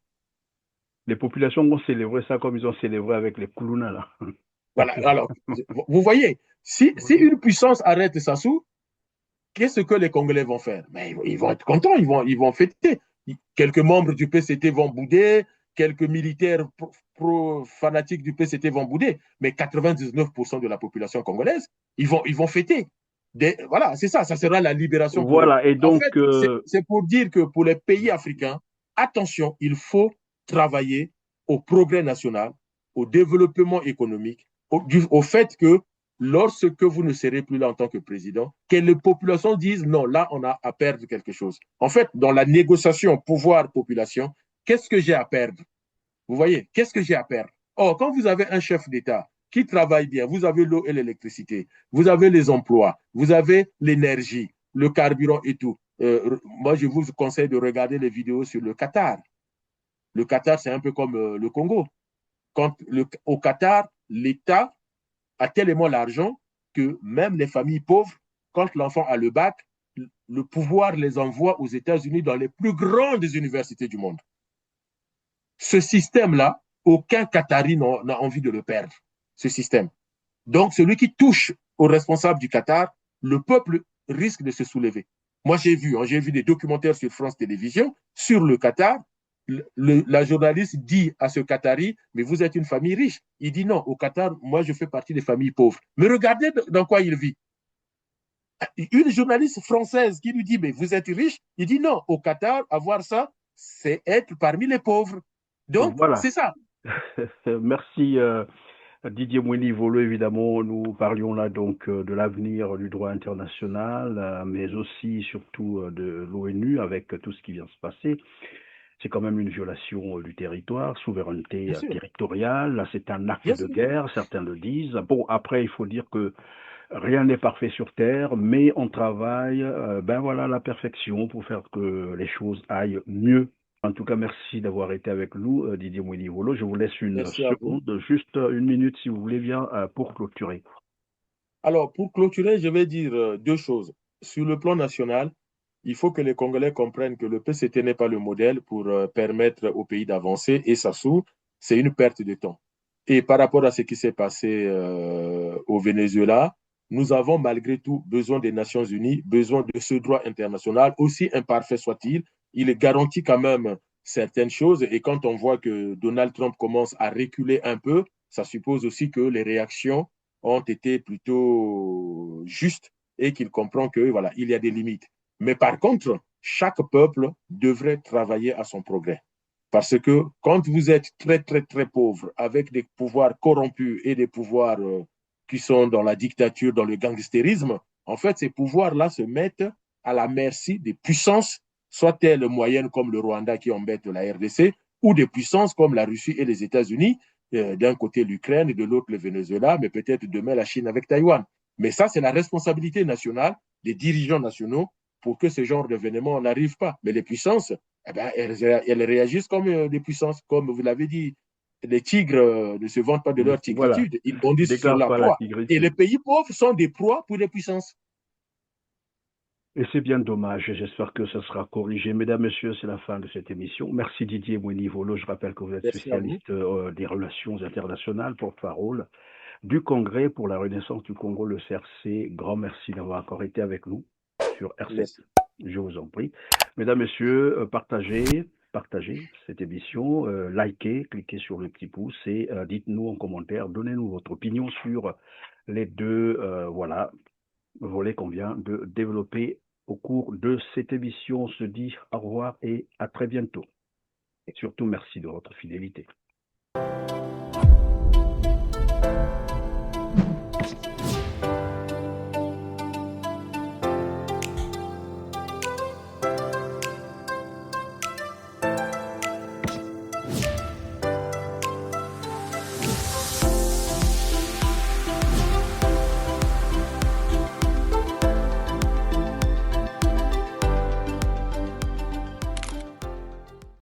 Les populations vont célébrer ça comme ils ont célébré avec les Koulouna là. Voilà. Alors, vous voyez, si une puissance arrête Sassou, qu'est-ce que les Congolais vont faire? Mais ils vont être contents, ils vont fêter. Quelques membres du PCT vont bouder, quelques militaires fanatiques du PCT vont bouder, mais 99% de la population congolaise, ils vont fêter. Voilà, c'est ça sera la libération pour eux. Voilà, et En donc, fait, c'est pour dire que pour les pays africains, attention, il faut travailler au progrès national, au développement économique, au fait que lorsque vous ne serez plus là en tant que président, que les populations disent non, là, on a à perdre quelque chose. En fait, dans la négociation pouvoir-population, qu'est-ce que j'ai à perdre? Vous voyez, qu'est-ce que j'ai à perdre? Or, quand vous avez un chef d'État qui travaille bien, vous avez l'eau et l'électricité, vous avez les emplois, vous avez l'énergie, le carburant et tout. Moi, je vous conseille de regarder les vidéos sur le Qatar. Le Qatar, c'est un peu comme le Congo. Au Qatar, l'État a tellement l'argent que même les familles pauvres, quand l'enfant a le bac, le pouvoir les envoie aux États-Unis dans les plus grandes universités du monde. Ce système-là, aucun Qatari n'a envie de le perdre, ce système. Donc, celui qui touche aux responsables du Qatar, le peuple risque de se soulever. Moi, j'ai vu des documentaires sur France Télévisions sur le Qatar. La journaliste dit à ce Qatari, mais vous êtes une famille riche. Il dit non, au Qatar, moi, je fais partie des familles pauvres. Mais regardez dans quoi il vit. Une journaliste française qui lui dit, mais vous êtes riche, il dit non, au Qatar, avoir ça, c'est être parmi les pauvres. Donc, voilà. c'est ça. Merci Didier Mouini-Volo, évidemment, nous parlions là donc de l'avenir du droit international, mais aussi surtout de l'ONU avec tout ce qui vient se passer. C'est quand même une violation du territoire, souveraineté territoriale. Là, c'est un acte de guerre, certains le disent. Bon, après, il faut dire que rien n'est parfait sur Terre, mais on travaille, ben voilà, la perfection pour faire que les choses aillent mieux. En tout cas, merci d'avoir été avec nous, Didier Mouini-Volo. Je vous laisse une seconde, juste une minute, si vous voulez bien, pour clôturer. Alors, pour clôturer, je vais dire deux choses. Sur le plan national, il faut que les Congolais comprennent que le PCT n'est pas le modèle pour permettre au pays d'avancer et Sassou c'est une perte de temps. Et par rapport à ce qui s'est passé au Venezuela, nous avons malgré tout besoin des Nations Unies, besoin de ce droit international, aussi imparfait soit-il. Il garantit quand même certaines choses. Et quand on voit que Donald Trump commence à reculer un peu, ça suppose aussi que les réactions ont été plutôt justes et qu'il comprend que voilà, il y a des limites. Mais par contre, chaque peuple devrait travailler à son progrès. Parce que quand vous êtes très, très, très pauvre, avec des pouvoirs corrompus et des pouvoirs qui sont dans la dictature, dans le gangstérisme, en fait, ces pouvoirs-là se mettent à la merci des puissances, soit-elles moyennes comme le Rwanda qui embête la RDC, ou des puissances comme la Russie et les États-Unis, d'un côté l'Ukraine et de l'autre le Venezuela, mais peut-être demain la Chine avec Taïwan. Mais ça, c'est la responsabilité nationale des dirigeants nationaux pour que ce genre d'événement n'arrive pas. Mais les puissances, eh ben, elles réagissent comme des puissances. Comme vous l'avez dit, les tigres ne se vantent pas de leur Voilà, tigritude, ils bondissent sur déclare la pas la proie. Et les tigritude. pays pauvres sont des proies pour les puissances. Et c'est bien dommage, et j'espère que ça sera corrigé. Mesdames, Messieurs, c'est la fin de cette émission. Merci Didier Moueni-Volo. Je rappelle que vous êtes Merci à vous. spécialiste des relations internationales, porte-parole du Congrès pour la Renaissance du Congo, le CRC. Grand merci d'avoir encore été avec nous sur R7. Merci. Je vous en prie. Mesdames, Messieurs, partagez cette émission, likez, cliquez sur le petit pouce et dites-nous en commentaire, donnez-nous votre opinion sur les deux volets qu'on vient de développer au cours de cette émission. On se dit au revoir et à très bientôt. Et surtout, merci de votre fidélité.